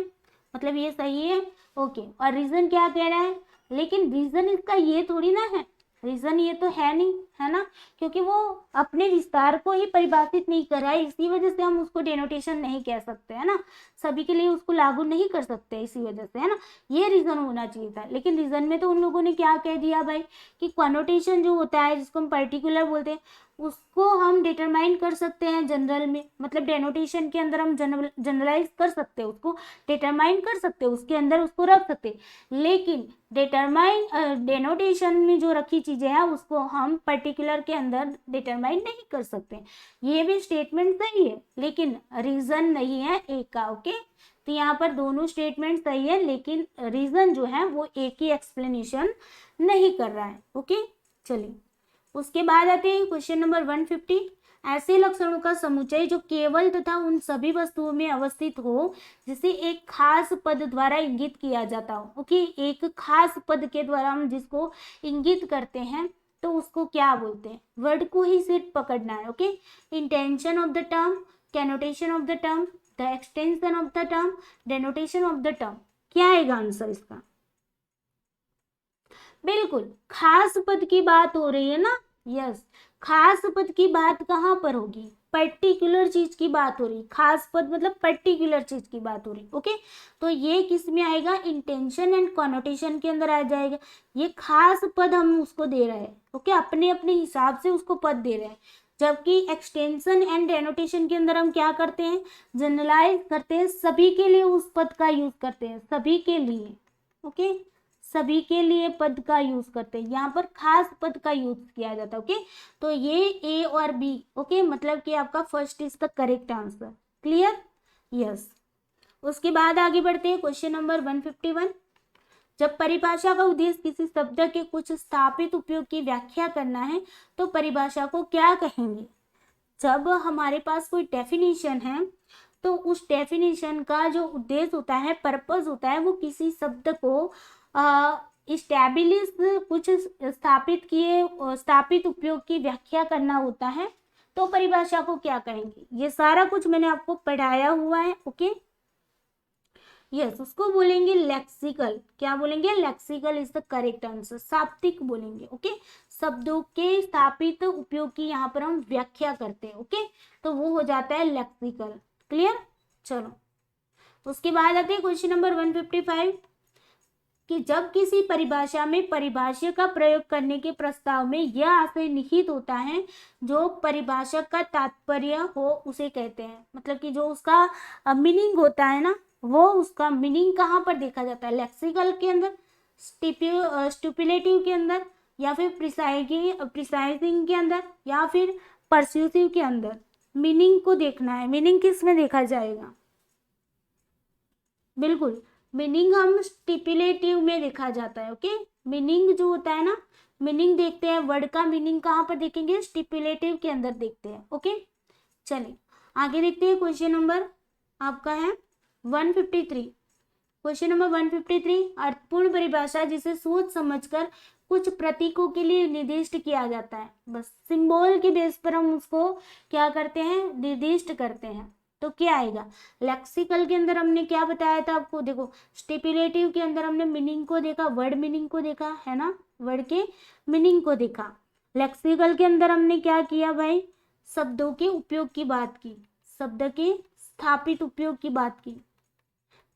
Speaker 1: मतलब ये सही है। ओके, और रीजन क्या कह रहा है? लेकिन रीजन इसका ये थोड़ी ना है, रीजन ये तो है नहीं, है ना, क्योंकि वो अपने विस्तार को ही परिभाषित नहीं कर रहा है, इसी वजह से हम उसको डेनोटेशन नहीं कह सकते, है ना, सभी के लिए उसको लागू नहीं कर सकते इसी वजह से, है ना। ये रीजन होना चाहिए था, लेकिन रीजन में तो उन लोगों ने क्या कह दिया भाई कि कॉनोटेशन जो होता है जिसको हम पर्टिकुलर बोलते हैं उसको हम डिटरमाइन कर सकते हैं जनरल में, मतलब डेनोटेशन के अंदर हम जनरलाइज कर सकते हैं, उसको डिटरमाइन कर सकते हैं, उसके अंदर उसको रख सकते हैं, लेकिन डिटरमाइन डेनोटेशन में जो रखी चीजें हैं उसको हम पर्टिकुलर के अंदर डिटरमाइन नहीं कर सकते। ये भी स्टेटमेंट सही है लेकिन रीजन नहीं है एक का। ओके, तो यहाँ पर दोनों स्टेटमेंट सही है लेकिन रीजन जो है वो एक ही एक्सप्लेनेशन नहीं कर रहा है। ओके, चलिए उसके बाद आते हैं क्वेश्चन नंबर 150। ऐसे लक्षणों का समुच्चय जो केवल तथा उन सभी वस्तुओं में अवस्थित हो जिसे एक खास पद द्वारा इंगित किया जाता हो। ओके, एक खास पद के द्वारा हम जिसको इंगित करते हैं तो उसको क्या बोलते हैं? वर्ड को ही सिर्फ पकड़ना है। Okay, intention of the term, connotation of the term, the extension of the term, denotation of the term. क्या आएगा आंसर इसका? बिल्कुल खास पद की बात हो रही है ना। यस, खास पद की बात कहाँ पर होगी? पर्टिकुलर चीज की बात हो रही, खास पद मतलब पर्टिकुलर चीज की बात हो रही। ओके, तो ये किस में आएगा? इंटेंशन एंड कॉनोटेशन के अंदर आ जाएगा। ये खास पद हम उसको दे रहे हैं। ओके, अपने अपने हिसाब से उसको पद दे रहे हैं, जबकि एक्सटेंशन एंड डेनोटेशन के अंदर हम क्या करते हैं? जनरलाइज करते हैं, सभी के लिए उस पद का यूज करते हैं, सभी के लिए। ओके, सभी के लिए पद का यूज करते हैं, यहाँ पर खास पद का यूज किया जाता है। ओके, तो ये ए और बी, ओके, मतलब कि आपका first is the correct answer. Clear? Yes, उसके बाद आगे बढ़ते हैं क्वेश्चन नंबर 151। जब परिभाषा का उद्देश्य किसी शब्द के कुछ स्थापित उपयोग की व्याख्या करना है तो परिभाषा को क्या कहेंगे? जब हमारे पास कोई डेफिनेशन है तो उस डेफिनेशन का जो उद्देश्य होता है, पर्पस होता है, वो किसी शब्द को इस्टेब्लिश, कुछ स्थापित उपयोग की व्याख्या करना होता है, तो परिभाषा को क्या कहेंगे? ये सारा कुछ मैंने आपको पढ़ाया हुआ है। ओके, यस, उसको बोलेंगे लेक्सिकल। क्या बोलेंगे? Lexical is the correct answer, शाब्दिक बोलेंगे। ओके, शब्दों के स्थापित उपयोग की यहाँ पर हम व्याख्या करते हैं। ओके, तो वो हो जाता है लेक्सिकल। क्लियर? चलो उसके बाद आते हैं क्वेश्चन नंबर 155 कि जब किसी परिभाषा में परिभाष्य का प्रयोग करने के प्रस्ताव में यह आशय निहित होता है जो परिभाषक का तात्पर्य हो उसे कहते हैं, मतलब कि जो उसका मीनिंग होता है ना, वो उसका मीनिंग कहाँ पर देखा जाता है? लेक्सिकल के अंदर, स्टिपुलेटिव के अंदर, या फिर प्रिसाइजिंग के अंदर, या फिर परस्यूसिव के अंदर। मीनिंग को देखना है, मीनिंग किस में देखा जाएगा? बिल्कुल, मीनिंग हम स्टिपुलेटिव में देखा जाता है। ओके, मीनिंग जो होता है ना, मीनिंग देखते हैं, वर्ड का मीनिंग कहाँ पर देखेंगे? स्टिपुलेटिव के अंदर देखते हैं। ओके, चलिए आगे देखते हैं। क्वेश्चन नंबर आपका है 153। क्वेश्चन नंबर 153, अर्थपूर्ण परिभाषा जिसे सोच समझकर कुछ प्रतीकों के लिए निर्दिष्ट किया जाता है। बस सिंबल के बेस पर हम उसको क्या करते हैं? निर्दिष्ट करते हैं। तो क्या आएगा? लेक्सिकल के अंदर हमने क्या बताया था आपको, देखो स्टिपुलेटिव के अंदर हमने मीनिंग को देखा, वर्ड मीनिंग को देखा है ना, वर्ड के मीनिंग को देखा। लेक्सिकल के अंदर हमने क्या किया भाई, शब्दों के उपयोग की बात की, शब्द के स्थापित उपयोग की बात की,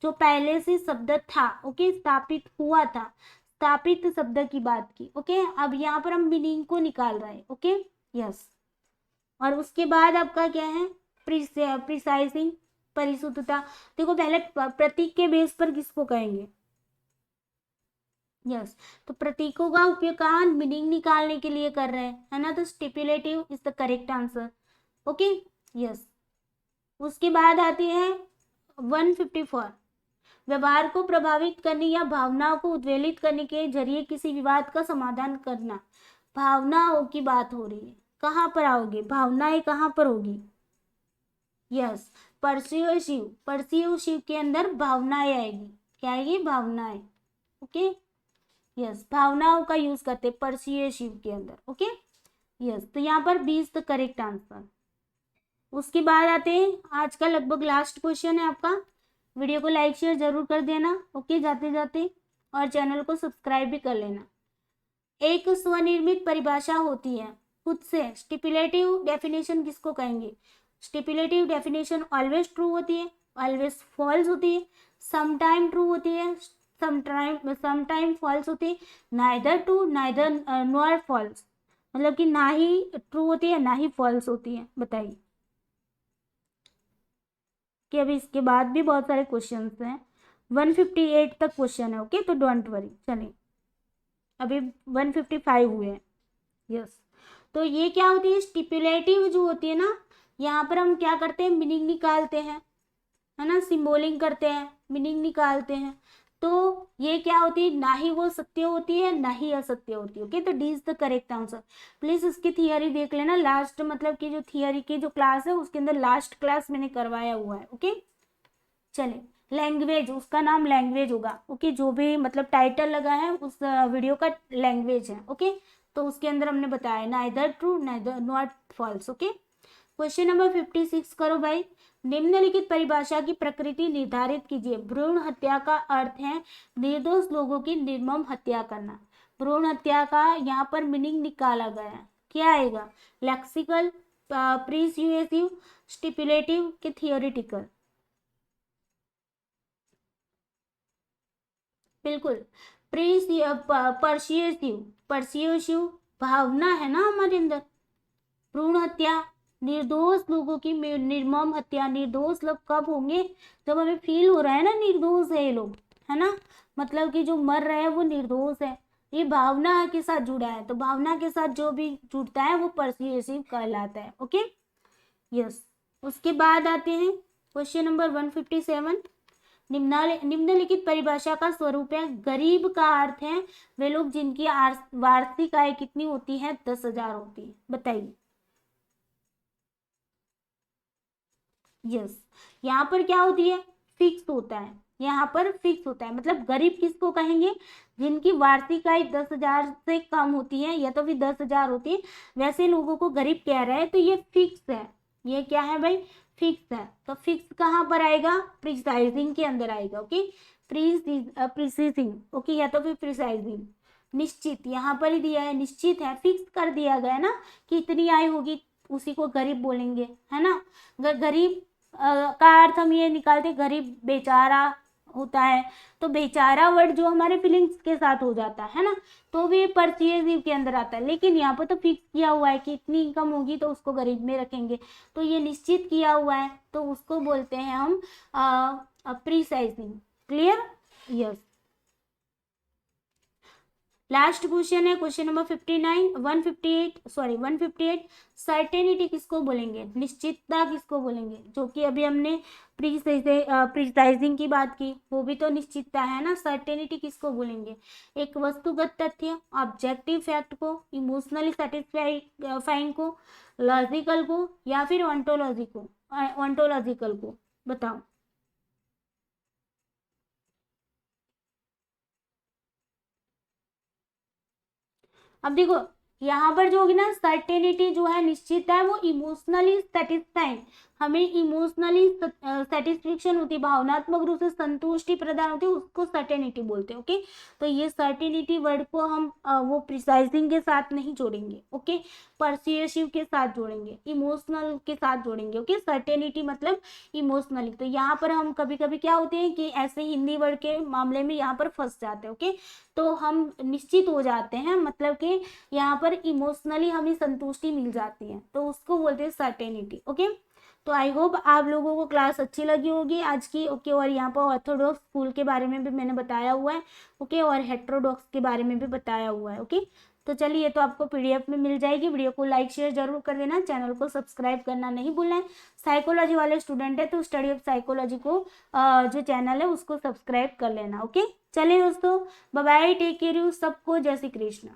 Speaker 1: जो पहले से शब्द था, ओके, स्थापित हुआ था, स्थापित शब्द की बात की, ओके। अब यहाँ पर हम मीनिंग को निकाल रहे हैं, ओके, यस। और उसके बाद आपका क्या है, प्रिसाइजिंग, परिशुद्धता। देखो पहले प्रतीक के बेस पर किसको कहेंगे, यस, तो प्रतीकों का उपयोग कहाँ, मीनिंग निकालने के लिए कर रहे हैं, है ना, तो stipulative is the correct answer, okay, yes. उसके बाद आती है 154, व्यवहार को प्रभावित करने या भावनाओं को उद्वेलित करने के जरिए किसी विवाद का समाधान करना। भावनाओं की बात हो रही है, कहाँ पर आओगे, भावनाएं कहाँ पर होगी, यस, परस्यूसिव के अंदर भावनाएं आएगी, क्या आएगी, भावनाएं, ओके, यस, भावनाओं का यूज करते हैं परस्यूसिव के अंदर, ओके, यस। तो यहाँ पर 20 द करेक्ट आंसर। उसके बाद आते हैं आज का लगभग लास्ट क्वेश्चन है आपका, वीडियो को लाइक शेयर जरूर कर देना, ओके, जाते जाते, और चैनल को सब्सक्राइब भी कर लेना। एक स्वनिर्मित परिभाषा होती है खुद से, स्टिपुलेटिव डेफिनेशन किसको कहेंगे, स्टिपुलेटिव डेफिनेशन ऑलवेज ट्रू होती है, ऑलवेज फॉल्स होती है, समटाइम ट्रू होती है, समटाइम फॉल्स होती है, neither true neither nor false, मतलब कि ना ही ट्रू होती है ना ही फॉल्स होती है। बताइए कि अभी इसके बाद भी बहुत सारे क्वेश्चंस हैं, 158 तक क्वेश्चन है, ओके, तो डोंट वरी। चलिए अभी 155 हुए हैं, यस। तो ये क्या होती है, स्टिपुलेटिव जो होती है ना, यहाँ पर हम क्या करते हैं, मीनिंग निकालते हैं, है ना, सिंबलिंग करते हैं, मीनिंग निकालते हैं। तो ये क्या होती है, ना ही वो सत्य होती है ना ही असत्य होती है, ओके, तो D is the correct answer. Please इसकी थियरी देख लेना, लास्ट मतलब कि जो थियरी की जो क्लास है उसके अंदर लास्ट क्लास मैंने करवाया हुआ है, ओके। चले, लैंग्वेज, उसका नाम लैंग्वेज होगा, ओके, जो भी मतलब टाइटल लगा है उस वीडियो का लैंग्वेज है, ओके। तो उसके अंदर हमने बताया neither true neither not false, okay. Question number 56 करो भाई, निम्नलिखित परिभाषा की प्रकृति निर्धारित कीजिए। भ्रूण हत्या का अर्थ है निर्दोष लोगों की निर्मम हत्या करना। भ्रूण हत्या का यहाँ पर मीनिंग निकाला गया है, क्या आएगा, लेक्सिकल, प्रिसुएसिव, स्टिपुलेटिव के थियोरिटिकल, बिल्कुल परसिएसिव, परसिएसिव भावना है ना हमारे अंदर। भ्रूण हत्या, निर्दोष लोगों की निर्मम हत्या, निर्दोष लोग कब होंगे, जब हमें फील हो रहा है ना निर्दोष है ये लोग, है ना, मतलब कि जो मर रहे हैं वो निर्दोष है, ये भावना के साथ जुड़ा है, तो भावना के साथ जो भी जुड़ता है वो परसिएसिव कहलाता है, ओके, यस। उसके बाद आते हैं क्वेश्चन नंबर 157, निम्नलिखित परिभाषा का स्वरूप है, गरीब का अर्थ है वे लोग जिनकी वार्षिक आय कितनी होती है, 10,000 होती है। बताइए, यस, यहाँ पर क्या होती है, फिक्स होता है, यहाँ पर फिक्स होता है, मतलब गरीब किसको कहेंगे, जिनकी वार्षिक आय 10,000 से कम होती है या तो फिर 10,000 होती है, वैसे लोगों को गरीब कह रहा है, तो ये फिक्स है, ये क्या है भाई, फिक्स है। तो फिक्स कहाँ पर आएगा, प्रिसाइजिंग के अंदर आएगा, ओके, प्रिसाइजिंग, ओके, या तो फिर प्रिसाइजिंग, निश्चित, यहाँ पर ही दिया है, निश्चित है, फिक्स कर दिया गया ना कि इतनी आय होगी, उसी को गरीब बोलेंगे, है ना। गरीब का अर्थ हम ये निकालते, गरीब बेचारा होता है, तो बेचारा वर्ड जो हमारे फीलिंग्स के साथ हो जाता है ना, तो भी परचेजिव के अंदर आता है, लेकिन यहाँ पर तो फिक्स किया हुआ है कि इतनी इनकम होगी तो उसको गरीब में रखेंगे, तो ये निश्चित किया हुआ है, तो उसको बोलते हैं हम प्रिसाइजिंग, क्लियर, यस। लास्ट क्वेश्चन है क्वेश्चन नंबर 59, 158 सर्टेनिटी किसको बोलेंगे, निश्चितता किसको बोलेंगे, जो कि अभी हमने प्रिसाइजिंग की बात की, वो भी तो निश्चितता है ना। सर्टेनिटी किसको बोलेंगे, एक वस्तुगत तथ्य, ऑब्जेक्टिव फैक्ट को, इमोशनली सेटिस्फाइंग को, लॉजिकल को, या फिर ऑन्टोलॉजिकल को, बताओ। अब देखो यहाँ पर जो होगी ना, सर्टेनिटी जो है, निश्चित है, वो इमोशनली सेटिस्फाइंग, हमें इमोशनली सेटिस्फेक्शन होती है, भावनात्मक रूप से संतुष्टि प्रदान होती है, उसको सर्टेनिटी बोलते हैं। ओके, तो ये सर्टेनिटी वर्ड को हम वो प्रिसाइजिंग के साथ नहीं जोड़ेंगे, ओके, परसिएसिव के साथ जोड़ेंगे, इमोशनल के साथ जोड़ेंगे। ओके, सर्टेनिटी मतलब इमोशनली। तो यहाँ पर हम कभी कभी क्या होते हैं कि ऐसे हिंदी वर्ड के मामले में यहाँ पर फंस जाते हैं। ओके, तो हम निश्चित हो जाते हैं, मतलब कि यहाँ पर इमोशनली हमें संतुष्टि मिल जाती है, तो उसको बोलते हैं सर्टेनिटी। ओके, तो आई होप आप लोगों को क्लास अच्छी लगी होगी आज की। ओके, और यहाँ पर ऑर्थोडॉक्स स्कूल के बारे में भी मैंने बताया हुआ है। ओके, और हेट्रोडॉक्स के बारे में भी बताया हुआ है। ओके, तो चलिए, ये तो आपको पीडीएफ में मिल जाएगी। वीडियो को लाइक शेयर जरूर कर देना, चैनल को सब्सक्राइब करना नहीं भूलना है। साइकोलॉजी वाले स्टूडेंट है तो स्टडी ऑफ साइकोलॉजी को जो चैनल है उसको सब्सक्राइब कर लेना। ओके, चलिए दोस्तों, bye bye, take care you, सबको जय श्री कृष्ण।